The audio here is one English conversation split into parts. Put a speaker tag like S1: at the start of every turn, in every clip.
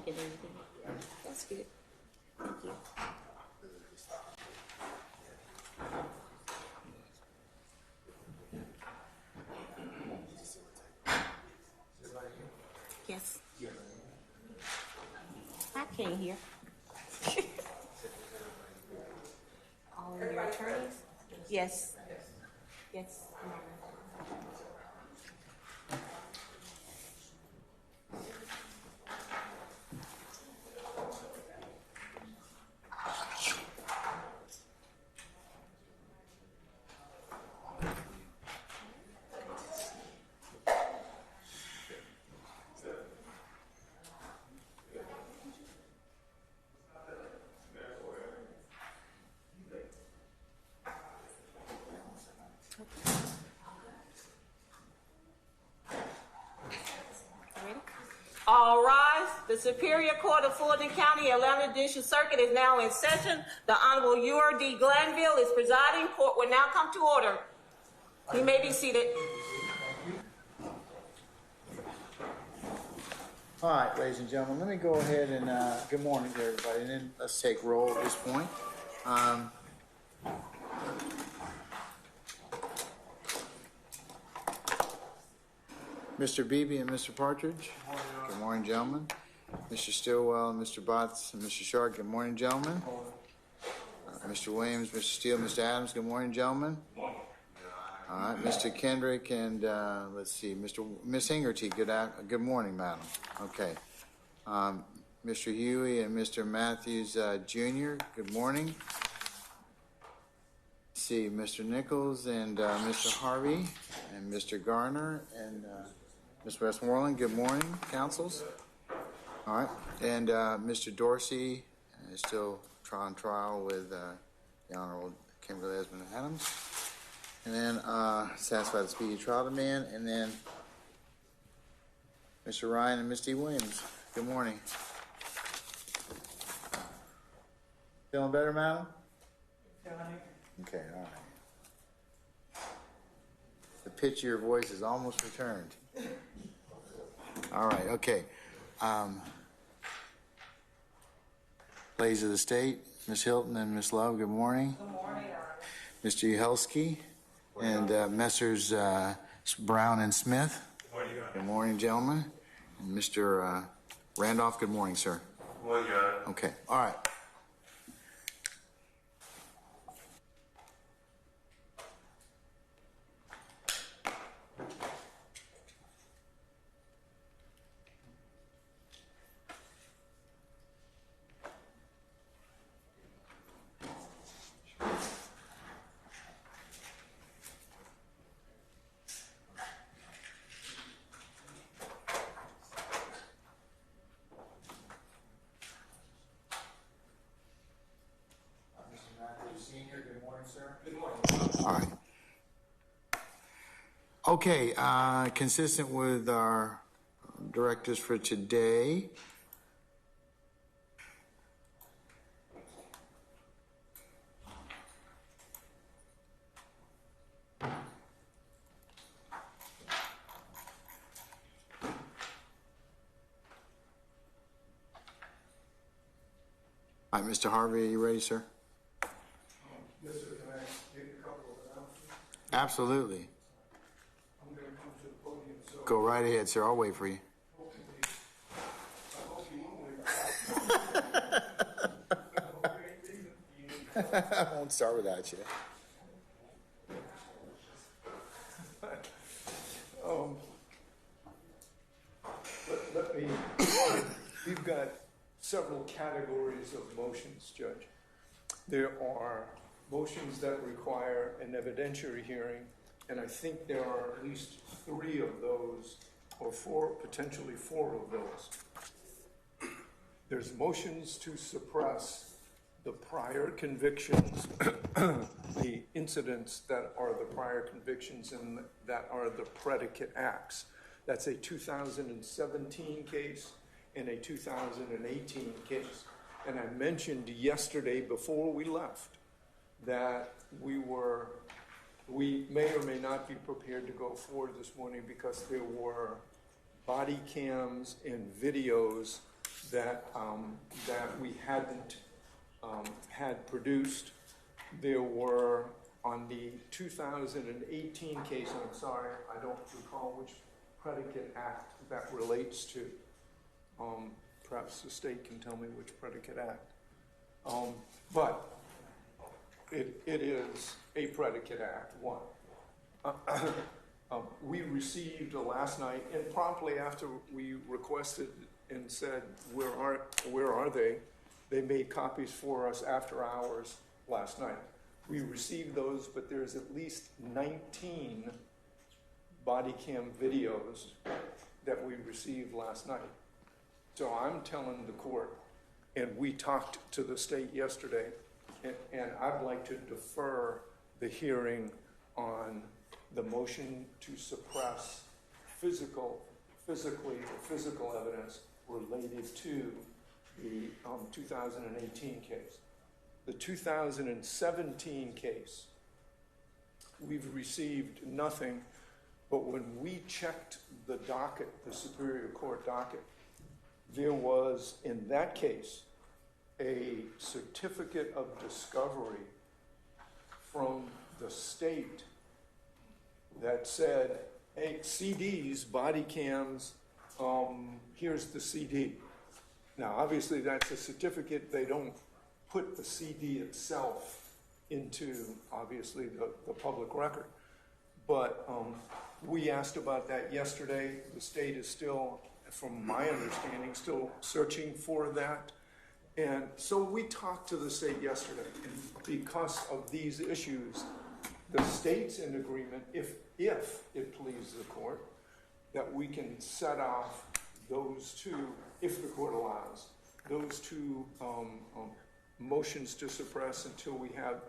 S1: get anything. That's good. Thank you. Yes. I can't hear. All your attorneys? Yes. Yes.
S2: All rise. The Superior Court of Fulton County, Atlanta District Circuit is now in session. The Honorable Ura D. Glanville is presiding. Court will now come to order. You may be seated.
S3: All right, ladies and gentlemen, let me go ahead and good morning to everybody, and then let's take roll at this point. Mr. Beebe and Mr. Partridge. Good morning, gentlemen. Mr. Stillwell and Mr. Botts and Mr. Shark. Good morning, gentlemen. Mr. Williams, Mr. Steele, Mr. Adams. Good morning, gentlemen. All right, Mr. Kendrick and let's see, Miss Hingerty. Good morning, madam. Okay. Mr. Huey and Mr. Matthews Jr. Good morning. Let's see, Mr. Nichols and Mr. Harvey and Mr. Garner and Ms. Westmoreland. Good morning, counsels. All right, and Mr. Dorsey is still on trial with the Honorable Kimberly Esmond Adams. And then satisfy the speedy trial demand. And then Mr. Ryan and Ms. D. Williams. Good morning. Feeling better, madam? Okay, all right. The pitch of your voice is almost returned. All right, okay. Ladies of the state, Ms. Hilton and Ms. Love, good morning. Good morning, Mr. Uhelski and Messrs. Brown and Smith. Good morning, Your Honor. Good morning, gentlemen. And Mr. Randolph, good morning, sir.
S4: Good morning, Your Honor.
S3: Okay, all right. All right. Okay, consistent with our directives for today, all right, Mr. Harvey, are you ready, sir?
S5: Yes, sir. Can I make a couple of announcements?
S3: Absolutely.
S5: I'm going to come to the podium, so
S3: Go right ahead, sir. I'll wait for you.
S5: hopefully, I hope you won't wait.
S3: I won't start without you.
S5: Let me, we've got several categories of motions, Judge. There are motions that require an evidentiary hearing, and I think there are at least 3 of those, or 4, potentially 4 of those. There's motions to suppress the prior convictions, the incidents that are the prior convictions and that are the predicate acts. That's a 2017 case and a 2018 case. And I mentioned yesterday before we left that we may or may not be prepared to go forward this morning because there were body cams and videos that we hadn't had produced. There were, on the 2018 case, and I'm sorry, I don't recall which predicate act that relates to. Perhaps the state can tell me which predicate act. But it is a predicate act, one. We received last night, and promptly after we requested and said, where are they? They made copies for us after hours last night. We received those, but there's at least 19 body cam videos that we received last night. So I'm telling the court, and we talked to the state yesterday, and I'd like to defer the hearing on the motion to suppress physical evidence related to the 2018 case. The 2017 case, we've received nothing, but when we checked the docket, the Superior Court docket, there was, in that case, a certificate of discovery from the state that said, hey, CDs, body cams, here's the CD. Now, obviously, that's a certificate. They don't put the CD itself into, obviously, the public record. But we asked about that yesterday. The state is still, from my understanding, still searching for that. And so we talked to the state yesterday. And because of these issues, the state's in agreement, if it pleases the court, that we can set off those two, if the court allows, those two motions to suppress until we have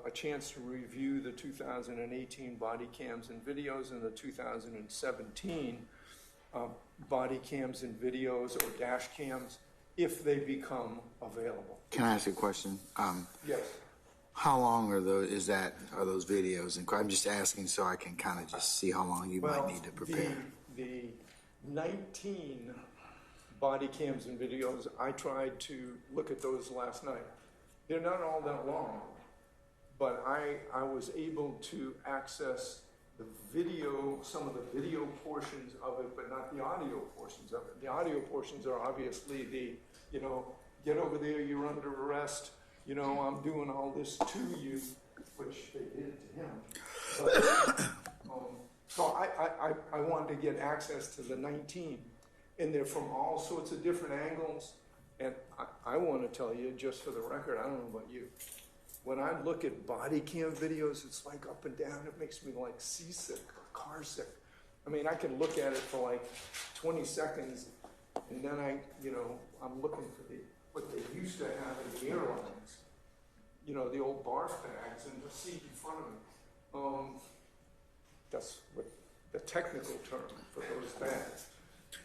S5: a chance to review the 2018 body cams and videos and the 2017 body cams and videos or dash cams, if they become available.
S3: Can I ask a question?
S5: Yes.
S3: How long are those videos? And I'm just asking so I can kind of just see how long you might need to prepare.
S5: The 19 body cams and videos, I tried to look at those last night. They're not all that long, but I was able to access the video, some of the video portions of it, but not the audio portions of it. The audio portions are obviously get over there, you're under arrest, I'm doing all this to you, which they did to him. But, so I wanted to get access to the 19, and they're from all sorts of different angles. And I want to tell you, just for the record, I don't know about you, when I look at body cam videos, it's like up and down. It makes me like seasick or car sick. I mean, I can look at it for like 20 seconds, and then I'm looking for what they used to have in the airlines, the old barf bags and the seat in front of me. That's what the technical term for those bags.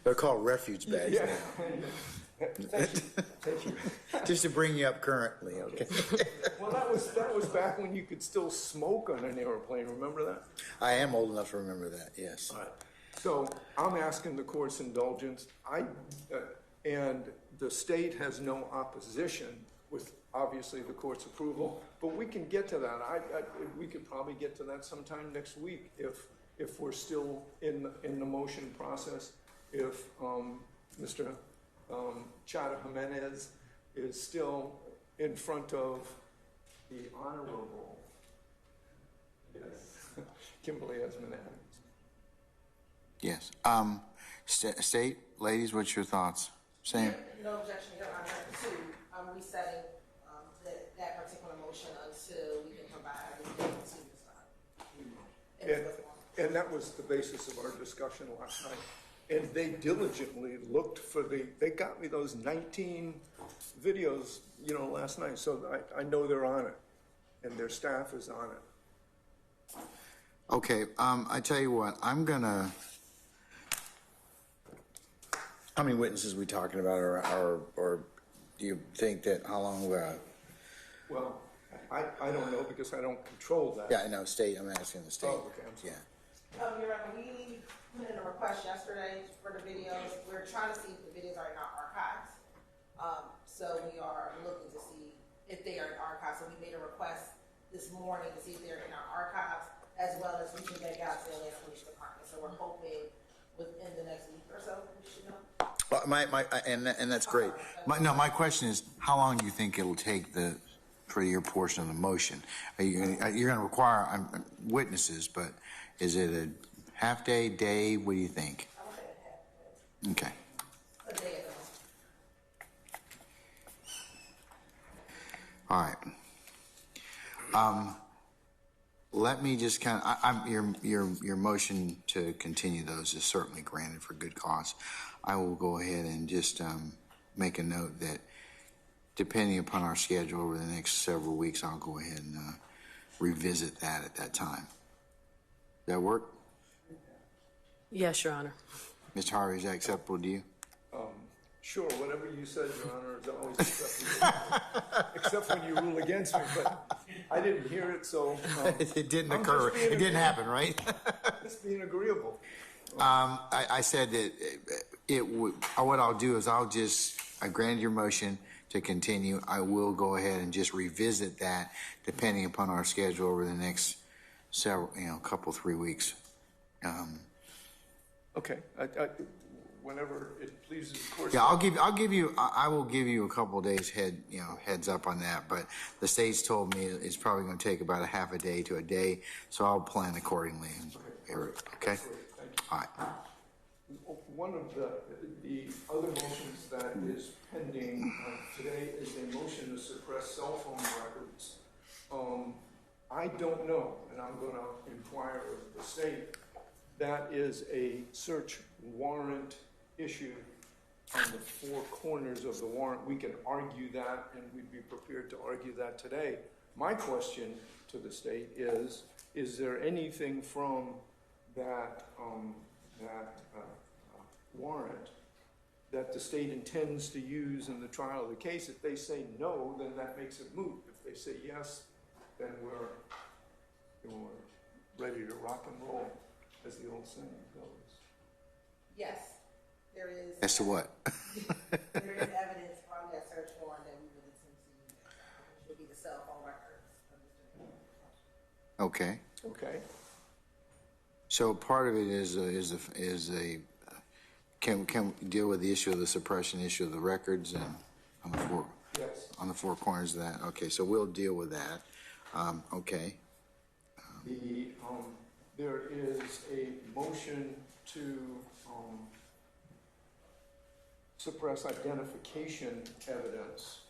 S3: They're called refuge bags
S5: Yeah.
S3: now.
S5: Thank you.
S3: Just to bring you up currently, okay?
S5: Well, that was back when you could still smoke on an airplane. Remember that?
S3: I am old enough to remember that, yes.
S5: All right. So I'm asking the court's indulgence. And the state has no opposition with, obviously, the court's approval, but we can get to that. We could probably get to that sometime next week if we're still in the motion process. If Mr. Chata Jimenez is still in front of the Honorable Kimberly Esmond Adams.
S3: Yes. State, ladies, what's your thoughts? Same.
S4: No objection, Your Honor, to resetting that particular motion until we can provide everything to the side.
S5: And that was the basis of our discussion last night. And they diligently looked for they got me those 19 videos, last night. So I know they're on it, and their staff is on it.
S3: Okay, I tell you what, how many witnesses are we talking about, or do you think that, how long
S5: Well, I don't know because I don't control that.
S3: Yeah, I know, state, I'm asking the state.
S5: Oh, okay, I'm sorry.
S3: Yeah.
S4: Your Honor, we put in a request yesterday for the videos. We're trying to see if the videos are not archived. So we are looking to see if they are in archives. So we made a request this morning to see if they're in our archives, as well as reaching back out to the Atlanta Police Department. So we're hoping within the next week or so, we should know.
S3: Well, and that's great. My question is, how long do you think it'll take for your portion of the motion? You're going to require witnesses, but is it a half day? What do you think?
S4: I would say a half day.
S3: Okay.
S4: A day at the most.
S3: All right. Let me just kind of, your motion to continue those is certainly granted for good cause. I will go ahead and just make a note that depending upon our schedule over the next several weeks, I'll go ahead and revisit that at that time. Does that work?
S6: Yes, Your Honor.
S3: Mr. Harvey, is that acceptable to you?
S5: Sure, whatever you said, Your Honor, is always acceptable, except when you rule against me, but I didn't hear it, so.
S3: It didn't occur. It didn't happen, right?
S5: Just being agreeable.
S3: I said that it would, what I'll do is I granted your motion to continue. I will go ahead and just revisit that depending upon our schedule over the next couple, 3 weeks.
S5: Okay, whenever it pleases the court.
S3: Yeah, I will give you a couple of days heads up on that, but the state's told me it's probably going to take about a half a day to a day, so I'll plan accordingly. Okay? All right.
S5: One of the other motions that is pending today is a motion to suppress cell phone records. I don't know, and I'm going to inquire of the state. That is a search warrant issued on the four corners of the warrant. We can argue that, and we'd be prepared to argue that today. My question to the state is there anything from that warrant that the state intends to use in the trial of the case? If they say no, then that makes it moot. If they say yes, then we're ready to rock and roll, as the old saying goes.
S4: Yes, there is.
S3: As to what?
S4: There is evidence from that search warrant that we would intend to use, which would be the cell phone records of Mr.
S3: Okay.
S5: Okay.
S3: So part of it is can we deal with the issue of the suppression issue of the records and on the four corners of that? Okay, so we'll deal with that. Okay.
S5: There is a motion to suppress identification evidence.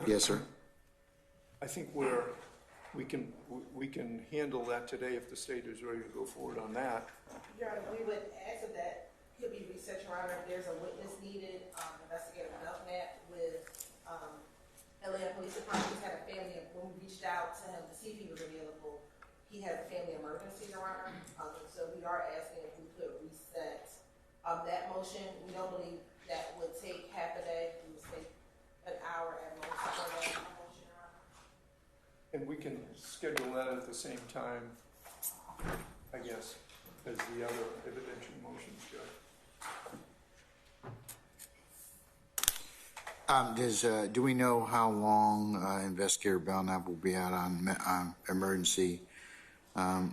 S3: Yes, sir.
S5: I think we can handle that today if the state is ready to go forward on that.
S4: Your Honor, we would ask if that could be researched, Your Honor, if there's a witness needed, Investigator Belknap with Atlanta Police Department. He's had a family, when we reached out to him to see if he was available, he had a family emergency, Your Honor. So we are asking if we could reset that motion. We don't believe that would take half a day. It would take an hour at most for that motion, Your Honor.
S5: And we can schedule that at the same time, I guess, as the other evidentiary motions, Judge.
S3: Do we know how long Investigator Belknap will be out on emergency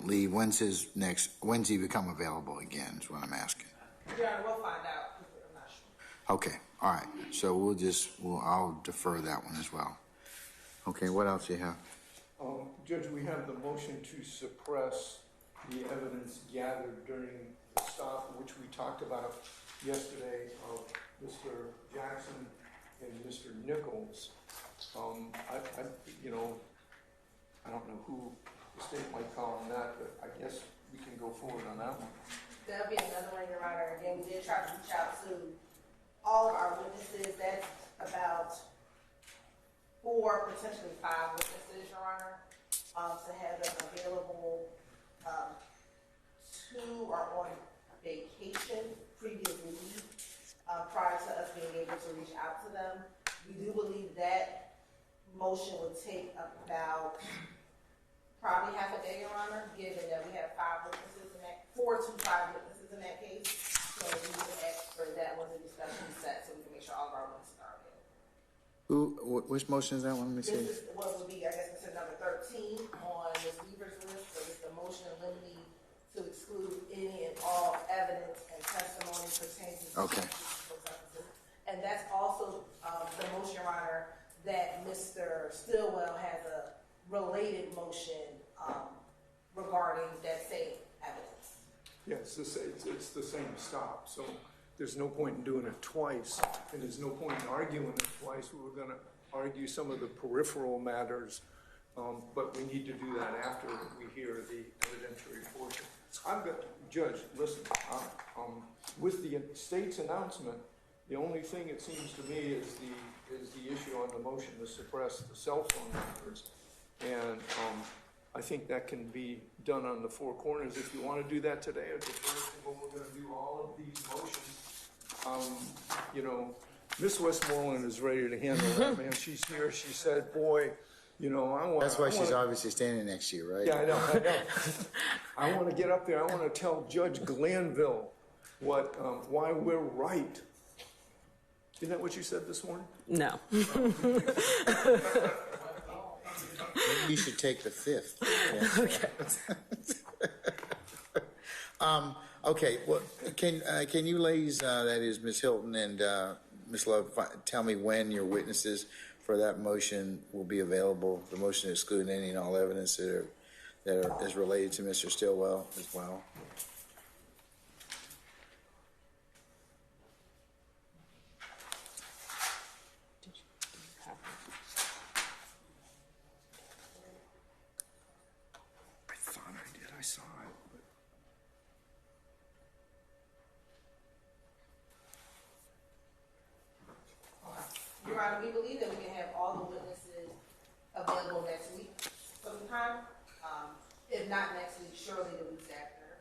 S3: leave? When's he become available again is what I'm asking.
S4: Your Honor, we'll find out. I'm not sure.
S3: Okay, all right. So I'll defer that one as well. Okay, what else do you have?
S5: Judge, we have the motion to suppress the evidence gathered during the stop, which we talked about yesterday, of Mr. Jackson and Mr. Nichols. I don't know who the state might call on that, but I guess we can go forward on that one.
S4: There'll be another one, Your Honor. Again, we did try to reach out to all of our witnesses. That's about 4, potentially 5 witnesses, Your Honor, to have them available. 2 are on vacation, previous leave, prior to us being able to reach out to them. We do believe that motion would take about probably half a day, Your Honor, given that we have 4 to 5 witnesses in that case. So we would ask for that when the discussion is set, so we can make sure all of our witnesses are available.
S3: Which motion is that one? Let me see.
S4: This is what would be, I guess, it's number 13 on Ms. Weaver's list, so it's the motion limiting to exclude any and all evidence and testimony pertaining to
S3: Okay.
S4: And that's also the motion, Your Honor, that Mr. Stillwell has a related motion regarding that same evidence.
S5: Yes, it's the same stop, so there's no point in doing it twice, and there's no point in arguing it twice. We're gonna argue some of the peripheral matters, but we need to do that after we hear the evidentiary portion. Judge, listen, with the state's announcement, the only thing it seems to me is the issue on the motion to suppress the cell phone records. And I think that can be done on the four corners. If you want to do that today, or the first thing, we're going to do all of these motions. You know, Miss Westmoreland is ready to handle that, man. She's here. She said, boy, you know, I want.
S3: That's why she's obviously standing next to you, right?
S5: Yeah, I know. I want to get up there. I want to tell Judge Glanville why we're right. Isn't that what you said this morning?
S6: No.
S3: Maybe you should take the fifth. Yeah. Okay. Well, can you ladies, that is Ms. Hilton and Ms. Love, tell me when your witnesses for that motion will be available? The motion to exclude any and all evidence that is related to Mr. Stillwell as well.
S5: I saw it, but
S4: Your Honor, we believe that we can have all the witnesses available next week sometime. If not next week, surely the weeks after.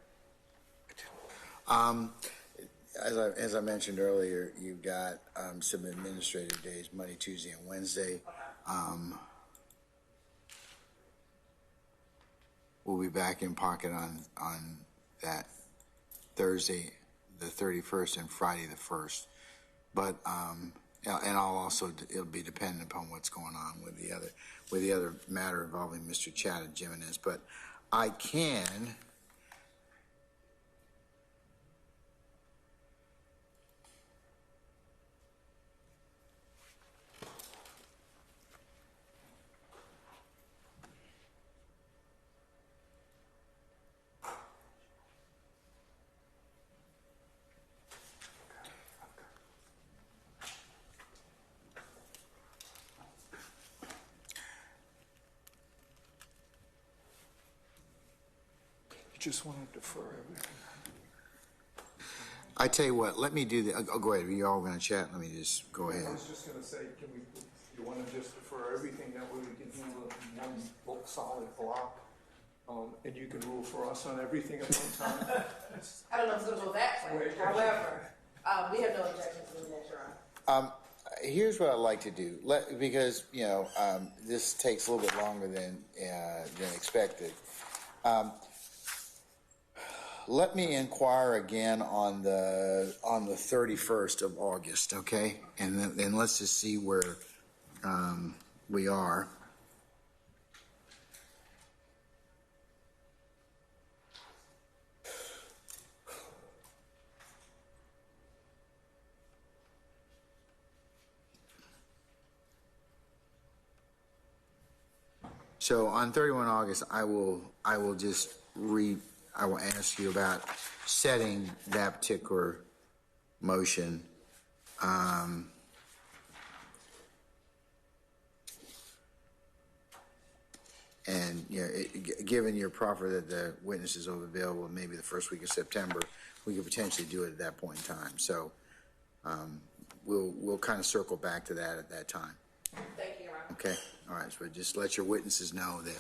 S3: As I mentioned earlier, you've got some administrative days, Monday, Tuesday, and Wednesday. We'll be back in pocket on that Thursday, the 31st, and Friday, the 1st. But and I'll also, it'll be dependent upon what's going on with the other matter involving Mr. Chad and Jimenez. But I can.
S5: just want to defer everything.
S3: I tell you what, let me do the, go ahead, are you all gonna chat? Let me just go ahead.
S5: I was just going to say, you want to just defer everything, that way we can handle it in one solid block, and you can rule for us on everything at one time?
S4: I don't know if it's going to go that way. However, we have no objection to doing that, Your Honor.
S3: Here's what I'd like to do, because, you know, this takes a little bit longer than expected. Let me inquire again on the 31st of August, okay? And then let's just see where we are. So on 31 August, I will ask you about setting that particular motion. And you know, given your proffer that the witness is available maybe the first week of September, we could potentially do it at that point in time. So we'll kind of circle back to that at that time.
S4: Thank you, Your Honor.
S3: Okay, all right, so just let your witnesses know that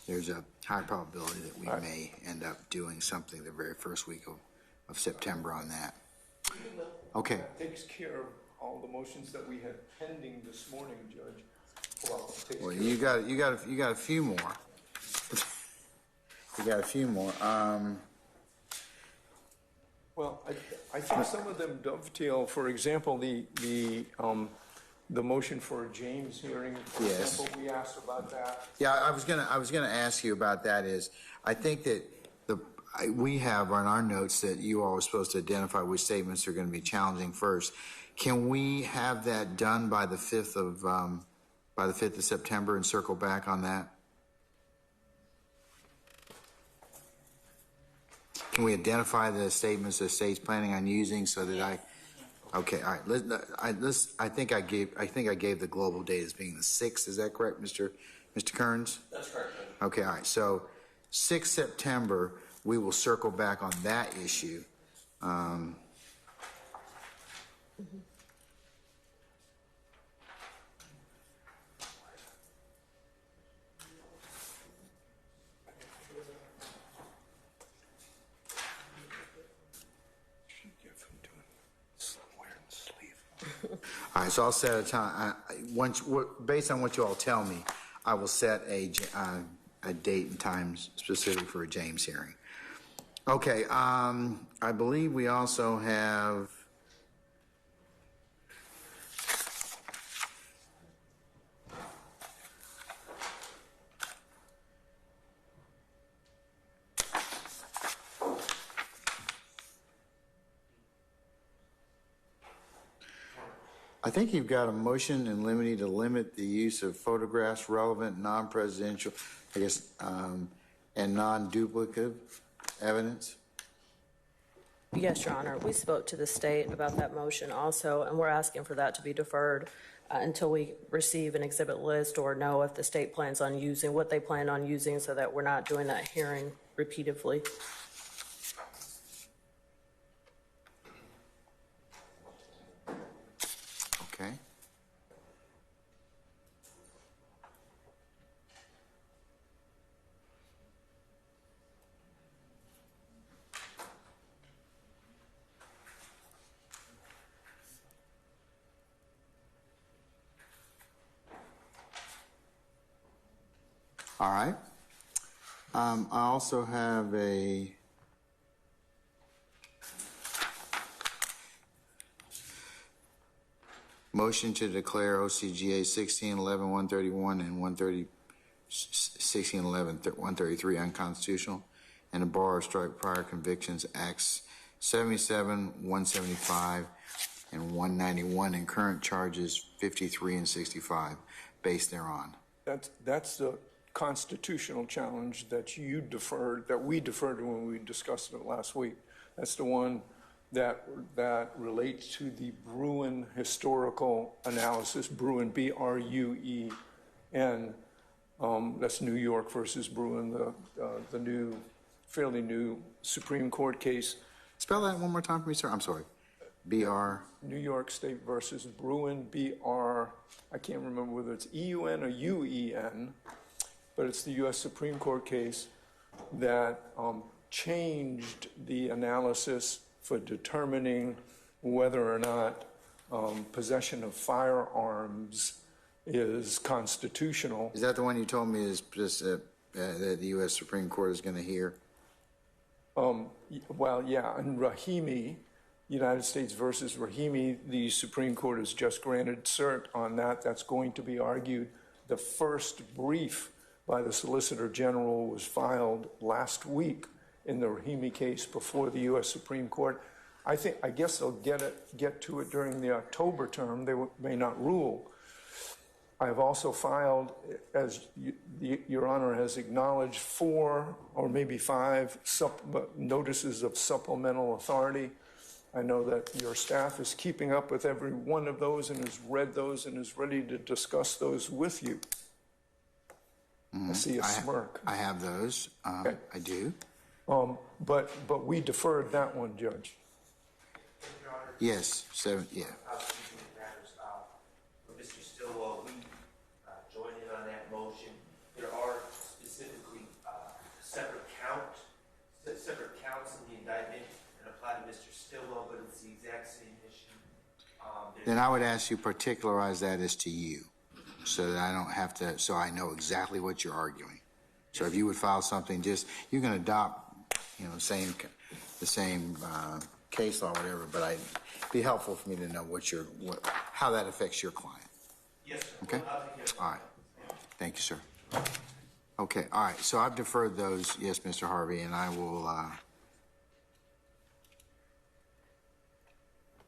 S3: there's a high probability that we may end up doing something the very first week of September on that. Okay.
S5: That takes care of all the motions that we had pending this morning, Judge. Well,
S3: You got a few more. You got a few more.
S5: Well, I think some of them dovetail. For example, the the motion for a James hearing, for
S3: Yes.
S5: example, we asked about that.
S3: Yeah, I was gonna ask you about that. Is I think that we have on our notes that you all are supposed to identify which statements are going to be challenging first. Can we have that done by the 5th of September and circle back on that? Can we identify the statements the state's planning on using so that okay, all right. I think I gave the global date as being the 6th. Is that correct, Mr. Kearns?
S7: That's correct.
S3: Okay, all right. So 6 September, we will circle back on that issue. All right, so I'll set a time. Based on what you all tell me, I will set a date and time specific for a James hearing. Okay, I believe we also have I think you've got a motion in limine to limit the use of photographs relevant, non-presidential, I guess, and non-duplicative evidence.
S6: Yes, Your Honor. We spoke to the state about that motion also, and we're asking for that to be deferred until we receive an exhibit list or know if the state plans on using what they plan on using so that we're not doing that hearing repeatedly.
S3: Okay. All right. I also have a motion to declare OCGA 1611-131 and 1611-133 unconstitutional and to bar or strike prior convictions Acts 77, 175, and 191 and current charges 53 and 65 based thereon.
S5: That's the constitutional challenge that we deferred when we discussed it last week. That's the one that relates to the Bruin historical analysis, Bruin, B-R-U-E-N. That's New York versus Bruin, the fairly new Supreme Court case.
S3: Spell that one more time for me, sir. I'm sorry. B-R.
S5: New York State versus Bruin, B-R, I can't remember whether it's E-U-N or U-E-N, but it's the U.S. Supreme Court case that changed the analysis for determining whether or not possession of firearms is constitutional.
S3: Is that the one you told me is just that the U.S. Supreme Court is going to hear?
S5: Well, yeah, and Rahimi, United States versus Rahimi, the Supreme Court has just granted cert on that. That's going to be argued. The first brief by the Solicitor General was filed last week in the Rahimi case before the U.S. Supreme Court. I guess they'll get to it during the October term. They may not rule. I've also filed, as Your Honor has acknowledged, 4 or maybe 5 notices of supplemental authority. I know that your staff is keeping up with every one of those and has read those and is ready to discuss those with you. I see a smirk.
S3: I have those.
S5: Okay.
S3: I do.
S5: But we deferred that one, Judge.
S3: Yes, 7, yeah.
S7: Mr. Stillwell, we join in on that motion. There are specifically separate counts in the indictment that apply to Mr. Stillwell, but it's the exact same issue.
S3: Then I would ask you particularize that as to you, so that I don't have to, so I know exactly what you're arguing. So if you would file something, you can adopt, the same case law, whatever, but it'd be helpful for me to know how that affects your client.
S7: Yes, sir.
S3: Okay.
S7: I'll take care of it.
S3: All right. Thank you, sir. Okay, all right, so I've deferred those, yes, Mr. Harvey, and I will,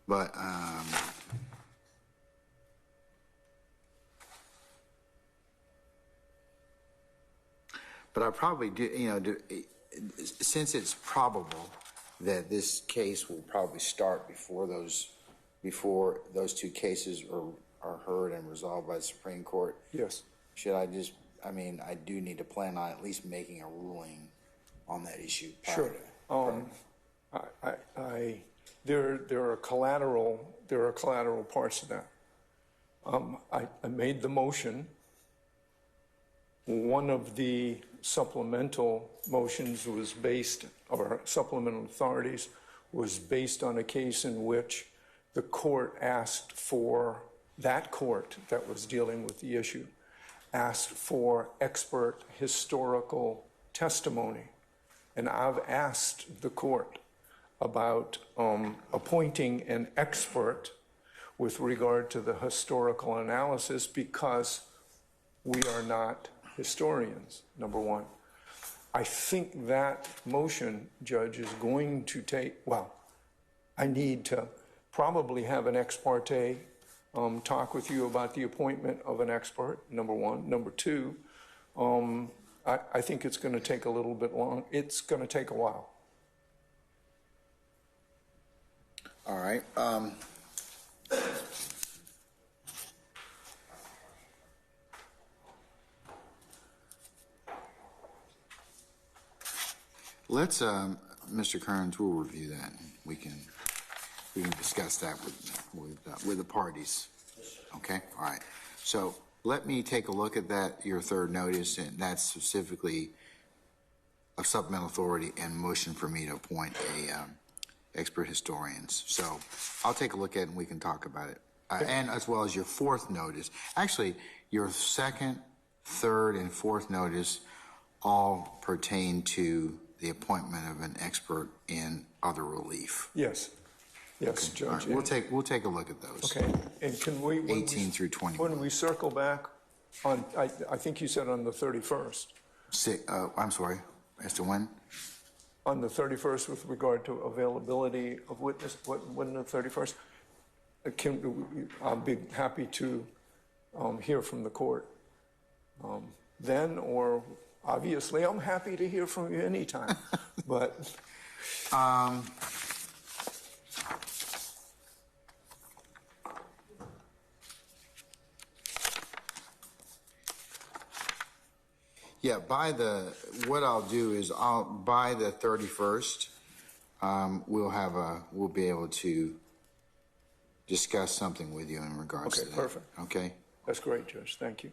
S3: but I probably do, since it's probable that this case will probably start before those two cases are heard and resolved by the Supreme Court.
S5: Yes.
S3: Should I just, I do need to plan on at least making a ruling on that issue.
S5: Sure. There are collateral parts to that. I made the motion. One of the supplemental motions was based, or supplemental authorities was based on a case in which the court asked for, that court that was dealing with the issue, asked for expert historical testimony. And I've asked the court about appointing an expert with regard to the historical analysis because we are not historians, number one. I think that motion, Judge, is going to take, well, I need to probably have an ex parte talk with you about the appointment of an expert, number one. Number two, I think it's going to take a little bit long. It's going to take a while.
S3: All right. Let's, Mr. Kearns, we'll review that. We can discuss that with the parties. Okay. All right. So let me take a look at that, your third notice, and that's specifically a supplemental authority and motion for me to appoint expert historians. So I'll take a look at it and we can talk about it. And as well as your fourth notice. Actually, your second, third, and fourth notice all pertain to the appointment of an expert in other relief.
S5: Yes. Yes,
S3: Okay.
S5: Judge.
S3: All right. We'll take a look at those.
S5: Okay. And can we
S3: 18 through 21.
S5: When we circle back on, I think you said on the 31st.
S3: I'm sorry. As to when?
S5: On the 31st, with regard to availability of witness, when the 31st? I'll be happy to hear from the court then, or obviously I'm happy to hear from you anytime. But
S3: yeah, what I'll do is by the 31st, we'll be able to discuss something with you in regards to that.
S5: Okay, perfect.
S3: Okay?
S5: That's great, Judge. Thank you.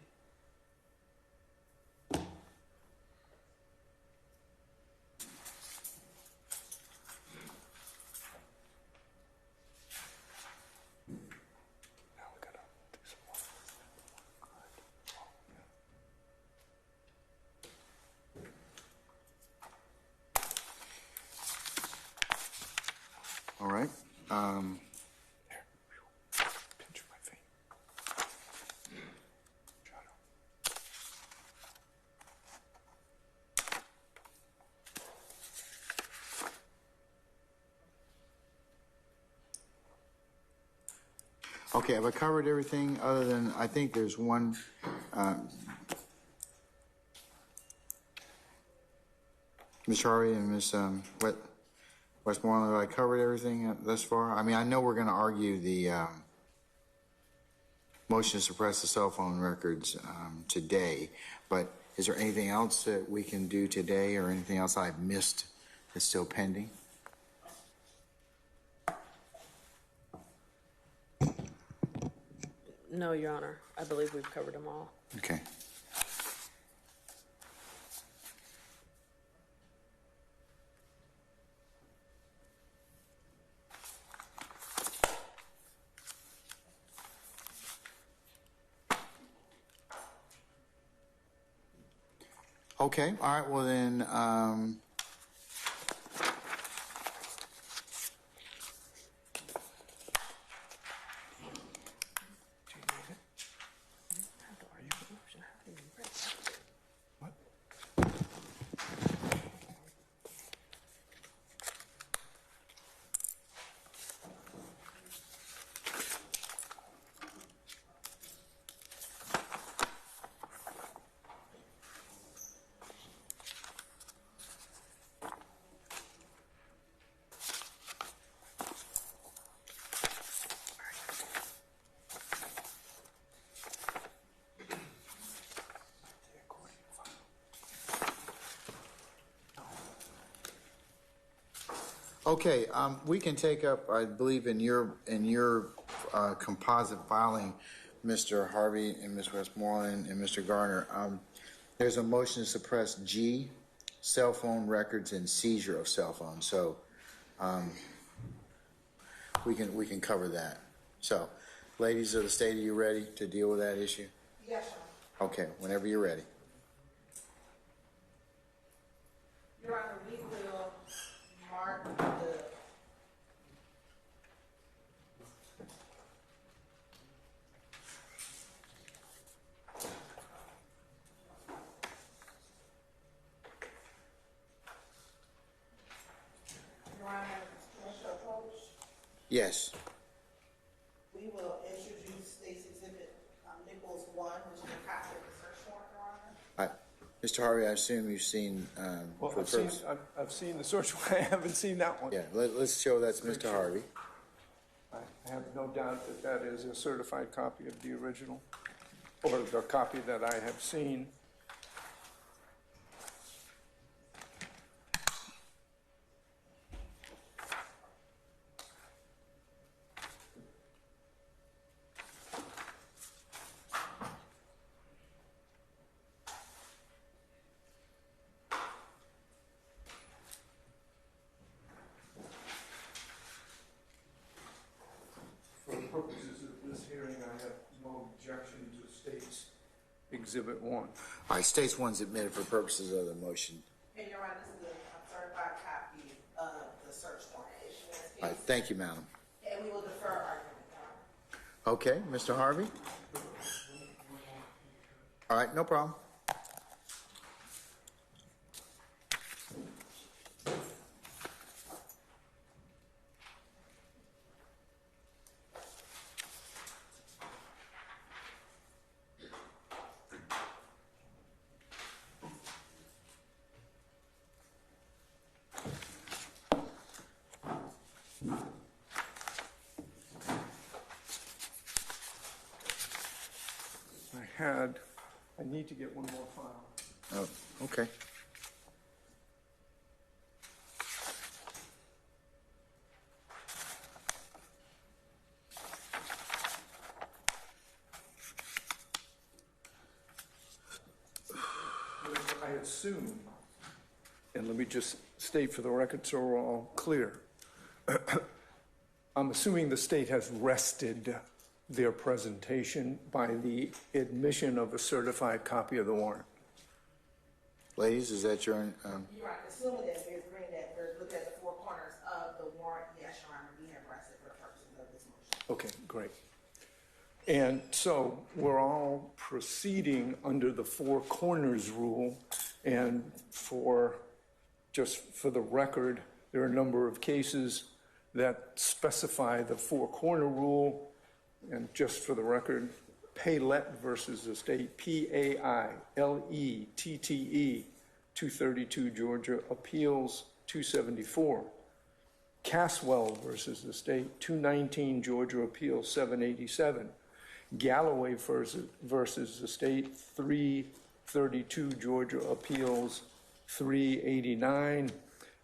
S3: All right.
S5: Pinch my feet.
S3: Okay, have I covered everything other than, I think there's one, Ms. Harvey and Ms. Westmoreland, have I covered everything thus far? I mean, I know we're going to argue the motion to suppress the cell phone records today, but is there anything else that we can do today or anything else I've missed that's still pending?
S6: No, Your Honor. I believe we've covered them all.
S3: Okay. Okay, all right, well then, Okay, we can take up, I believe, in your composite filing, Mr. Harvey and Ms. Westmoreland and Mr. Garner. There's a motion to suppress G, cell phone records and seizure of cell phones. So we can cover that. So, ladies of the state, are you ready to deal with that issue?
S4: Yes, sir.
S3: Okay, whenever you're ready.
S4: Your Honor, we will mark the Your Honor, Commissioner Approach,
S3: Yes.
S4: we will introduce State's Exhibit Nichols 1, which is a copy of the search warrant, Your Honor.
S3: Mr. Harvey, I assume you've seen,
S5: Well,
S3: for
S5: I've seen,
S3: purpose.
S5: I've seen the search warrant. I haven't seen that one.
S3: Yeah, let's show that's Mr. Harvey.
S5: I have no doubt that that is a certified copy of the original, or the copy that I have seen. For the purposes of this hearing, I have no objection to State's Exhibit 1.
S3: All right, States one's admitted for purposes of the motion.
S4: And Your Honor, this is a certified copy of the search warrant issue in this
S3: All right,
S4: case.
S3: thank you, madam.
S4: And we will defer argument, Your Honor.
S3: Okay, Mr. Harvey? All right, no problem.
S5: I need to get one more file.
S3: Oh, okay.
S5: I assume, and let me just state for the record so we're all clear, I'm assuming the state has rested their presentation by the admission of a certified copy of the warrant.
S3: Ladies, is that your,
S4: You're right, assuming that we're agreeing that we're looking at the four corners of the warrant, yes, Your Honor, we have rested for the purposes of this motion.
S5: Okay, great. And so we're all proceeding under the four corners rule, and just for the record, there are a number of cases that specify the four corner rule, and just for the record, Paylette versus the state, Pailette, 232 Georgia Appeals 274. Caswell versus the state, 219 Georgia Appeals 787. Galloway versus the state, 332 Georgia Appeals 389.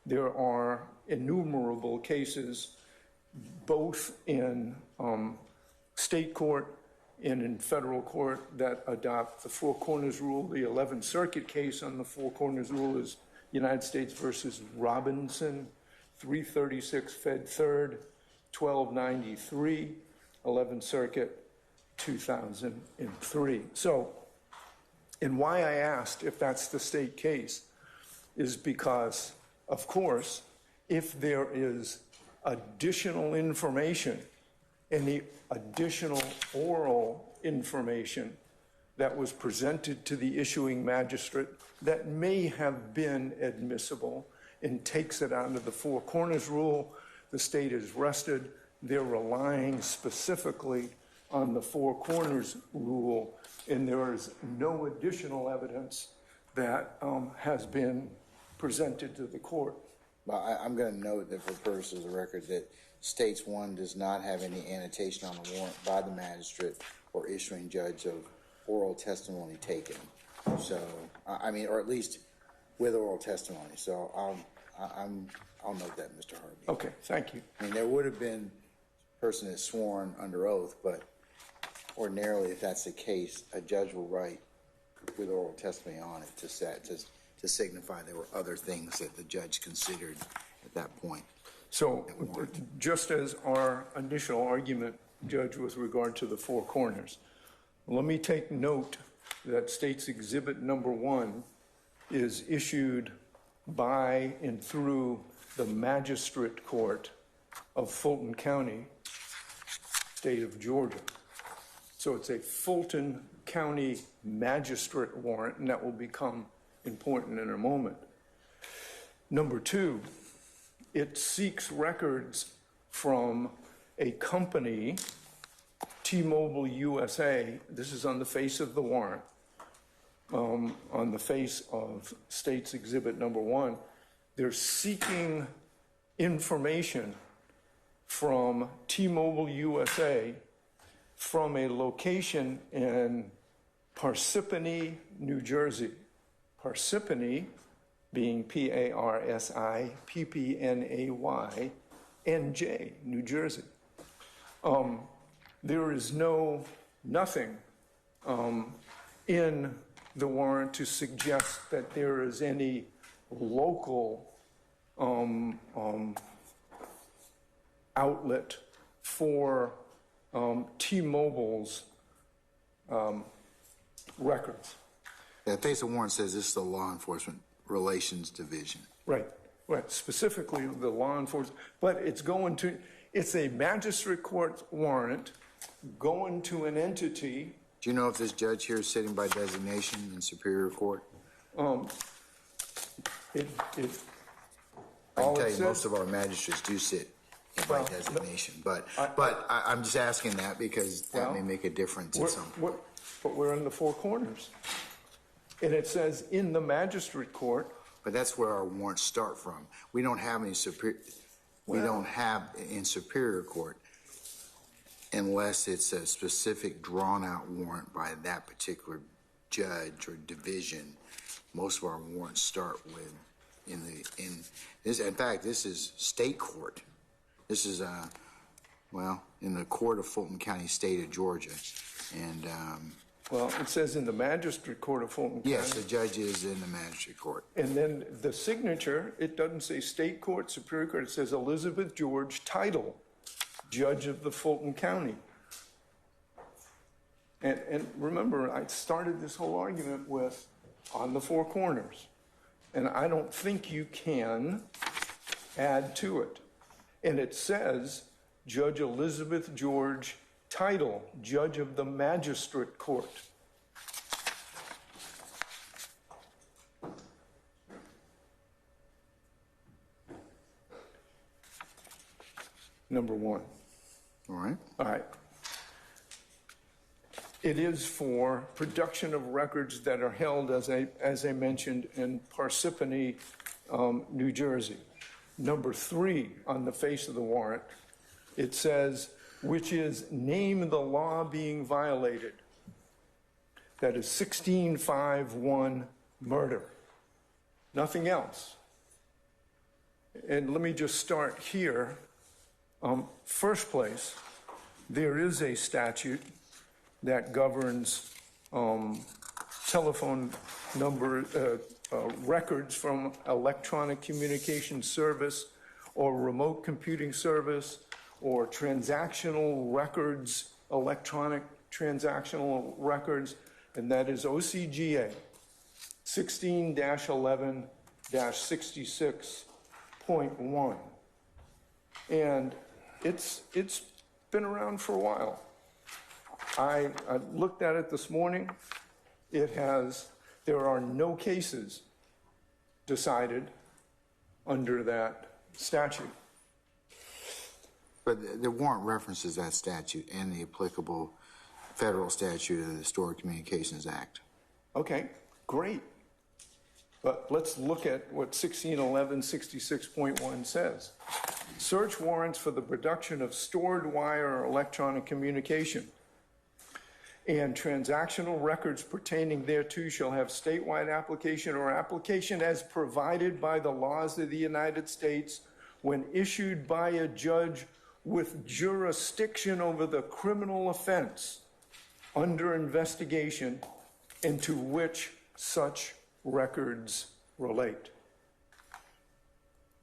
S5: There are innumerable cases, both in state court and in federal court, that adopt the four corners rule. The 11th Circuit case on the four corners rule is United States versus Robinson, 336 Fed 3rd, 1293, 11th Circuit, 2003. So, and why I asked if that's the state case is because, of course, if there is additional information, any additional oral information that was presented to the issuing magistrate that may have been admissible and takes it out of the four corners rule, the state is rested. They're relying specifically on the four corners rule, and there is no additional evidence that has been presented to the court.
S3: well, I'm going to note that for purposes of the record that States 1 does not have any annotation on the warrant by the magistrate or issuing judge of oral testimony taken. So, I mean, or at least with oral testimony. So I'll note that, Mr. Harvey.
S5: Okay, thank you.
S3: I mean, there would have been a person that's sworn under oath, but ordinarily, if that's the case, a judge will write with oral testimony on it to signify there were other things that the judge considered at that point.
S5: So just as our initial argument, Judge, with regard to the four corners, let me take note that State's Exhibit Number 1 is issued by and through the Magistrate Court of Fulton County, State of Georgia. So it's a Fulton County Magistrate warrant, and that will become important in a moment. Number 2, it seeks records from a company, T-Mobile USA. This is on the face of the warrant. On the face of State's Exhibit Number 1, they're seeking information from T-Mobile USA from a location in Parsippany, New Jersey. Parsippany being Parsippnay, NJ, New Jersey. There is nothing in the warrant to suggest that there is any local outlet for T-Mobile's records.
S3: The face of warrant says this is the Law Enforcement Relations Division.
S5: Right, specifically the law enforcement, but it's a magistrate court warrant going to an entity.
S3: Do you know if this judge here is sitting by designation in Superior Court?
S5: It
S3: I can tell you most of our magistrates do sit by designation, but I'm just asking that because that may make a difference at some point.
S5: But we're in the four corners. And it says in the magistrate court.
S3: But that's where our warrants start from. We don't have any we don't have in Superior Court unless it's a specific drawn-out warrant by that particular judge or division. Most of our warrants start with in fact, this is state court. This is in the court of Fulton County, State of Georgia, and
S5: well, it says in the magistrate court of Fulton County.
S3: yes, the judge is in the magistrate court.
S5: And then the signature, it doesn't say state court, Superior Court. It says Elizabeth George, title, judge of the Fulton County. And remember, I started this whole argument with on the four corners. And I don't think you can add to it. And it says Judge Elizabeth George, title, judge of the magistrate court. Number 1.
S3: All right.
S5: All right. It is for production of records that are held, as I mentioned, in Parsippany, New Jersey. Number 3 on the face of the warrant, it says, which is name the law being violated. That is 1651 murder. Nothing else. And let me just start here. First place, there is a statute that governs telephone number records from electronic communication service or remote computing service or transactional records, electronic transactional records, and that is OCGA 16-11-66.1. And it's been around for a while. I looked at it this morning. There are no cases decided under that statute.
S3: But the warrant references that statute and the applicable federal statute of the Stored Communications Act.
S5: Okay, great. But let's look at what 1611-66.1 says. Search warrants for the production of stored wire or electronic communication. and transactional records pertaining thereto shall have statewide application or application as provided by the laws of the United States when issued by a judge with jurisdiction over the criminal offense under investigation and to which such records relate.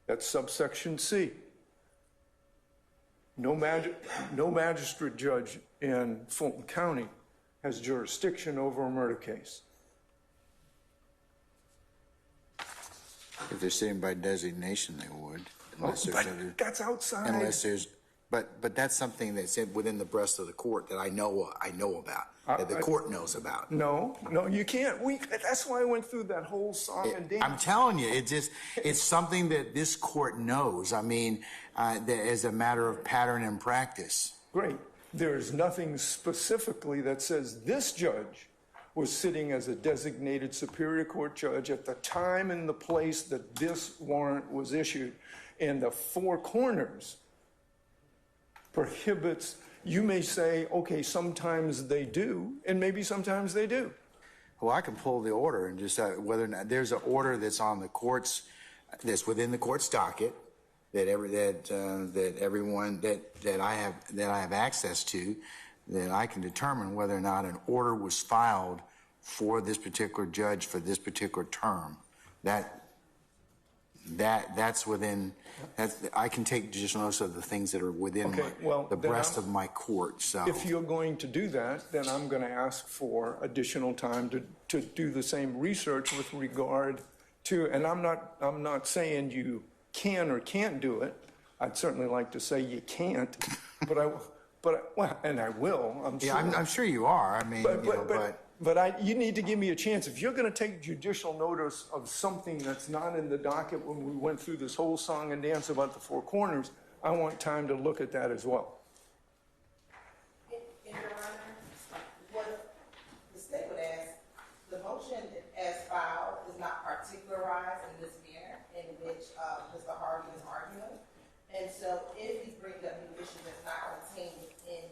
S5: That's subsection C. No magistrate judge in Fulton County has jurisdiction over a murder case.
S3: If they're sitting by designation, they would. Unless there's other,
S5: That's outside.
S3: unless there's, but that's something that's within the breast of the court that I know about, that the court knows about.
S5: No, you can't. That's why I went through that whole song and dance.
S3: I'm telling you, it's something that this court knows. I mean, that as a matter of pattern and practice.
S5: Great. There's nothing specifically that says this judge was sitting as a designated Superior Court judge at the time and the place that this warrant was issued. And the Four Corners prohibits, you may say, okay, sometimes they do, and maybe sometimes they do.
S3: Well, I can pull the order and just whether or not there's an order that's on the court's, that's within the court's docket that everyone that I have access to, that I can determine whether or not an order was filed for this particular judge for this particular term. That's within. I can take judicial notice of the things that are within the breast of my court. So,
S5: if you're going to do that, then I'm going to ask for additional time to do the same research with regard to. And I'm not saying you can or can't do it. I'd certainly like to say you can't, and I will. I'm sure.
S3: Yeah, I'm sure you are. I mean,
S5: But you need to give me a chance. If you're going to take judicial notice of something that's not in the docket when we went through this whole song and dance about the Four Corners, I want time to look at that as well.
S4: In Your Honor, what the state would ask, the motion as filed is not particularized in this manner in which Mr. Harvey is arguing. And so if he brings up new issues that's not contained in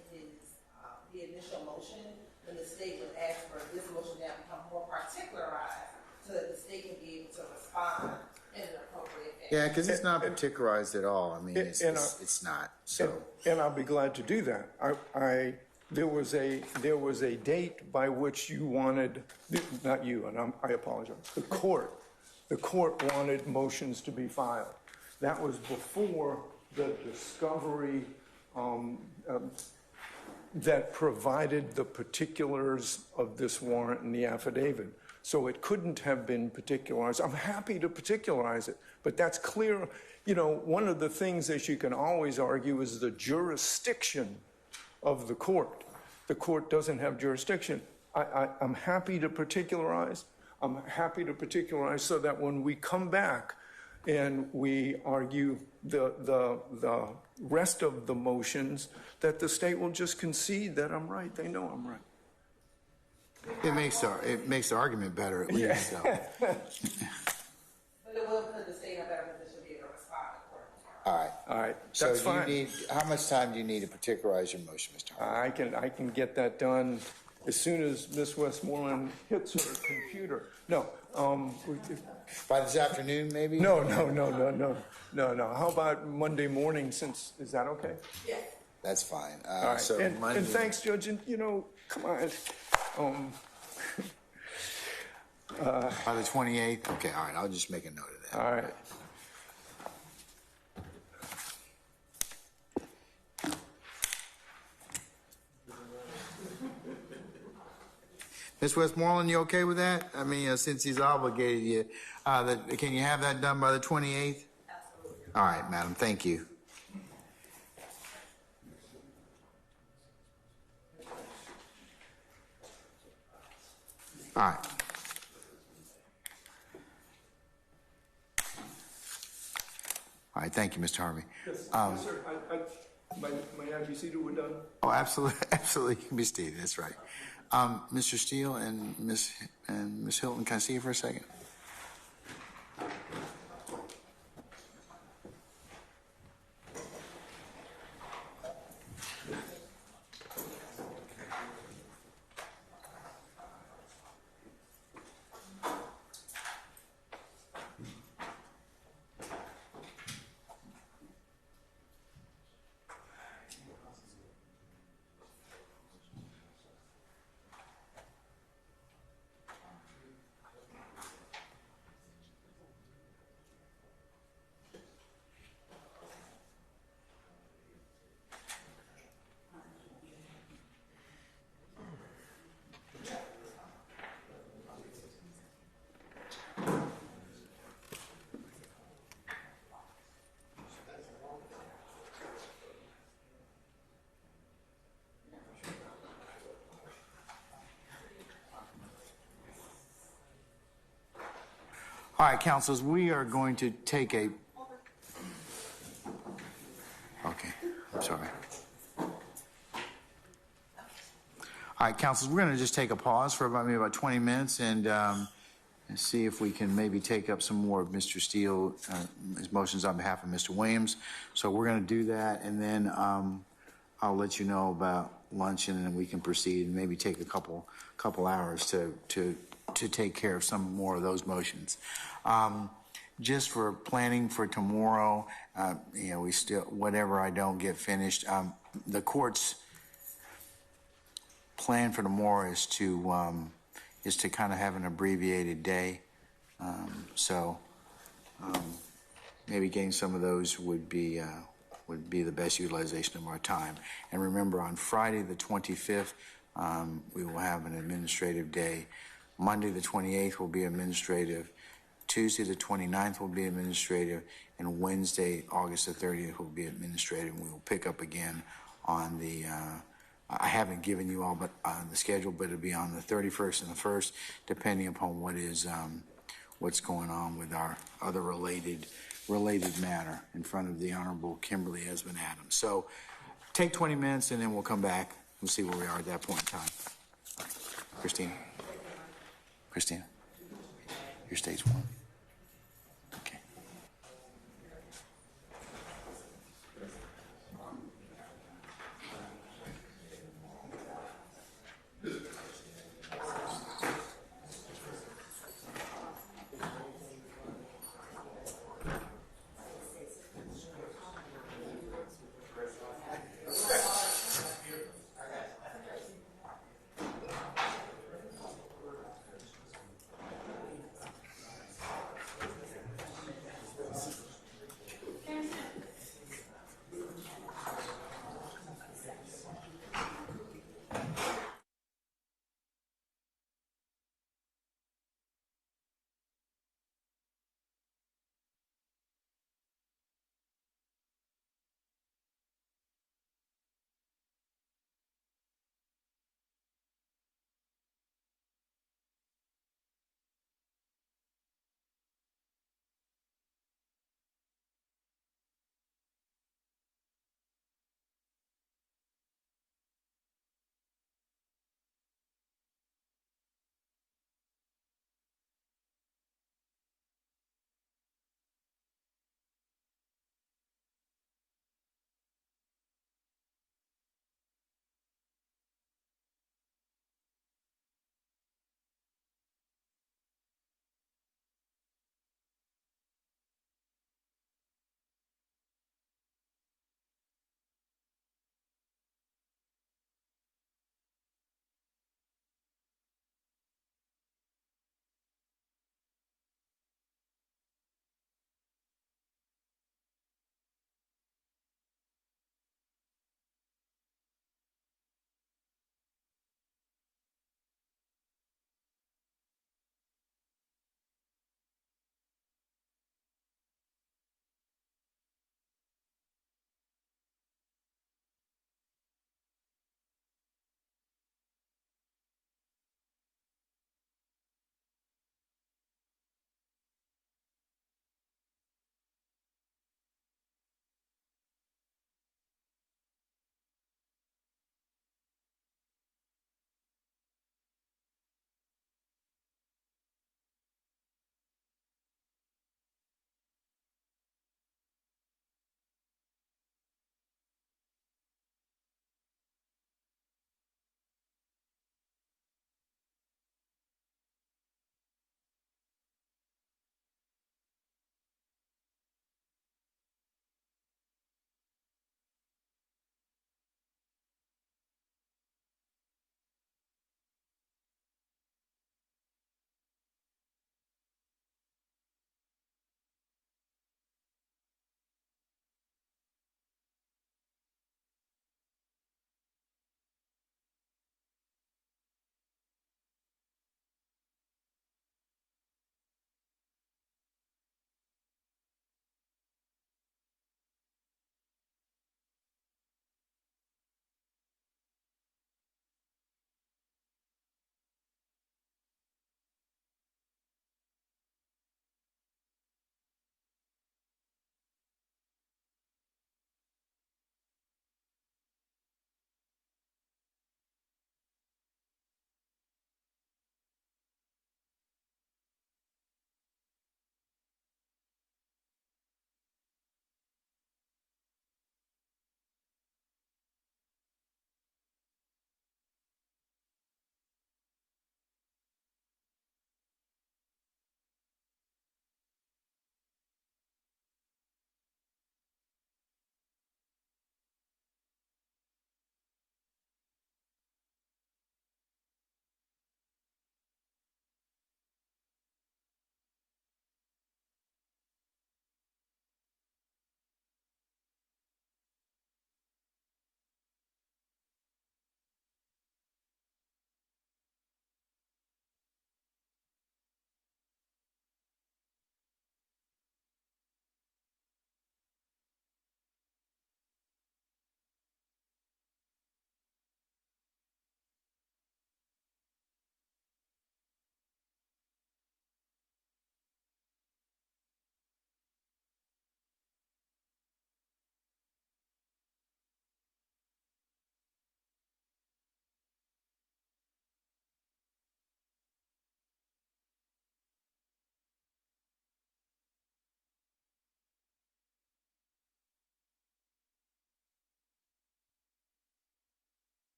S4: the initial motion, then the state would ask for this motion to become more particularized so that the state can be able to respond in an appropriate manner.
S3: yeah, because it's not particularized at all. I mean, it's not. So,
S5: and I'll be glad to do that. There was a date by which you wanted, not you, and I apologize. The court wanted motions to be filed. That was before the discovery that provided the particulars of this warrant and the affidavit. So it couldn't have been particularized. I'm happy to particularize it, but that's clear. You know, one of the things that you can always argue is the jurisdiction of the court. The court doesn't have jurisdiction. I'm happy to particularize. I'm happy to particularize so that when we come back and we argue the rest of the motions, that the state will just concede that I'm right. They know I'm right.
S3: it makes the argument better at least. So.
S4: But it will put the state in a better position to be able to respond to court.
S3: All right.
S5: So that's fine.
S3: How much time do you need to particularize your motion, Mr. Harvey?
S5: I can get that done as soon as Ms. Westmoreland hits her computer. No.
S3: By this afternoon, maybe?
S5: No. How about Monday morning? Is that okay?
S4: Yes.
S3: That's fine.
S5: All right.
S3: So Monday.
S5: And thanks, Judge. And come on.
S3: By the 28th? Okay, all right. I'll just make a note of that.
S5: All right.
S3: Ms. Westmoreland, you okay with that? I mean, since he's obligated you, can you have that done by the 28th?
S4: Absolutely.
S3: All right, madam. Thank you. All right. All right, thank you, Mr. Harvey.
S5: Yes, sir. May I be seated? We're done.
S3: Oh, absolutely, absolutely. You can be seated. That's right. Mr. Steele and Ms. Hilton, can I see you for a second? All right, councilors, we are going to take a... Okay, I'm sorry. All right, councilors, we're going to just take a pause for maybe about 20 minutes and see if we can maybe take up some more of Mr. Steele, his motions on behalf of Mr. Williams. So we're going to do that, and then I'll let you know about lunch, and then we can proceed and maybe take a couple hours to take care of some more of those motions. Just for planning for tomorrow, we still, whatever I don't get finished, the court's plan for tomorrow is to kind of have an abbreviated day. Maybe getting some of those would be the best utilization of our time. And remember, on Friday the 25th, we will have an administrative day. Monday the 28th will be administrative. Tuesday the 29th will be administrative. And Wednesday, August the 30th, will be administrative. We will pick up again on the, I haven't given you all but the schedule, but it'll be on the 31st and the 1st, depending upon what's going on with our other related matter in front of the Honorable Kimberly Esmond Adams. So take 20 minutes and then we'll come back and see where we are at that point in time. All right. Christina, you're stage 1. Okay.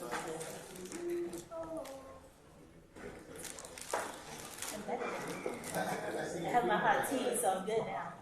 S1: I have my hot tea, so I'm good now.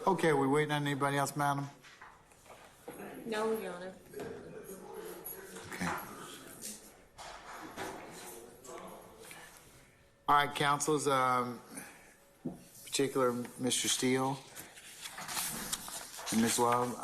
S3: Okay, we waiting on anybody else, madam?
S2: No, Your Honor.
S3: Okay. All right, councils, particular Mr. Steele and Ms. Love,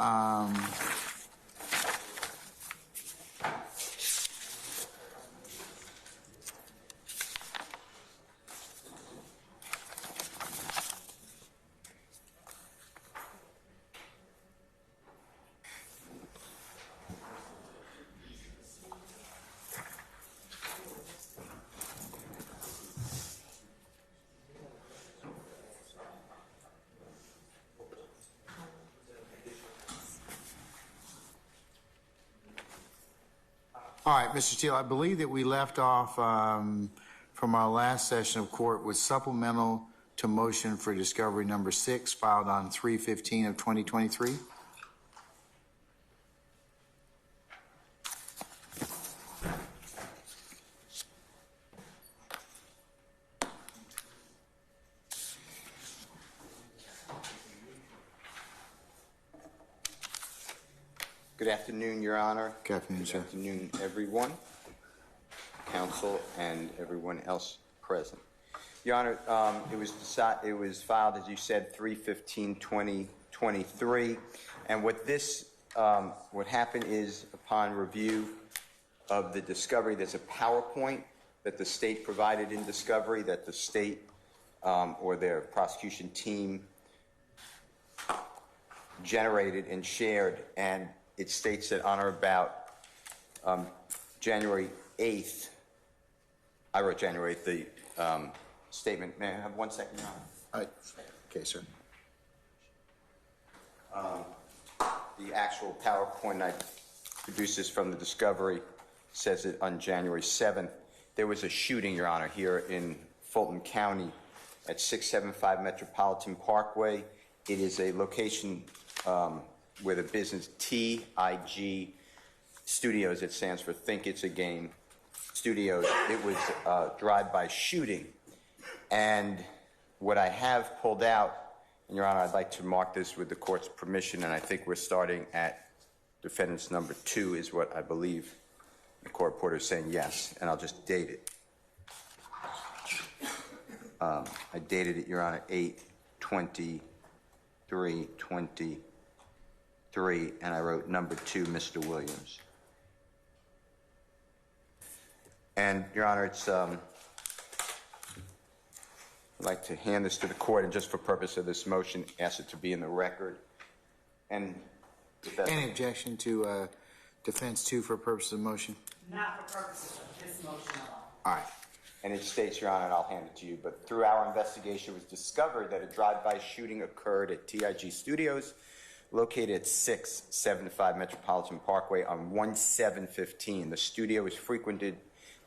S3: All right, Mr. Steele, I believe that we left off from our last session of court with supplemental to motion for discovery number 6 filed on 3/15 of 2023.
S8: Good afternoon, Your Honor.
S3: Good afternoon, sir.
S8: Good afternoon, everyone, counsel, and everyone else present. Your Honor, it was filed, as you said, 3/15/2023, and what happened is, upon review of the discovery, there's a PowerPoint that the state provided in discovery that the state or their prosecution team generated and shared, and it states that on or about January 8th, I wrote January 8th, the statement. May I have 1 second, Your Honor?
S3: Okay, sir.
S8: The actual PowerPoint I produced this from the discovery says it on January 7th. There was a shooting, Your Honor, here in Fulton County at 675 Metropolitan Parkway. It is a location where the business TIG Studios, it stands for Think It's a Game Studios. It was a drive-by shooting. And what I have pulled out, and Your Honor, I'd like to mark this with the court's permission, and I think we're starting at defendant's number 2 is what I believe the court reporter is saying yes, and I'll just date it. I dated it, Your Honor, 8/23/23, and I wrote number 2, Mr. Williams. And Your Honor, it's I'd like to hand this to the court, and just for purpose of this motion, ask it to be in the record. And if that's
S3: Any objection to defense 2 for purposes of motion?
S1: Not for purposes of this motion alone.
S3: All right.
S8: And it states, Your Honor, and I'll hand it to you, but through our investigation, it was discovered that a drive-by shooting occurred at TIG Studios, located at 675 Metropolitan Parkway on 1/7/15. The studio is frequented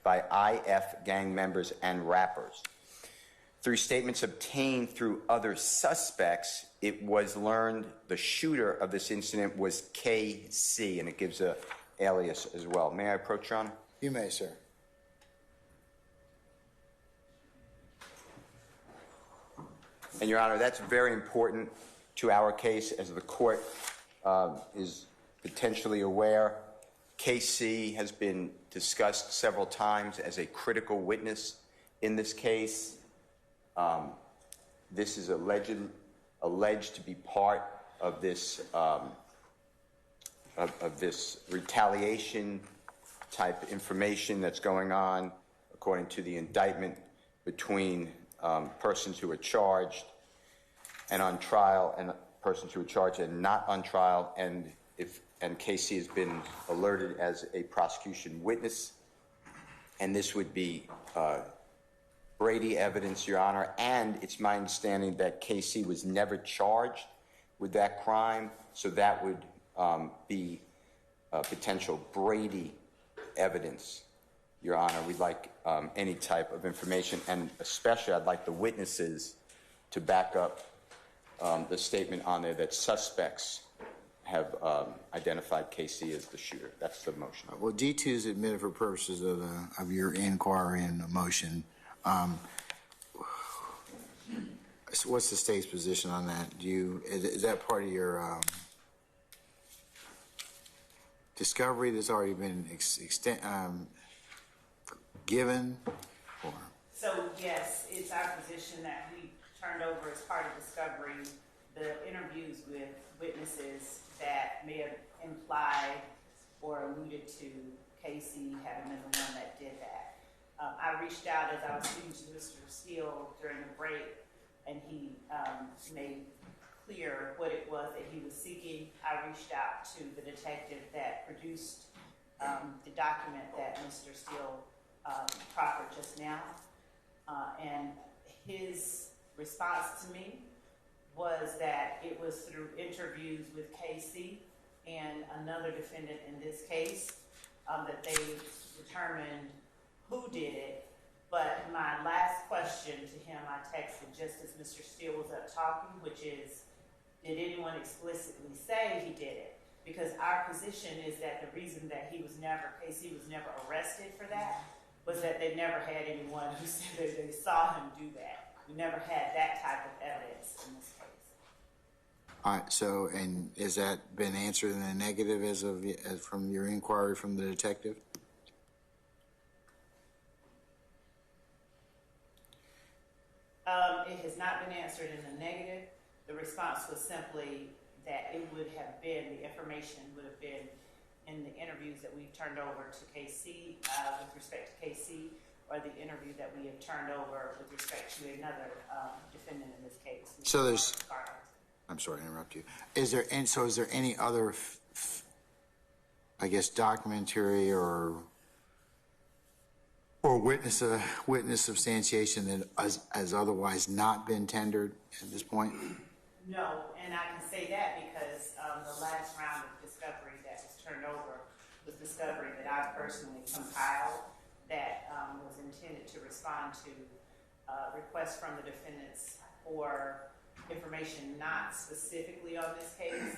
S8: by IF gang members and rappers. Through statements obtained through other suspects, it was learned the shooter of this incident was KC, and it gives a alias as well. May I approach, Your Honor?
S3: You may, sir.
S8: And Your Honor, that's very important to our case, as the court is potentially aware. KC has been discussed several times as a critical witness in this case. This is alleged to be part of this this retaliation type information that's going on, according to the indictment, between persons who are charged and on trial, and persons who are charged and not on trial, and KC has been alerted as a prosecution witness, and this would be Brady evidence, Your Honor, and it's my understanding that KC was never charged with that crime, so that would be potential Brady evidence, Your Honor. We'd like any type of information, and especially I'd like the witnesses to back up the statement on there that suspects have identified KC as the shooter. That's the motion.
S3: Well, D2 is admitted for purposes of your inquiry and motion. So what's the state's position on that? Is that part of your discovery that's already been given? Or?
S1: So yes, it's our position that we turned over as part of discovery the interviews with witnesses that may have implied or alluded to Casey having been the one that did that. I reached out as I was speaking to Mr. Steele during the break, and he made clear what it was that he was seeking. I reached out to the detective that produced the document that Mr. Steele proffered just now, and his response to me was that it was through interviews with KC and another defendant in this case, that they determined who did it. But my last question to him, I texted just as Mr. Steele was up talking, which is, did anyone explicitly say he did it? Because our position is that the reason that KC was never arrested for that was that they never had anyone who said that they saw him do that. We never had that type of evidence in this case.
S3: All right, so, and has that been answered in the negative as from your inquiry from the detective?
S1: It has not been answered in the negative. The response was simply that it would have been, the information would have been in the interviews that we've turned over to KC, with respect to KC, or the interview that we have turned over with respect to another defendant in this case.
S3: So there's, I'm sorry to interrupt you. Is there any other, I guess, documentary or witness substantiation that has otherwise not been tendered at this point?
S1: No, and I can say that because the last round of discovery that was turned over was discovery that I personally compiled that was intended to respond to requests from the defendants for information not specifically on this case,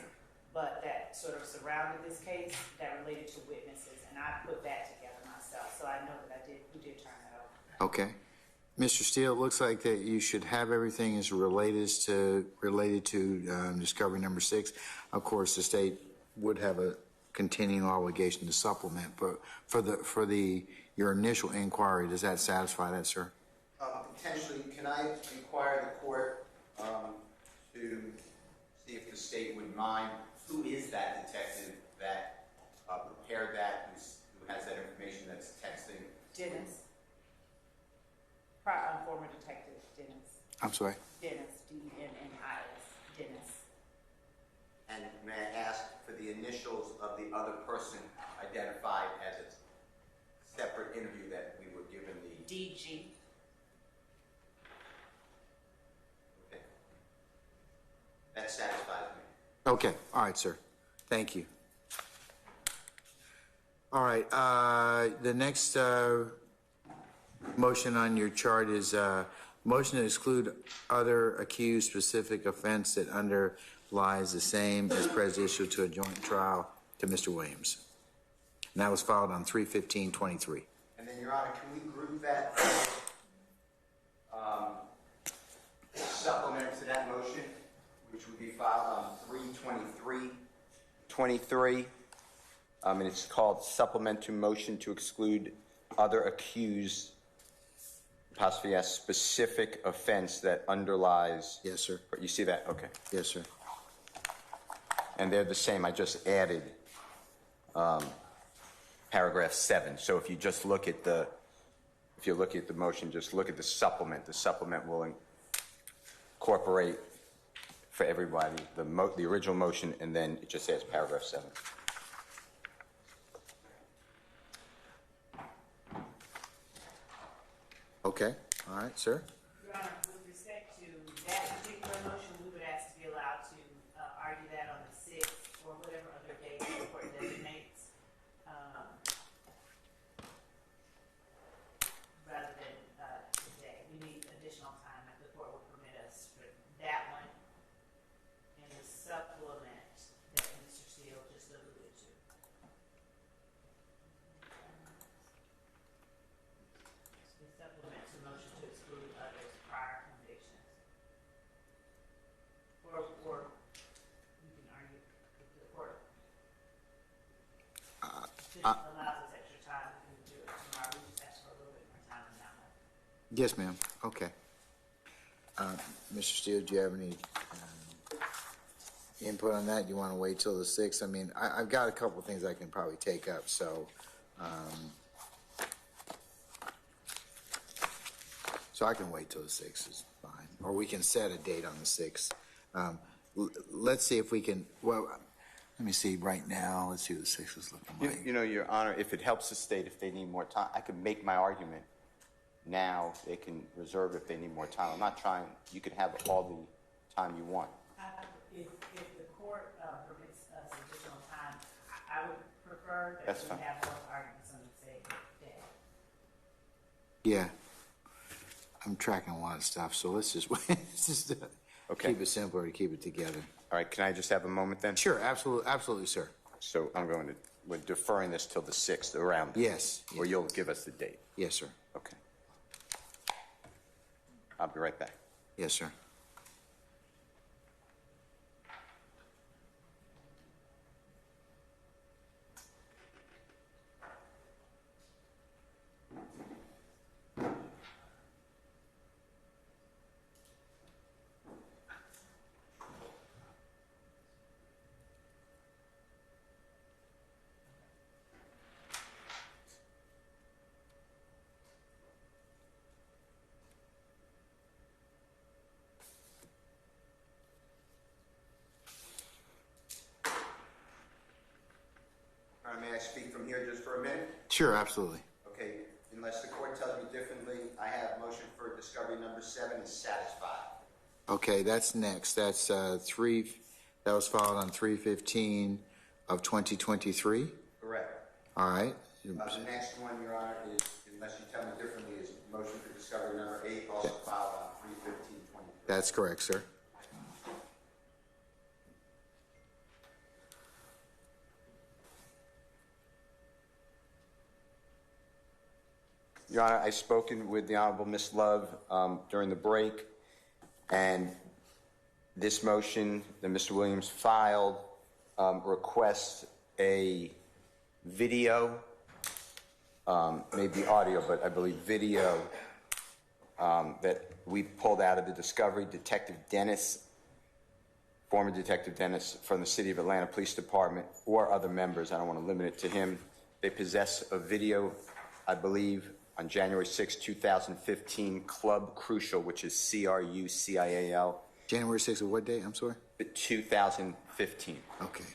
S1: but that sort of surrounded this case that related to witnesses, and I put that together myself, so I know that we did turn that over.
S3: Okay. Mr. Steele, it looks like that you should have everything as related to discovery number 6. Of course, the state would have a continuing obligation to supplement, but for your initial inquiry, does that satisfy that, sir?
S8: Potentially, can I inquire the court to see if the state would mind, who is that detective that prepared that, who has that information that's texting?
S1: Dennis. Former detective Dennis.
S3: I'm sorry?
S1: Dennis, D-E-N-N-I-S, Dennis.
S8: And may I ask for the initials of the other person identified as a separate interview that we were given the...
S1: DG.
S8: Okay. That satisfies me.
S3: Okay. All right, sir. Thank you. All right. The next motion on your chart is motion to exclude other accused specific offense that underlies the same as prejudicial to a joint trial to Mr. Williams. And that was filed on 3/15/23.
S8: And then, Your Honor, can we group that supplement to that motion, which would be filed on 3/23/23, and it's called supplemental motion to exclude other accused, possibly a specific offense that underlies.
S3: Yes, sir.
S8: You see that? Okay.
S3: Yes, sir.
S8: And they're the same. I just added paragraph 7. So if you just look at the, motion, just look at the supplement. The supplement will incorporate for everybody the original motion, and then it just adds paragraph 7.
S3: Okay. All right, sir.
S1: Your Honor, with respect to that particular motion, we would ask to be allowed to argue that on the 6th or whatever other date the court designates, rather than today. We need additional time that the court will permit us for that one and the supplement that Mr. Steele just alluded to. The supplement to motion to exclude others' prior convictions. Or you can argue with the court. Just allows us extra time, we can do it tomorrow. We just ask for a little bit more time on that one.
S3: Yes, ma'am. Okay. Mr. Steele, do you have any input on that? You want to wait till the 6th? I mean, I've got a couple of things I can probably take up, so I can wait till the 6th is fine. Or we can set a date on the 6th. Let's see if we can, well, let me see right now. Let's see what the 6th is looking like.
S8: You know, Your Honor, if it helps the state, if they need more time, I could make my argument now. They can reserve if they need more time. I'm not trying, you could have all the time you want.
S1: If the court permits us additional time, I would prefer prefer
S8: That's
S1: that
S8: fine.
S1: we have both arguments on the same day.
S3: Yeah. I'm tracking a lot of stuff, so let's just, let's just
S8: Okay.
S3: keep it simpler to keep it together.
S8: All right, can I just have a moment then?
S3: Sure, absolutely, absolutely, sir.
S8: So we're deferring this till the 6th around.
S3: Yes.
S8: Or you'll give us the date.
S3: Yes, sir.
S8: Okay. I'll be right back.
S3: Yes, sir.
S8: All right, may I speak from here just for a minute?
S3: Sure, absolutely.
S8: Okay, unless the court tells me differently, I have motion for discovery number 7 is satisfied.
S3: Okay, that's next. That's that was filed on 3/15 of 2023.
S8: Correct.
S3: All right.
S8: The next one, Your Honor, is, unless you tell me differently, is motion for discovery number 8, also filed on 3/15/23.
S3: That's correct, sir.
S8: Your Honor, I've spoken with the Honorable Ms. Love during the break, and this motion that Mr. Williams filed requests a video, maybe audio, but I believe video, that we pulled out of the discovery. Detective Dennis, former Detective Dennis from the City of Atlanta Police Department, or other members, I don't want to limit it to him, they possess a video, I believe, on January 6, 2015, Club Crucial, which is CRUCIAL.
S3: January 6th of what day? I'm sorry?
S8: 2015.
S3: Okay.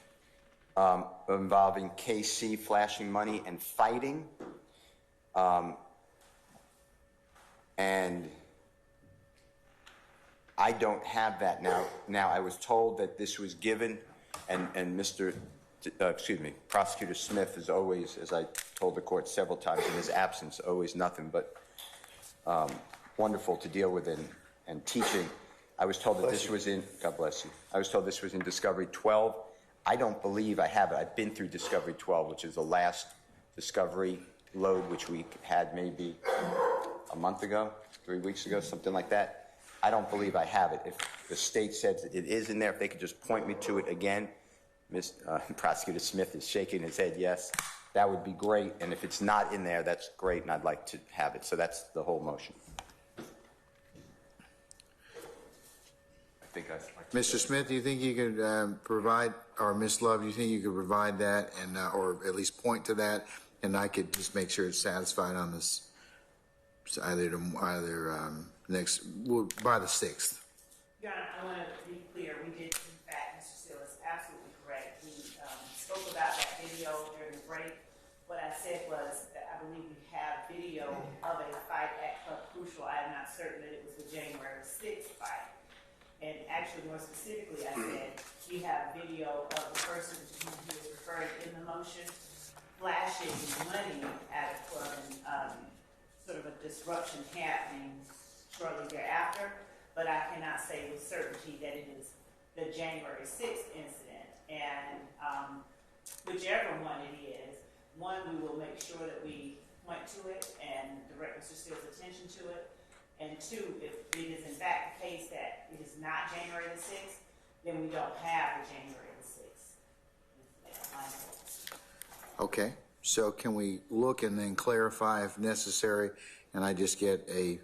S8: Involving KC flashing money and fighting. And I don't have that now. Now, I was told that this was given, and Prosecutor Smith is always, as I told the court several times in his absence, always nothing but wonderful to deal with and teaching. I was told that this was in, God bless you, I was told this was in Discovery 12. I don't believe I have it. I've been through Discovery 12, which is the last discovery load, which we had maybe a month ago, 3 weeks ago, something like that. I don't believe I have it. If the state says it is in there, if they could just point me to it again. Prosecutor Smith is shaking his head yes. That would be great. And if it's not in there, that's great, and I'd like to have it. So that's the whole motion. I think
S3: Mr. Smith, do you think you could provide, or Ms. Love, do you think you could provide that and, or at least point to that, and I could just make sure it's satisfied on this, either next, well, by the 6th?
S1: Your Honor, I want to be clear. We did, in fact, Mr. Steele is absolutely correct. We spoke about that video during the break. What I said was that I believe we have video of a fight at Club Crucial. I am not certain that it was the January 6th fight. And actually, more specifically, I said we have video of the person to whom he was referring in the motion flashing money at a club and sort of a disruption happening shortly thereafter. But I cannot say with certainty that it is the January 6th incident. And whichever one it is, one, we will make sure that we point to it and direct Mr. Steele's attention to it. And two, if it is in fact the case that it is not January the 6th, then we don't have the January the 6th.
S3: Okay, so can we look and then clarify if necessary, and I just get a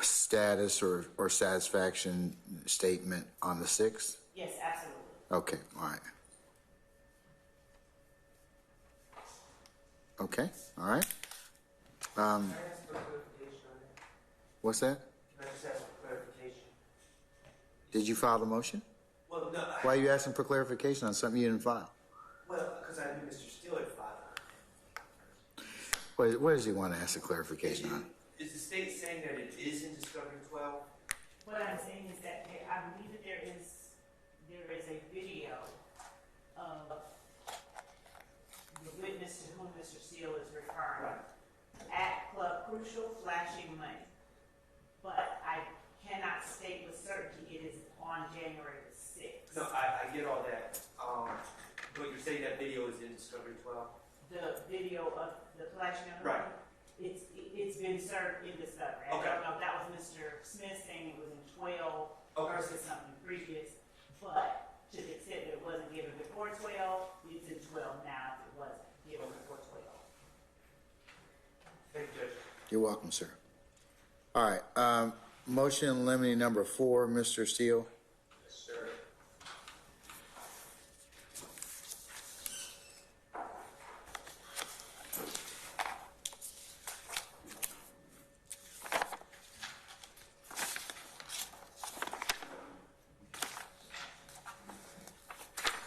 S3: status or satisfaction statement on the 6th?
S1: Yes, absolutely.
S3: Okay, all right. Okay, all right. What's that?
S7: Can I just ask for clarification?
S3: Did you file the motion?
S7: Well, no.
S3: Why are you asking for clarification on something you didn't file?
S7: Well, because I knew Mr. Steele had filed it.
S3: What does he want to ask a clarification on?
S7: Is the state saying that it is in Discovery 12?
S1: What I'm saying is that I believe that there is a video of Steele is referring. At Club Crucial, flashing money. But I cannot state with certainty it is on January the 6th.
S7: No, I get all that. But you're saying that video is in Discovery 12?
S1: The video of the flashing of
S7: Right.
S1: money, it's been served in Discovery. I
S7: Okay.
S1: don't know if that was Mr. Smith saying it was in 12
S7: Okay.
S1: versus something previous, but to the extent that it wasn't given before 12, it's in 12 now if it wasn't given before 12.
S7: Thank you, Judge.
S3: You're welcome, sir. All right, motion limiting number 4, Mr. Steele.
S7: Yes, sir.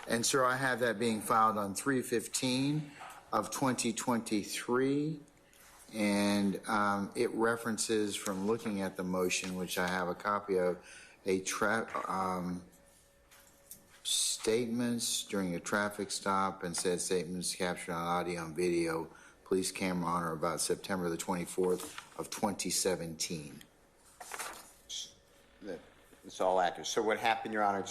S3: And sir, I have that being filed on 3/15 of 2023. And it references, from looking at the motion, which I have a copy of, statements during a traffic stop, and said statements captured on audio and video, police camera on or about September the 24th of 2017.
S8: It's all accurate. So what happened, Your Honor,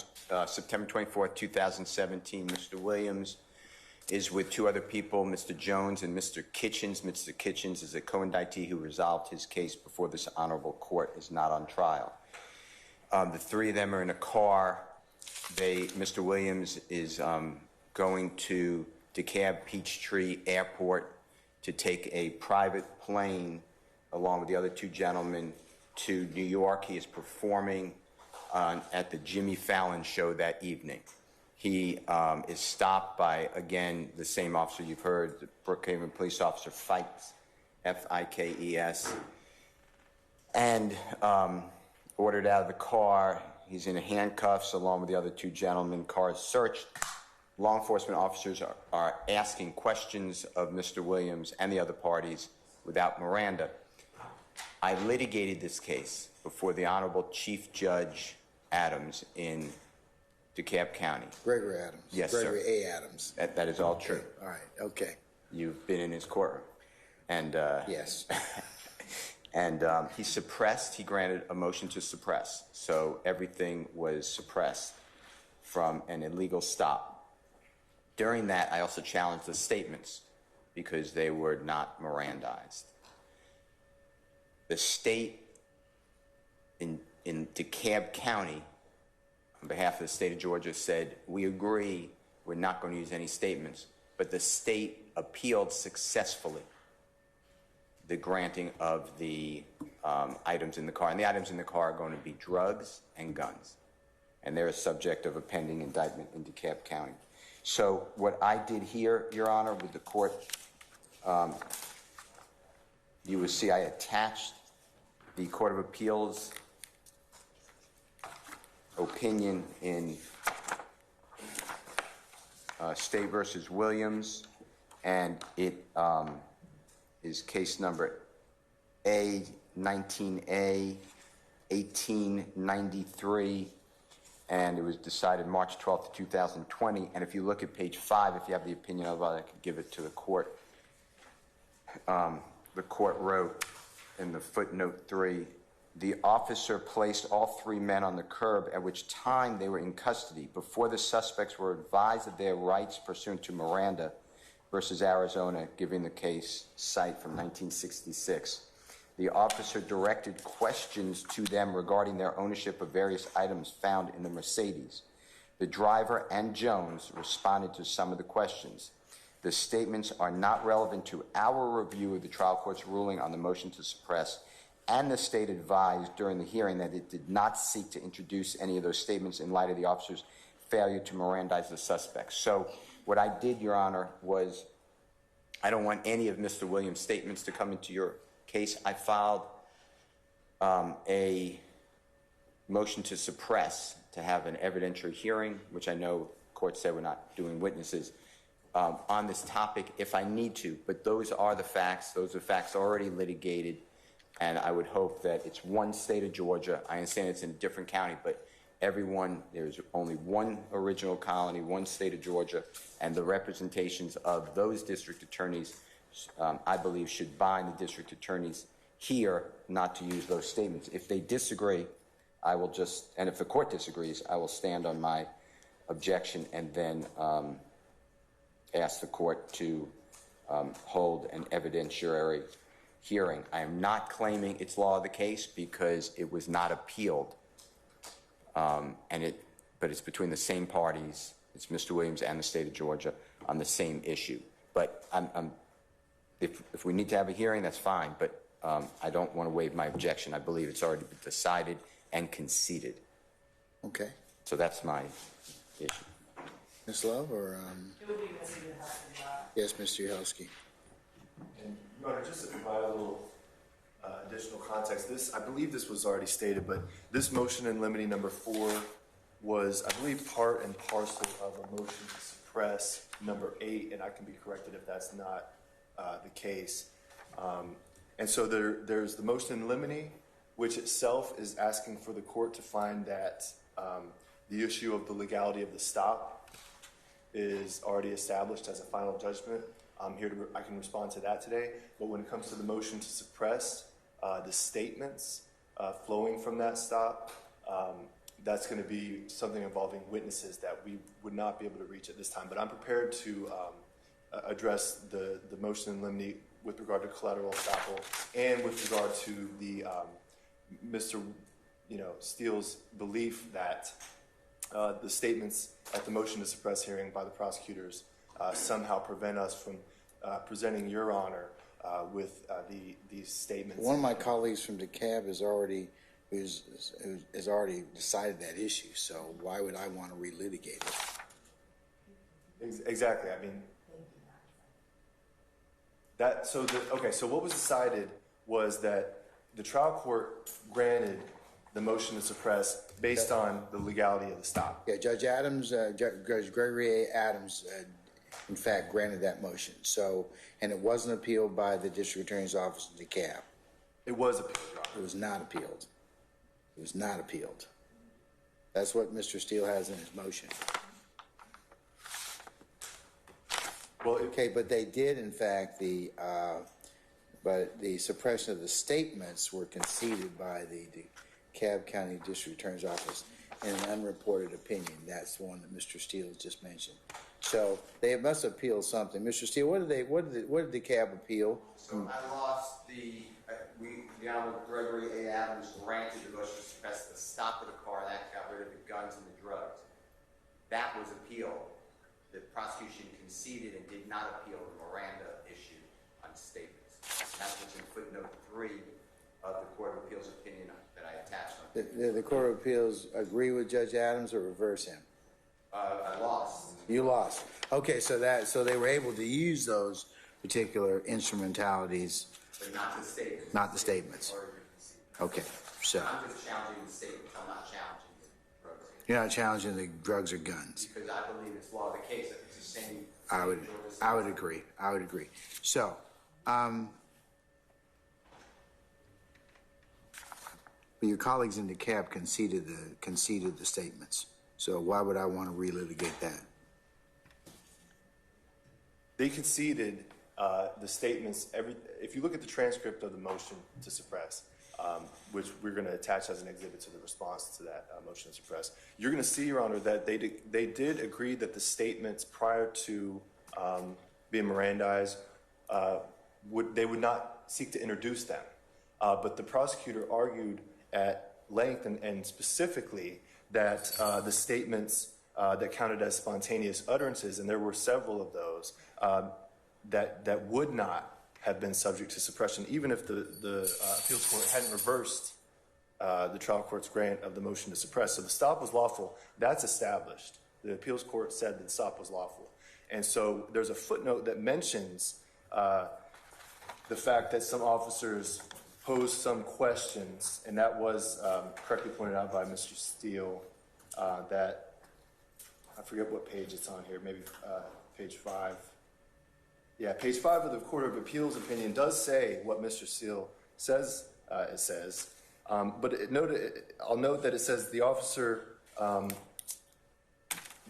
S8: September 24th, 2017, Mr. Williams is with two other people, Mr. Jones and Mr. Kitchens. Mr. Kitchens is a co-indictee who resolved his case before this honorable court, is not on trial. The three of them are in a car. Mr. Williams is going to DeKalb Peachtree Airport to take a private plane along with the other two gentlemen to New York. He is performing at the Jimmy Fallon show that evening. He is stopped by, again, the same officer you've heard, the Brookhaven police officer, Fikes, Fikes, and ordered out of the car. He's in handcuffs along with the other two gentlemen. Car is searched. Law enforcement officers are asking questions of Mr. Williams and the other parties without Miranda. I litigated this case before the Honorable Chief Judge Adams in DeKalb County.
S3: Gregory Adams.
S8: Yes,
S3: Gregory
S8: sir.
S3: A. Adams.
S8: That is all true.
S3: All right, okay.
S8: You've been in his courtroom. And
S3: Yes.
S8: and he suppressed, he granted a motion to suppress. So everything was suppressed from an illegal stop. During that, I also challenged the statements because they were not Mirandized. The state in DeKalb County, on behalf of the state of Georgia, said, we agree, we're not going to use any statements. But the state appealed successfully the granting of the items in the car. And the items in the car are going to be drugs and guns. And they're a subject of a pending indictment in DeKalb County. So what I did here, Your Honor, with the court, you will see I attached the Court of Appeals opinion in State versus Williams, and it is case number A19A 1893, and it was decided March 12th, 2020. And if you look at page 5, if you have the opinion of it, I could give it to the court. The court wrote in the footnote 3, the officer placed all three men on the curb, at which time they were in custody, before the suspects were advised of their rights pursuant to Miranda versus Arizona, giving the case cite from 1966. The officer directed questions to them regarding their ownership of various items found in the Mercedes. The driver and Jones responded to some of the questions. The statements are not relevant to our review of the trial court's ruling on the motion to suppress, and the state advised during the hearing that it did not seek to introduce any of those statements in light of the officer's failure to Mirandize the suspects. So what I did, Your Honor, was I don't want any of Mr. Williams' statements to come into your case. I filed a motion to suppress, to have an evidentiary hearing, which I know court said we're not doing witnesses, on this topic if I need to. But those are the facts. Those are facts already litigated. And I would hope that it's one state of Georgia. I understand it's in a different county, but there's only one original colony, one state of Georgia, and the representations of those district attorneys I believe should bind the district attorneys here not to use those statements. If they disagree, I will just, and if the court disagrees, I will stand on my objection and then ask the court to hold an evidentiary hearing. I am not claiming it's law of the case because it was not appealed, but it's between the same parties. It's Mr. Williams and the state of Georgia on the same issue. But if we need to have a hearing, that's fine. But I don't want to waive my objection. I believe it's already been decided and conceded.
S3: Okay.
S8: So that's my issue.
S3: Ms. Love, or,
S1: It would be Mr. Hudson.
S3: yes, Mr. Uhelski.
S9: And, Your Honor, just to provide a little additional context, I believe this was already stated, but this motion in limine number 4 was, I believe, part and parcel of a motion to suppress number 8, and I can be corrected if that's not the case. And so there's the motion in limine, which itself is asking for the court to find that the issue of the legality of the stop is already established as a final judgment. I can respond to that today. But when it comes to the motion to suppress the statements flowing from that stop, that's going to be something involving witnesses that we would not be able to reach at this time. But I'm prepared to address the motion in limine with regard to collateral estoppel and with regard to the Mr. Steele's belief that the statements at the motion to suppress hearing by the prosecutors somehow prevent us from presenting Your Honor with these statements.
S3: One of my colleagues from DeKalb has already decided that issue, so why would I want to relitigate it?
S9: Exactly. I mean, so what was decided was that the trial court granted the motion to suppress based on the legality of the stop.
S3: Yeah, Judge Adams, Judge Gregory A. Adams, in fact, granted that motion. So, and it wasn't appealed by the district attorney's office in DeKalb.
S9: It was appealed, Your Honor.
S3: It was not appealed. It was not appealed. That's what Mr. Steele has in his motion.
S9: Well,
S3: Okay, but they did, in fact, but the suppression of the statements were conceded by the DeKalb County District Attorney's Office in an unreported opinion. That's the one that Mr. Steele just mentioned. So they must appeal something. Mr. Steele, what did DeKalb appeal?
S8: So I lost the Honorable Gregory A. Adams granted the motion to suppress the stop of the car. That got rid of the guns and the drugs. That was appealed. The prosecution conceded and did not appeal the Miranda issue on statements. That's what's in footnote 3 of the Court of Appeals opinion that I attached.
S3: The Court of Appeals agree with Judge Adams or reverse him?
S8: I lost.
S3: You lost. Okay, so they were able to use those particular instrumentalities.
S8: But not the statements.
S3: Not the statements. Okay, so
S8: I'm just challenging the statements. I'm not challenging the drugs.
S3: you're not challenging the drugs or guns.
S8: Because I believe it's law of the case. It's the same.
S3: I would agree. I would agree. So, your colleagues in DeKalb conceded the statements. So why would I want to relitigate that?
S9: they conceded the statements. If you look at the transcript of the motion to suppress, which we're going to attach as an exhibit to the response to that motion to suppress, you're going to see, Your Honor, that they did agree that the statements prior to being Mirandized, they would not seek to introduce them. But the prosecutor argued at length and specifically that the statements that counted as spontaneous utterances, and there were several of those, that would not have been subject to suppression, even if the appeals court hadn't reversed the trial court's grant of the motion to suppress. So the stop was lawful. That's established. The appeals court said that the stop was lawful. And so there's a footnote that mentions the fact that some officers posed some questions, and that was correctly pointed out by Mr. Steele, that, I forget what page it's on here, maybe page 5. Yeah, page 5 of the Court of Appeals opinion does say what Mr. Steele says it says. But I'll note that it says the officer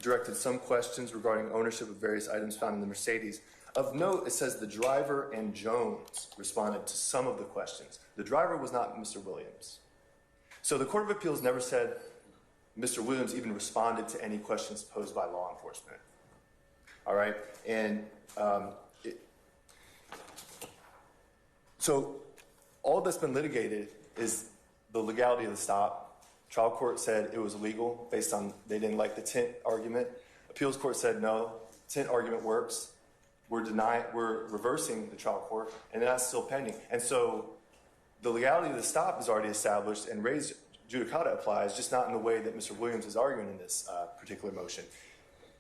S9: directed some questions regarding ownership of various items found in the Mercedes. Of note, it says the driver and Jones responded to some of the questions. The driver was not Mr. Williams. So the Court of Appeals never said Mr. Williams even responded to any questions posed by law enforcement. All right? And so all that's been litigated is the legality of the stop. Trial court said it was illegal based on they didn't like the tint argument. Appeals court said no, tint argument works. We're reversing the trial court, and that's still pending. And so the legality of the stop is already established, and res judicata applies, just not in the way that Mr. Williams is arguing in this particular motion.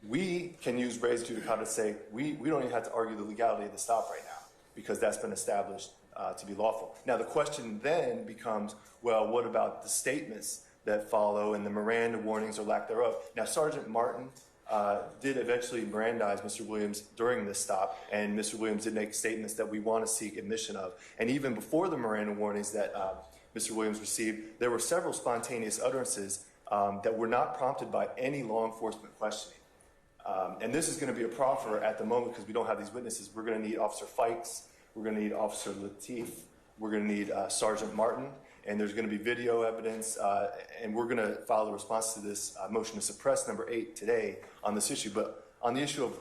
S9: We can use res judicata to say we don't even have to argue the legality of the stop right now because that's been established to be lawful. Now the question then becomes, well, what about the statements that follow and the Miranda warnings or lack thereof? Now Sergeant Martin did eventually Mirandize Mr. Williams during this stop, and Mr. Williams did make statements that we want to seek admission of. And even before the Miranda warnings that Mr. Williams received, there were several spontaneous utterances that were not prompted by any law enforcement questioning. And this is going to be a proffer at the moment because we don't have these witnesses. We're going to need Officer Fikes, we're going to need Officer Lateef, we're going to need Sergeant Martin, and there's going to be video evidence, and we're going to file a response to this motion to suppress number 8 today on this issue. But on the issue of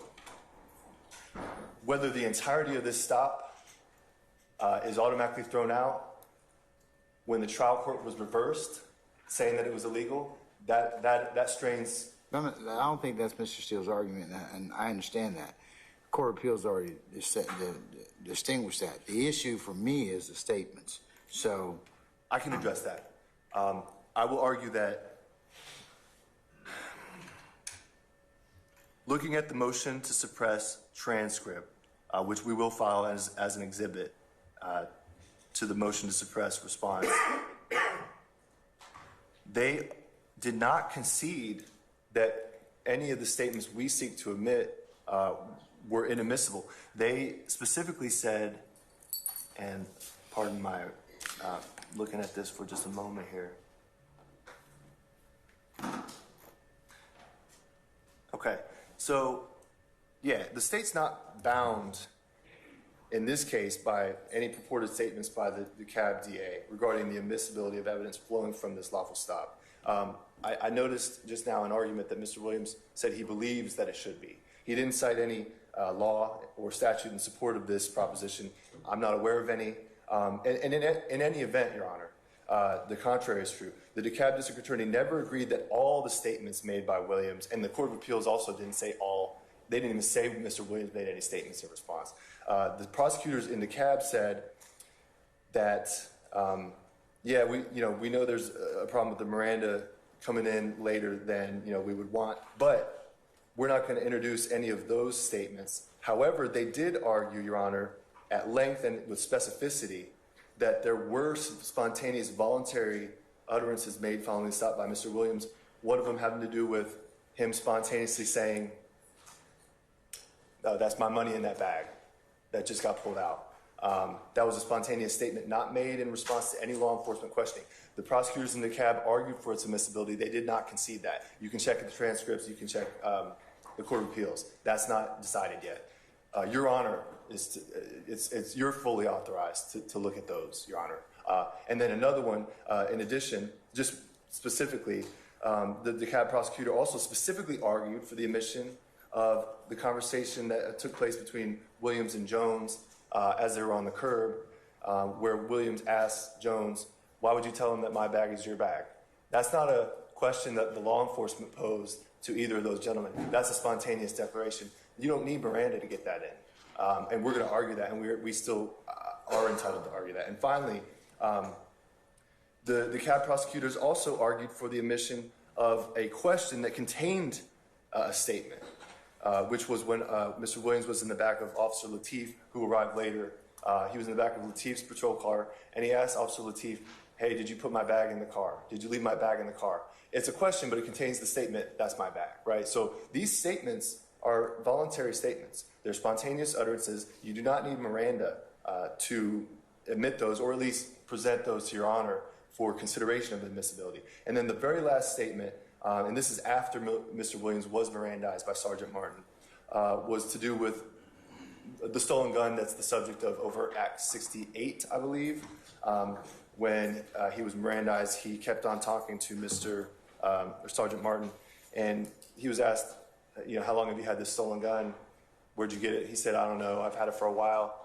S9: whether the entirety of this stop is automatically thrown out when the trial court was reversed, saying that it was illegal, that strains.
S3: I don't think that's Mr. Steele's argument, and I understand that. Court of Appeals already distinguished that. The issue for me is the statements. So
S9: I can address that. I will argue that looking at the motion to suppress transcript, which we will file as an exhibit to the motion to suppress response, they did not concede that any of the statements we seek to admit were inadmissible. They specifically said, and pardon my looking at this for just a moment here. Okay, so yeah, the state's not bound in this case by any purported statements by the CAB DA regarding the admissibility of evidence flowing from this lawful stop. I noticed just now an argument that Mr. Williams said he believes that it should be. He didn't cite any law or statute in support of this proposition. I'm not aware of any. And in any event, Your Honor, the contrary is true. The DeKalb District Attorney never agreed that all the statements made by Williams, and the Court of Appeals also didn't say all. They didn't even say Mr. Williams made any statements in response. The prosecutors in DeKalb said that, yeah, we know there's a problem with the Miranda coming in later than we would want, but we're not going to introduce any of those statements. However, they did argue, Your Honor, at length and with specificity that there were spontaneous voluntary utterances made following the stop by Mr. Williams, one of them having to do with him spontaneously saying, "Oh, that's my money in that bag that just got pulled out." That was a spontaneous statement not made in response to any law enforcement questioning. The prosecutors in the cab argued for its admissibility. They did not concede that. You can check the transcripts. You can check the Court of Appeals. That's not decided yet. Your Honor, you're fully authorized to look at those, Your Honor. And then another one, in addition, just specifically, the DeKalb prosecutor also specifically argued for the admission of the conversation that took place between Williams and Jones as they were on the curb, where Williams asked Jones, "Why would you tell him that my bag is your bag?" That's not a question that the law enforcement posed to either of those gentlemen. That's a spontaneous declaration. You don't need Miranda to get that in. And we're going to argue that, and we still are entitled to argue that. And finally, the CAB prosecutors also argued for the admission of a question that contained a statement, which was when Mr. Williams was in the back of Officer Lateef, who arrived later. He was in the back of Lateef's patrol car, and he asked Officer Lateef, "Hey, did you put my bag in the car? Did you leave my bag in the car?" It's a question, but it contains the statement, "That's my bag," right? So these statements are voluntary statements. They're spontaneous utterances. You do not need Miranda to admit those, or at least present those to Your Honor for consideration of admissibility. And then the very last statement, and this is after Mr. Williams was Mirandized by Sergeant Martin, was to do with the stolen gun that's the subject of Overt Act 68, I believe. When he was Mirandized, he kept on talking to or Sergeant Martin, and he was asked, how long have you had this stolen gun? Where'd you get it? He said, I don't know, I've had it for a while.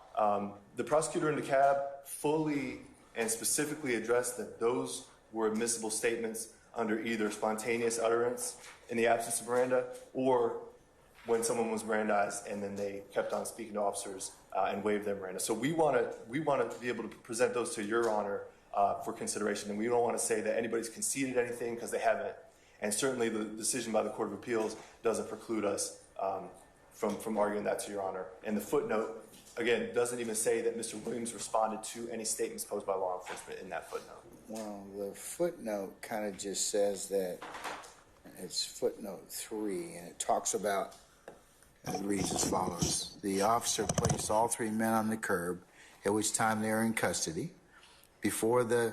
S9: The prosecutor in the cab fully and specifically addressed that those were admissible statements under either spontaneous utterance in the absence of Miranda, or when someone was Mirandized and then they kept on speaking to officers and waived their Miranda. So we want to be able to present those to Your Honor for consideration, and we don't want to say that anybody's conceded anything, because they haven't. And certainly the decision by the Court of Appeals doesn't preclude us from arguing that to Your Honor. And the footnote, again, doesn't even say that Mr. Williams responded to any statements posed by law enforcement in that footnote.
S3: Well, the footnote kind of just says that it's footnote 3, and it talks about, it reads as follows. The officer placed all 3 men on the curb, at which time they are in custody. Before the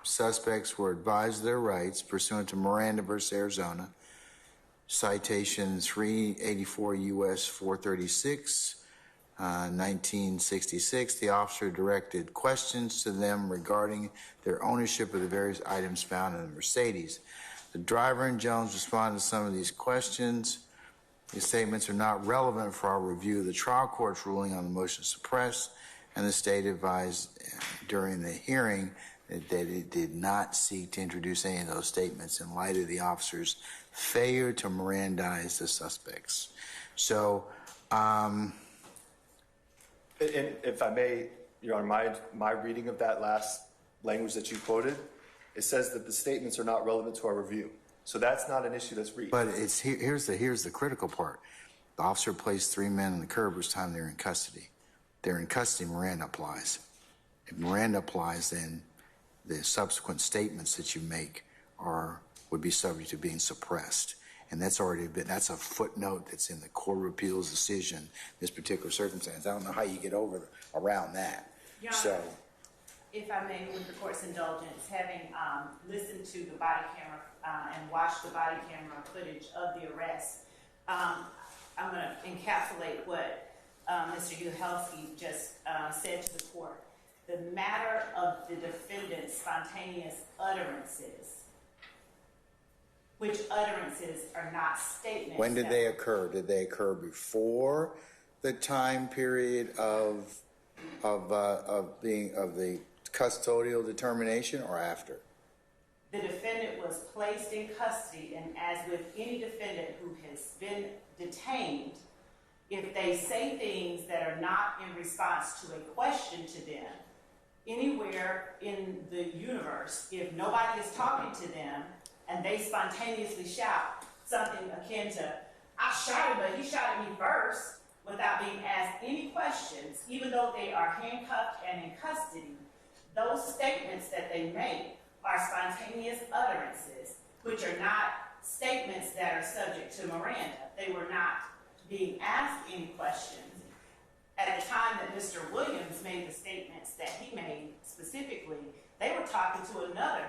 S3: suspects were advised of their rights pursuant to Miranda versus Arizona, citation 384 U.S. 436, 1966, the officer directed questions to them regarding their ownership of the various items found in the Mercedes. The driver and Jones responded to some of these questions. These statements are not relevant for our review of the trial court's ruling on the motion to suppress, and the state advised during the hearing that it did not seek to introduce any of those statements in light of the officer's failure to Mirandize the suspects. So,
S9: And if I may, Your Honor, my reading of that last language that you quoted, it says that the statements are not relevant to our review. So that's not an issue that's reached.
S3: but here's the critical part. The officer placed 3 men on the curb each time they're in custody. They're in custody, Miranda applies. If Miranda applies, then the subsequent statements that you make would be subject to being suppressed. And that's a footnote that's in the Court of Appeals decision, this particular circumstance. I don't know how you get around that.
S1: Your Honor, if I may, with the court's indulgence, having listened to the body camera and watched the body camera footage of the arrest, I'm going to encapsulate what Mr. Uhelski just said to the court. The matter of the defendant's spontaneous utterances, which utterances are not statements.
S3: When did they occur? Did they occur before the time period of the custodial determination, or after?
S1: The defendant was placed in custody, and as with any defendant who has been detained, if they say things that are not in response to a question to them, anywhere in the universe, if nobody is talking to them and they spontaneously shout something akin to, I shot him, but he shot at me first, without being asked any questions, even though they are handcuffed and in custody, those statements that they make are spontaneous utterances, which are not statements that are subject to Miranda. They were not being asked any questions. At the time that Mr. Williams made the statements that he made specifically, they were talking to another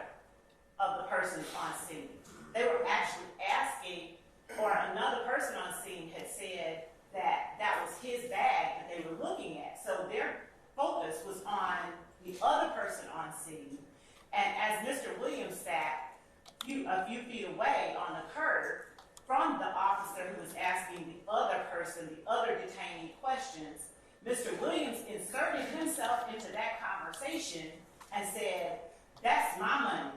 S1: of the persons on scene. They were actually asking, or another person on scene had said that that was his bag that they were looking at. So their focus was on the other person on scene. And as Mr. Williams sat a few feet away on the curb from the officer who was asking the other person, the other detainee questions, Mr. Williams inserted himself into that conversation and said, that's my money.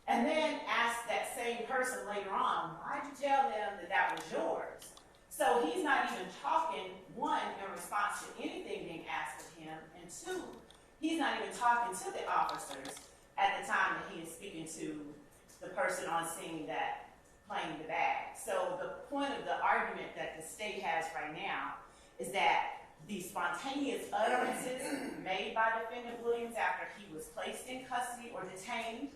S1: And then asked that same person later on, why'd you tell them that that was yours? So he's not even talking, one, in response to anything being asked of him, and two, he's not even talking to the officers at the time that he is speaking to the person on scene that claimed the bag. So the point of the argument that the state has right now is that the spontaneous utterances made by Defendant Williams after he was placed in custody or detained,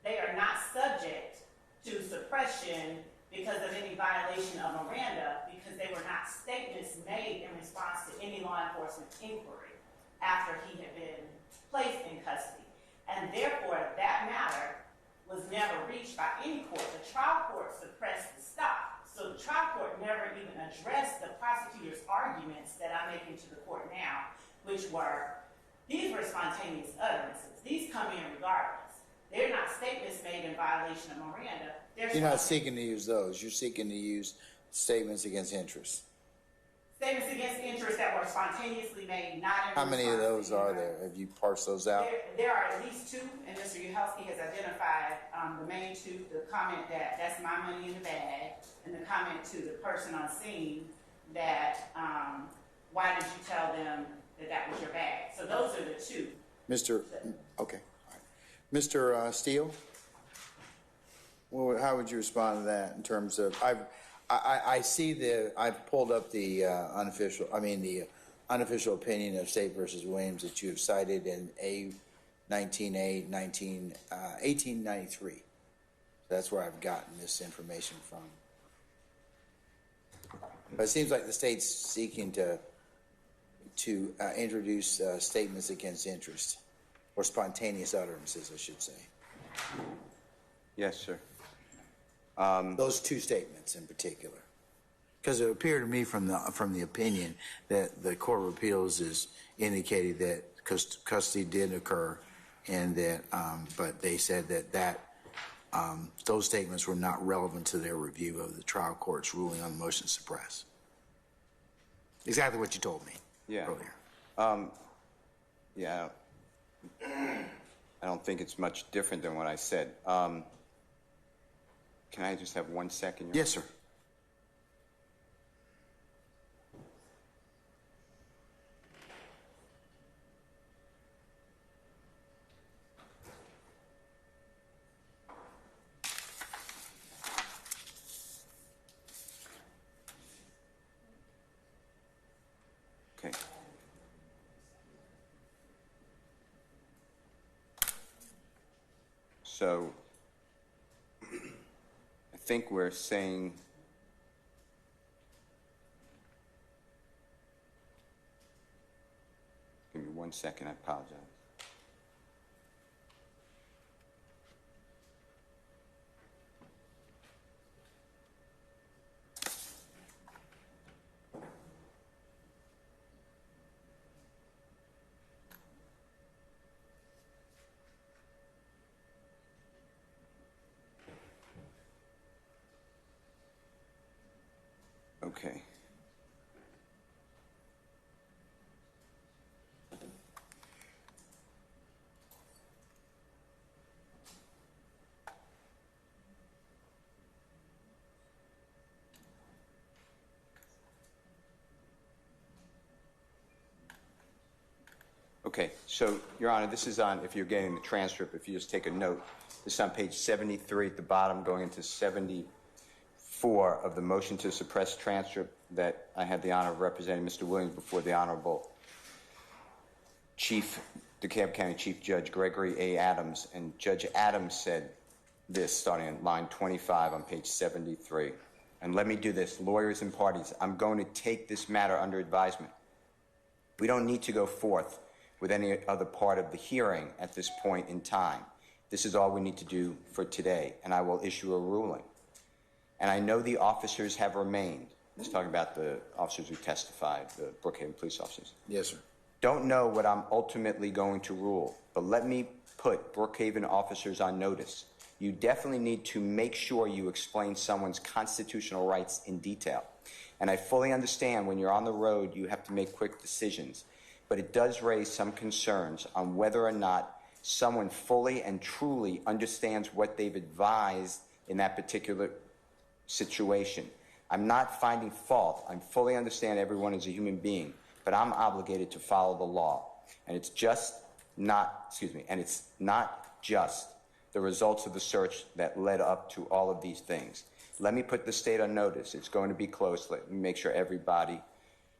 S1: they are not subject to suppression because of any violation of Miranda, because they were not statements made in response to any law enforcement inquiry after he had been placed in custody. And therefore, that matter was never reached by any court. The trial court suppressed the stop. So the trial court never even addressed the prosecutor's arguments that I these were spontaneous utterances. These come in regardless. They're not statements made in violation of Miranda.
S3: You're not seeking to use those. You're seeking to use statements against interest.
S1: Statements against interest that were spontaneously made, not in
S3: How many of
S1: response
S3: those
S1: to
S3: are
S1: any
S3: there? Have you parsed those out?
S1: There are at least two, and Mr. Uhelski has identified the main two, the comment that that's my money in the bag, and the comment to the person on scene that why did you tell them that that was your bag? So those are the two.
S3: Okay. All right. Mr. Steele? Well, how would you respond to that in terms of, I see I've pulled up the unofficial opinion of State versus Williams that you have cited in A1893. That's where I've gotten this information from. But it seems like the state's seeking to introduce statements against interest, or spontaneous utterances, I should say.
S8: Yes, sir.
S3: Those two statements in particular, because it appeared to me from the opinion that the Court of Appeals is indicating that custody did occur, and that but they said that those statements were not relevant to their review of the trial court's ruling on the motion to suppress. Exactly what you told me earlier.
S8: Yeah. I don't think it's much different than what I said. Can I just have 1 second?
S3: Yes, sir.
S8: Okay. So, I think we're saying give me 1 second, I apologize. Okay. Okay, so, Your Honor, this is on, if you're getting the transcript, if you just take a note, this is on page 73 at the bottom, going into 74 of the motion to suppress transcript that I had the honor of representing Mr. Williams before the Honorable DeKalb County Chief Judge Gregory A. Adams. And Judge Adams said this, starting at line 25 on page 73. And let me do this, lawyers and parties, I'm going to take this matter under advisement. We don't need to go forth with any other part of the hearing at this point in time. This is all we need to do for today, and I will issue a ruling. And I know the officers have remained. He's talking about the officers who testified, the Brookhaven police officers.
S3: Yes, sir.
S8: Don't know what I'm ultimately going to rule, but let me put Brookhaven officers on notice. You definitely need to make sure you explain someone's constitutional rights in detail. And I fully understand when you're on the road, you have to make quick decisions. But it does raise some concerns on whether or not someone fully and truly understands what they've advised in that particular situation. I'm not finding fault. I fully understand everyone is a human being, but I'm obligated to follow the law. And it's not just the results of the search that led up to all of these things. Let me put the state on notice. It's going to be close. Let me make sure everybody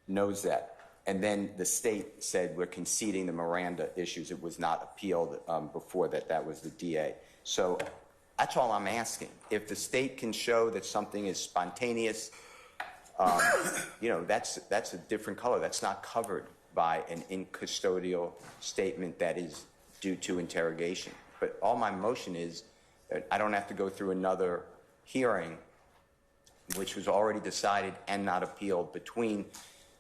S8: knows that. And then the state said we're conceding the Miranda issues. It was not appealed before that. That was the DA. So that's all I'm asking. If the state can show that something is spontaneous, that's a different color. That's not covered by an incustodial statement that is due to interrogation. But all my motion is that I don't have to go through another hearing, which was already decided and not appealed between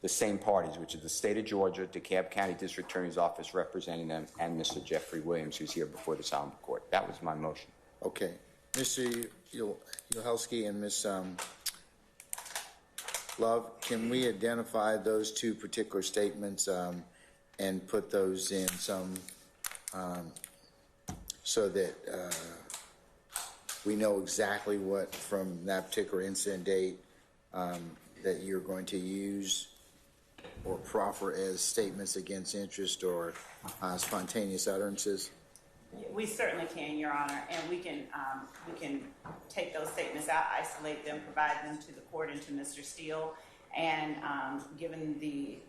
S8: the same parties, which is the state of Georgia, DeKalb County District Attorney's Office representing them, and Mr. Jeffery Williams, who's here before this honorable court. That was my motion.
S3: Okay. Mr. Yohelski and Ms. Love, can we identify those two particular statements and put those in some, so that we know exactly what from that particular incident date that you're going to use or proffer as statements against interest or spontaneous utterances?
S1: We certainly can, Your Honor, and we can take those statements out, isolate them, provide them to the court and to Mr. Steele, and given the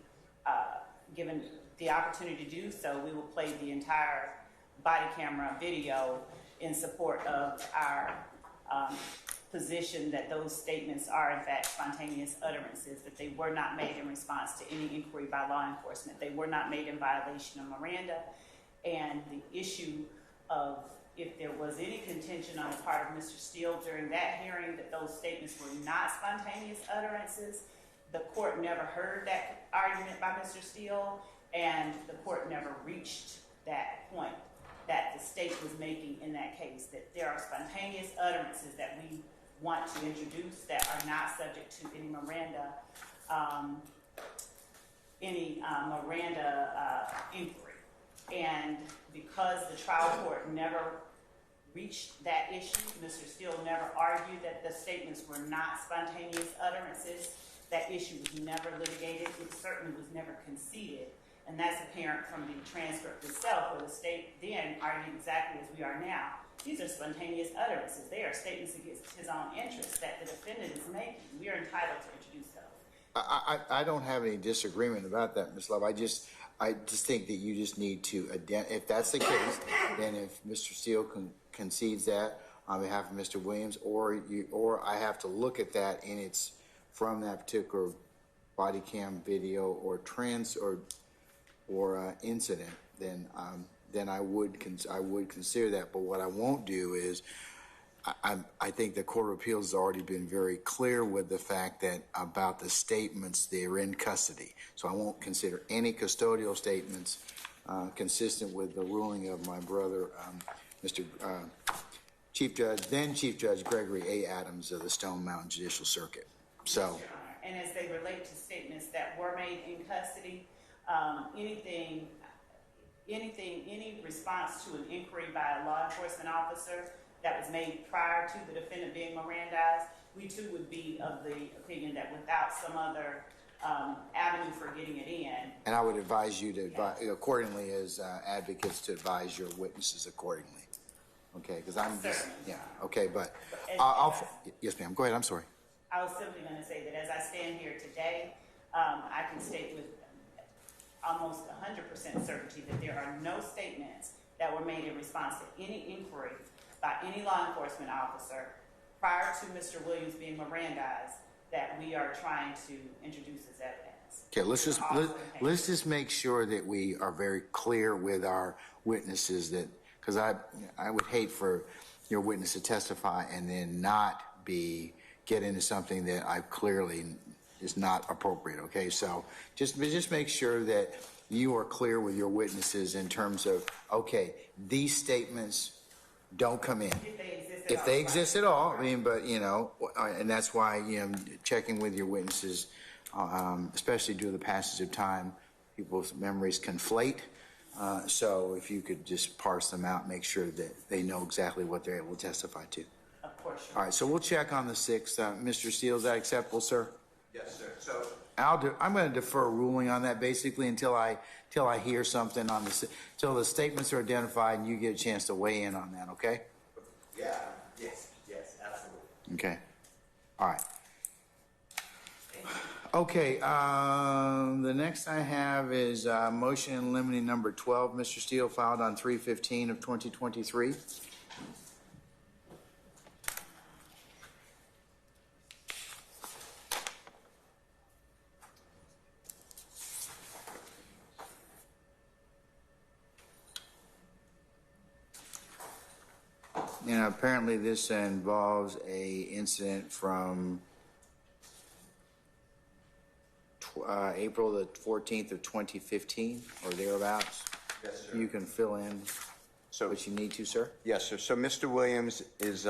S1: opportunity to do so, we will play the entire body camera video in support of our position that those statements are in fact spontaneous utterances, that they were not made in response to any inquiry by law enforcement. They were not made in violation of Miranda, and the issue of if there was any contention on the part of Mr. Steele during that hearing that those statements were not spontaneous utterances, the court never heard that argument by Mr. Steele, and the court never reached that point that the state was making in that case, that there are spontaneous utterances that we want to introduce that are not subject to any Miranda inquiry. And because the trial court never reached that issue, Mr. Steele never argued that the statements were not spontaneous utterances, that issue was never litigated, it certainly was never conceded. And that's apparent from the transcript itself, where the state then argued exactly as we are now. These are spontaneous utterances. They are statements against his own interests that the defendant is making. We are entitled to introduce those.
S3: I don't have any disagreement about that, Ms. Love. I just think that you just need to if that's the case, then if Mr. Steele concedes that on behalf of Mr. Williams, or I have to look at that and it's from that particular body cam video or incident, then I would consider that. But what I won't do is, I think the Court of Appeals has already been very clear with the fact that about the statements, they're in custody. So I won't consider any custodial statements consistent with the ruling of my brother, Mr. Chief Judge Gregory A. Adams of the Stone Mountain Judicial Circuit. So,
S1: and as they relate to statements that were made in custody, any response to an inquiry by a law enforcement officer that was made prior to the defendant being Mirandized, we too would be of the opinion that without some other avenue for getting it in.
S3: And I would advise you to accordingly, as advocates, to advise your witnesses accordingly. Okay, because I'm just, yeah, okay, but yes, ma'am, go ahead, I'm sorry.
S1: I was simply going to say that as I stand here today, I can state with almost 100% certainty that there are no statements that were made in response to any inquiry by any law enforcement officer prior to Mr. Williams being Mirandized that we are trying to introduce as evidence.
S3: Okay, let's just make sure that we are very clear with our witnesses, that because I would hate for your witness to testify and then not get into something that I clearly is not appropriate. Okay, so just make sure that you are clear with your witnesses in terms of, okay, these statements don't come in. If they exist at all, I mean, but and that's why checking with your witnesses, especially due to the passage of time, people's memories conflate. So if you could just parse them out, make sure that they know exactly what they're able to testify to.
S1: Of course.
S3: All right, so we'll check on the 6th. Mr. Steele, is that acceptable, sir?
S8: Yes, sir. So
S3: I'm going to defer ruling on that basically until I hear something on till the statements are identified and you get a chance to weigh in on that. Okay?
S8: yeah, yes, absolutely.
S3: Okay. All right. Okay. The next I have is motion in limine number 12. Mr. Steele, filed on 3/15 of 2023. And apparently this involves a incident from April the 14th of 2015 or thereabouts.
S8: Yes, sir.
S3: You can fill in
S8: So,
S3: what you need to, sir.
S8: yes, sir. So Mr. Williams is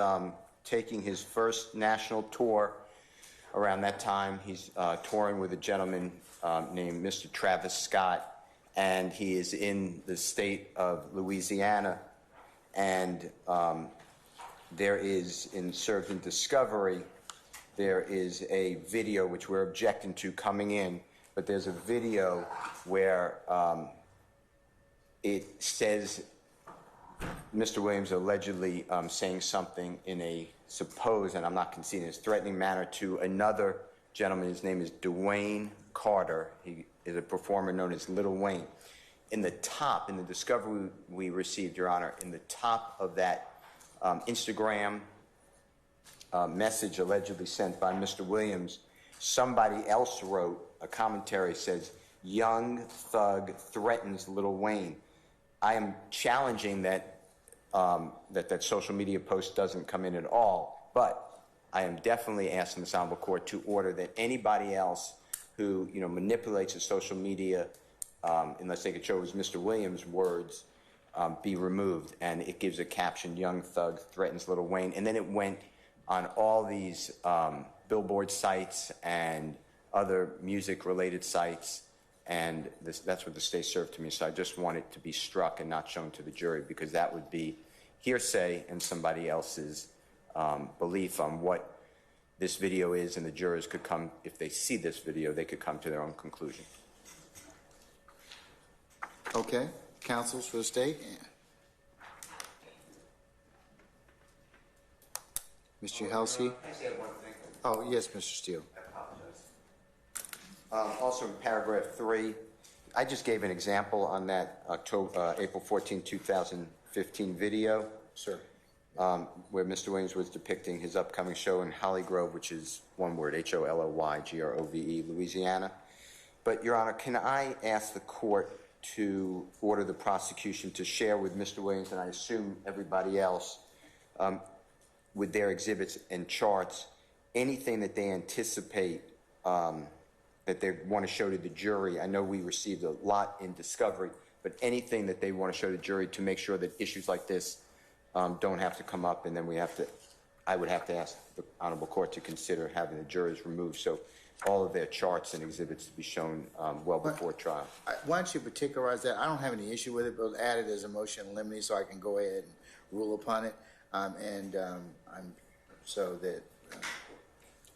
S8: taking his first national tour around that time. He's touring with a gentleman named Mr. Travis Scott, and he is in the state of Louisiana. And there is, served in discovery, there is a video which we're objecting to coming in, but there's a video where it says Mr. Williams allegedly saying something in a supposed, and I'm not conceding, it's threatening manner to another gentleman. His name is Dwayne Carter. He is a performer known as Little Wayne. In the top, in the discovery we received, Your Honor, in the top of that Instagram message allegedly sent by Mr. Williams, somebody else wrote a commentary, says, "Young thug threatens Little Wayne." I am challenging that that social media post doesn't come in at all, but I am definitely asking this honorable court to order that anybody else who manipulates the social media, unless they could show it was Mr. Williams' words, be removed. And it gives a caption, "Young thug threatens Little Wayne," and then it went on all these billboard sites and other music-related sites. And that's what the state served to me. So I just want it to be struck and not shown to the jury, because that would be hearsay and somebody else's belief on what this video is, and the jurors could come, if they see this video, they could come to their own conclusion.
S3: Okay, counsels for the state. Mr. Uhelsky?
S8: I just have one thing.
S3: Oh, yes, Mr. Steele.
S8: I apologize. Also in paragraph 3, I just gave an example on that April 14, 2015 video.
S3: Sir.
S8: Where Mr. Williams was depicting his upcoming show in Holly Grove, which is one word, HOLOYGROVE, Louisiana. But, Your Honor, can I ask the court to order the prosecution to share with Mr. Williams, and I assume everybody else, with their exhibits and charts, anything that they anticipate that they want to show to the jury? I know we received a lot in discovery, but anything that they want to show the jury to make sure that issues like this don't have to come up, and then I would have to ask the honorable court to consider having the jurors removed, so all of their charts and exhibits to be shown well before trial.
S3: Why don't you particularize that? I don't have any issue with it, but add it as a motion in limine so I can go ahead and rule upon it. So that.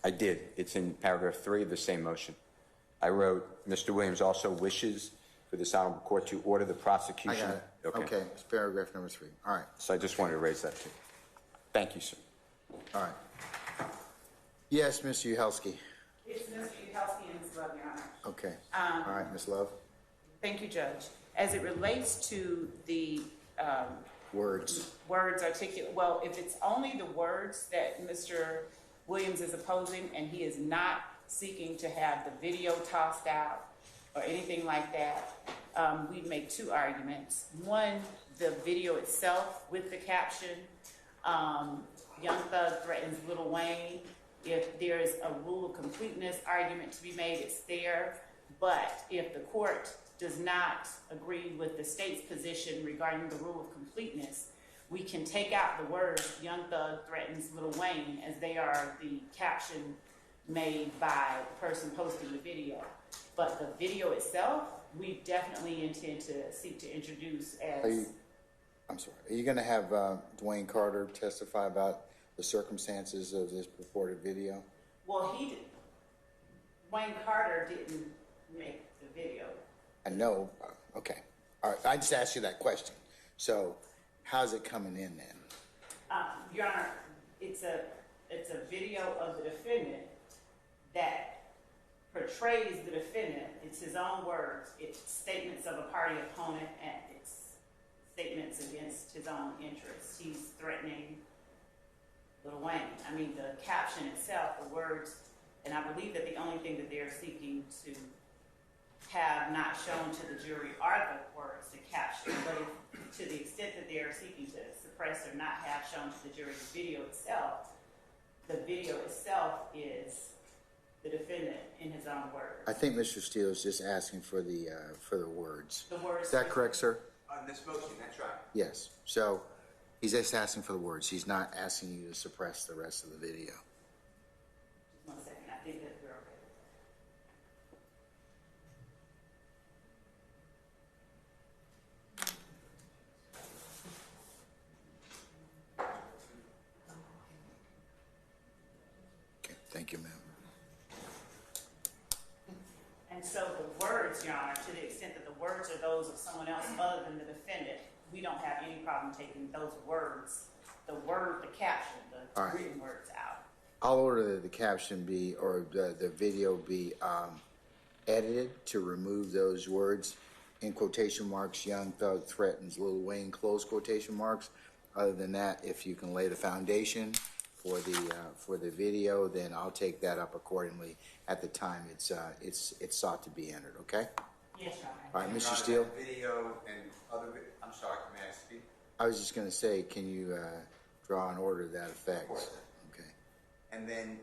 S8: I did. It's in paragraph 3 of the same motion. I wrote, Mr. Williams also wishes for this honorable court to order the prosecution.
S3: I got it. Okay, it's paragraph number 3. All right.
S8: So I just wanted to raise that too. Thank you, sir.
S3: All right. Yes, Mr. Uhelsky.
S1: It's Mr. Uhelsky and Ms. Love, Your Honor.
S3: Okay. All right, Ms. Love.
S1: Thank you, Judge. As it relates to the
S3: Words
S1: articulate, well, if it's only the words that Mr. Williams is opposing, and he is not seeking to have the video tossed out or anything like that, we'd make 2 arguments. One, the video itself with the caption, "Young Thug threatens Little Wayne." If there is a rule of completeness argument to be made, it's there. But if the court does not agree with the state's position regarding the rule of completeness, we can take out the words "Young Thug threatens Little Wayne," as they are the caption made by the person posting the video. But the video itself, we definitely intend to seek to introduce as...
S3: I'm sorry. Are you going to have Dwayne Carter testify about the circumstances of this purported video?
S1: Well, Wayne Carter didn't make the video.
S3: I know. Okay. All right. I just asked you that question. So how's it coming in then?
S1: Your Honor, it's a video of the defendant that portrays the defendant. It's his own words. It's statements of a party opponent, and it's statements against his own interests. He's threatening Little Wayne. I mean, the caption itself, the words, and I believe that the only thing that they're seeking to have not shown to the jury are the words, the caption. But if, to the extent that they are seeking to suppress or not have shown to the jury the video itself is the defendant in in his own words.
S3: I think Mr. Steele is just asking for the words.
S1: The words.
S3: Is that correct, sir?
S8: On this motion, that's right.
S3: Yes. So he's just asking for the words. He's not asking you to suppress the rest of the video.
S1: Just 1 second, I think that we're okay with that.
S3: Okay. Thank you, ma'am.
S1: And so the words, Your Honor, to the extent that the words are those of someone else other than the defendant, we don't have any problem taking those words, the caption, the
S3: All right.
S1: written words out.
S3: I'll order that the caption be, or the video be edited to remove those words in quotation marks, Young Thug threatens Lil Wayne, close quotation marks. Other than that, if you can lay the foundation for the video, then I'll take that up accordingly at the time it's sought to be entered, okay?
S1: Yes, Your Honor.
S3: All right, Mr. Steele?
S8: Video and other, I'm sorry, may I speak?
S3: I was just gonna say, can you draw an order to that effect?
S8: Of course.
S3: Okay.
S8: And then,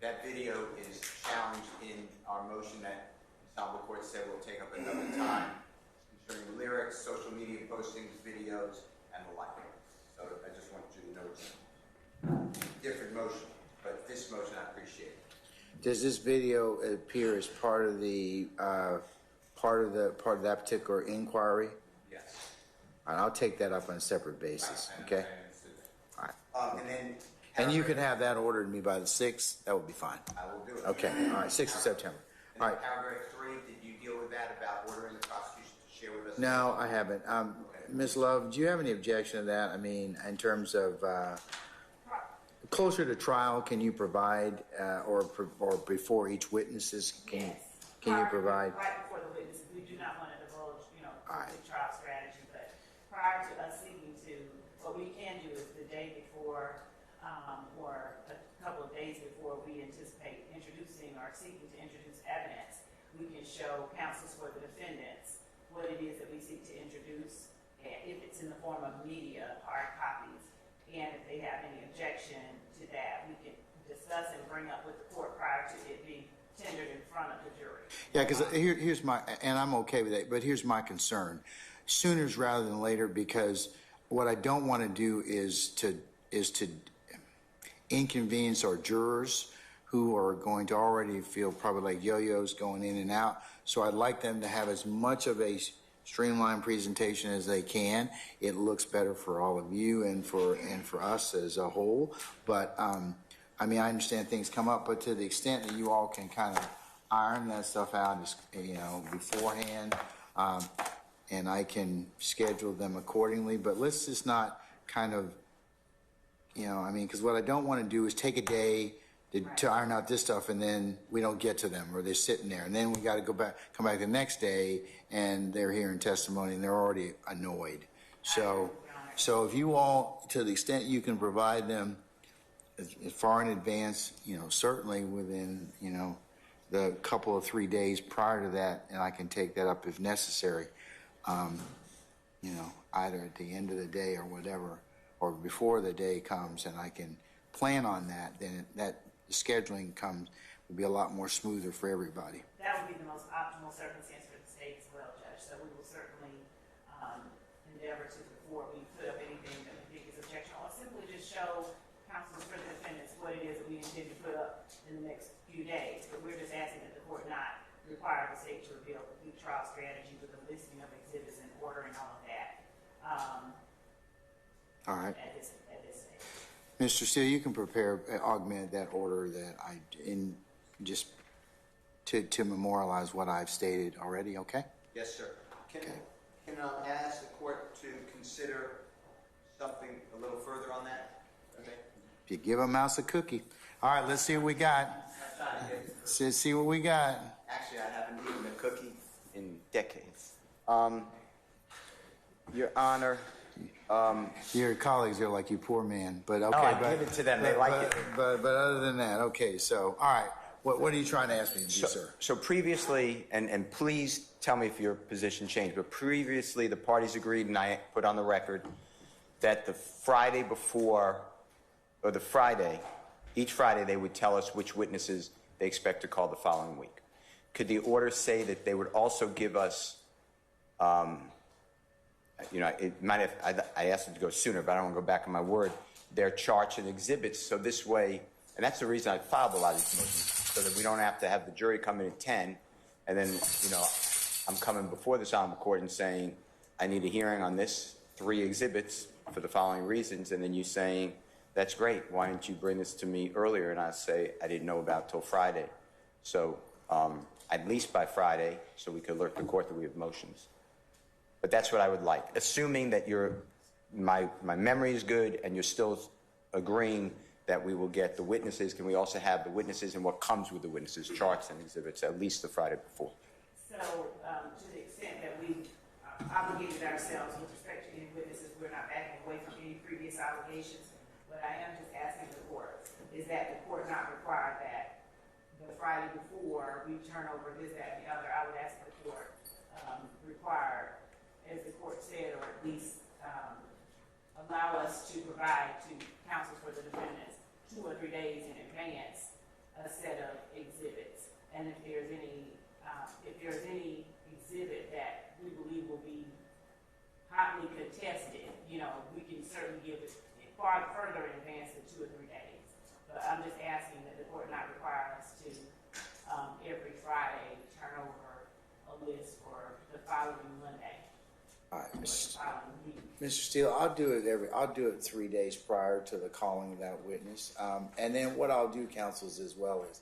S8: that video is challenged in our motion that the Honorable Court said will take up another time concerning lyrics, social media postings, videos, and the like. So I just want you to know it's a different motion, but this motion I appreciate.
S3: Does this video appear as part of that particular inquiry?
S8: Yes.
S3: All right, I'll take that up on a separate basis,
S8: Right,
S3: okay?
S8: I understood that.
S3: All right.
S8: And then.
S3: And you can have that ordered to me by the 6th, that would be fine.
S8: I will do it.
S3: Okay, all right, 6th of September.
S8: And
S3: All
S8: then
S3: right,
S8: paragraph 3, did you deal with that about ordering the prosecution to share with us?
S3: no, I haven't. Ms. Love, do you have any objection to that? I mean, in terms of, closer to trial, can you provide, or before each witnesses, can you provide?
S1: Right before the witness, we do not want to divulge,
S3: All right.
S1: the trial strategy, but prior to us seeking to, what we can do is the day before, or a couple of days before we anticipate introducing or seeking to introduce evidence, we can show counsels for the defendants what it is that we seek to introduce, and if it's in the form of media, hard copies, and if they have any objection to that, we can discuss and bring up with the court prior to it being tendered in front of the jury.
S3: Yeah, because here's my, and I'm okay with that, but here's my concern. Sooner rather than later, because what I don't want to do is to inconvenience our jurors who are going to already feel probably like yo-yos going in and out. So I'd like them to have as much of a streamlined presentation as they can. It looks better for all of you and for us as a whole. But I mean, I understand things come up, but to the extent that you all can kind of iron that stuff out, beforehand, and I can schedule them accordingly. But let's just not kind of, I mean, because what I don't want to do is take a day to iron out this stuff, and then we don't get to them, or they're sitting there, and then we got to come back the next day, and they're hearing testimony, and they're already annoyed. So if you all, to the extent you can provide them as far in advance, certainly within, the couple of 3 days prior to that, and I can take that up if necessary, either at the end of the day or whatever, or before the day comes, and I can plan on that, then that scheduling will be a lot more smoother for everybody.
S1: That would be the most optimal circumstance for the state as well, Judge. So we will certainly endeavor to, before we put up anything that we think is objectionable, or simply just show counsels for the defendants what it is that we intend to put up in the next few days. But we're just asking that the court not require the state to reveal a complete trial strategy with a listing of exhibits and ordering all of that.
S3: All right.
S1: At this stage.
S3: Mr. Steele, you can augment that order just to memorialize what I've stated already, okay?
S8: Yes, sir. Can I ask the court to consider something a little further on that? Okay.
S3: If you give a mouse a cookie. All right, let's see what we got. Let's see what we got.
S8: Actually, I haven't eaten a cookie in decades. Your Honor.
S3: Your colleagues are like, you poor man, but okay.
S8: I give it to them. They like it.
S3: But other than that, okay. So, all right. What are you trying to ask me to do, sir?
S8: So previously, and please tell me if your position changed, but previously the parties agreed, and I put on the record, that the Friday before, or each Friday they would tell us which witnesses they expect to call the following week. Could the order say that they would also give us, it might have, I asked them to go sooner, but I don't want to go back on my word, their charts and exhibits, so this way, and that's the reason I filed a lot of these motions, so that we don't have to have the jury come in at 10, and then, I'm coming before this honorable court and saying, I need a hearing on this, 3 exhibits for the following reasons, and then you saying, that's great, why didn't you bring this to me earlier? And I say, I didn't know about it till Friday. So, at least by Friday, so we could alert the court that we have motions. But that's what I would like, assuming that my memory is good and you're still agreeing that we will get the witnesses. Can we also have the witnesses and what comes with the witnesses, charts and exhibits, at least the Friday before?
S1: So, to the extent that we obligated ourselves with respect to any witnesses, we're not backing away from any previous obligations. What I am just asking the court is that the court not require that the Friday before we turn over this, that, and the other. I would ask the court require, as the court said, or at least allow us to provide to counsel for the defendants 2 or 3 days in advance a set of exhibits. And if there's any exhibit that we believe will be hotly contested, we can certainly give it far further in advance than 2 or 3 days. But I'm just asking that the court not require us to every Friday turn over a list for the following Monday.
S3: All right, Mr. Steele, I'll do it 3 days prior to the calling of that witness. And then what I'll do, counsels, as well is,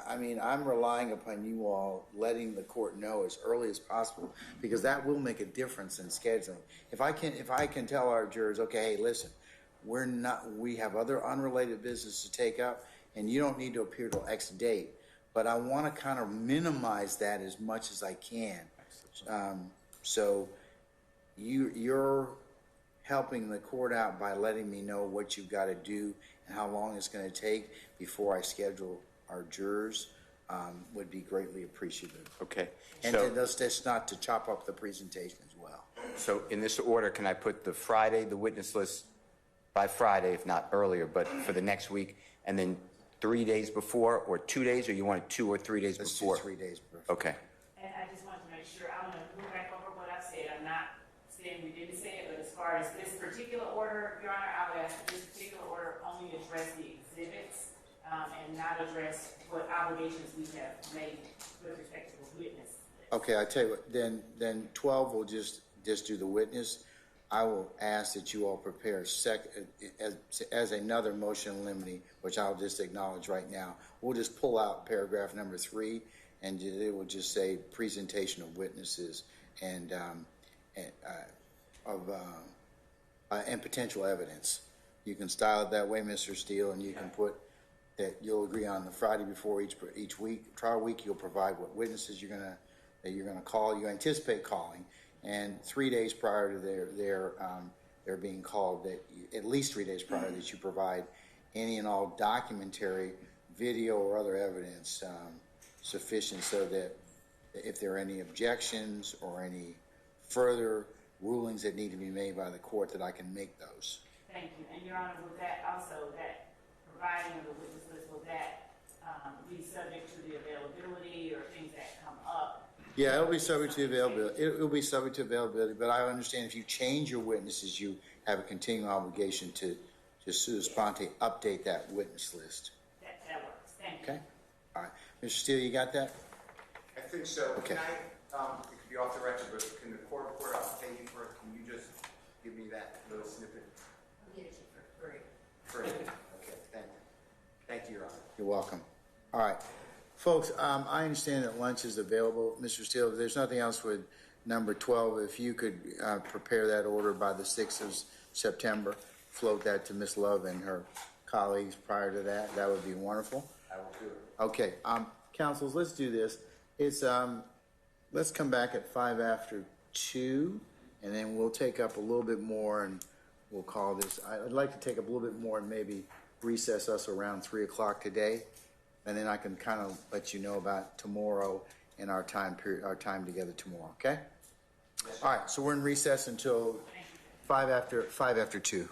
S3: I'm relying upon you all letting the court know as early as possible, because that will make a difference in scheduling. If I can tell our jurors, okay, hey, listen, we have other unrelated business to take up, and you don't need to appear till X date. But I want to kind of minimize that as much as I can. So you're helping the court out by letting me know what you've got to do and how long it's going to take before I schedule our jurors, would be greatly appreciative.
S8: Okay.
S3: And
S8: So,
S3: that's not to chop up the presentation as well.
S8: so in this order, can I put the Friday, the witness list by Friday, if not earlier, but for the next week, and then 3 days before, or 2 days, or you want it 2 or 3 days
S3: Let's
S8: before?
S3: do 3 days before.
S8: Okay.
S1: And I just wanted to make sure, I'm going to go back over what I said. I'm not saying we didn't say it, but as far as this particular order, Your Honor, I would ask that this particular order only address the exhibits and not address what obligations we have made with respect to the witness.
S3: Okay, I tell you what, then 12 will just do the witness. I will ask that you all prepare as another motion in limine, which I'll just acknowledge right now. We'll just pull out paragraph number 3, and it will just say presentation of witnesses and potential evidence. You can style it that way, Mr. Steele, and you can put that you'll agree on the Friday before each week, trial week. You'll provide what witnesses you're gonna call. You anticipate calling, and 3 days prior to their being called, that at least 3 days prior, that you provide any and all documentary, video, or other evidence sufficient, so that if there are any objections or any further rulings that need to be made by the court, that I can make those.
S1: Thank you. And Your Honor, will that also, that providing of the witness list, will that be subject to the availability or things that come up?
S3: Yeah, it'll be subject to availability. It'll be subject to availability, but I understand if you change your witnesses, you have a continuing obligation to sua sponte update that witness list.
S1: That works. Thank you.
S3: Okay? All right. Mr. Steele, you got that?
S8: I think so.
S3: Okay.
S8: Can it could be off the record, but can the court report, I'll pay you for it, can you just give me that little snippet?
S1: I'll get it to you for free.
S8: Free. Okay, thank you. Thank you, Your Honor.
S3: You're welcome. All right. Folks, I understand that lunch is available. Mr. Steele, if there's nothing else with number 12, if you could prepare that order by the 6th of September, float that to Ms. Love and her colleagues prior to that, that would be wonderful.
S8: I will do it.
S3: Okay, councils, let's do this. It's, let's come back at 5 after 2, and then we'll take up a little bit more, and we'll call this. I'd like to take up a little bit more and maybe recess us around 3 o'clock today, and then I can kind of let you know about tomorrow and our time together tomorrow, okay? All right, so we're in recess until 5 after 2.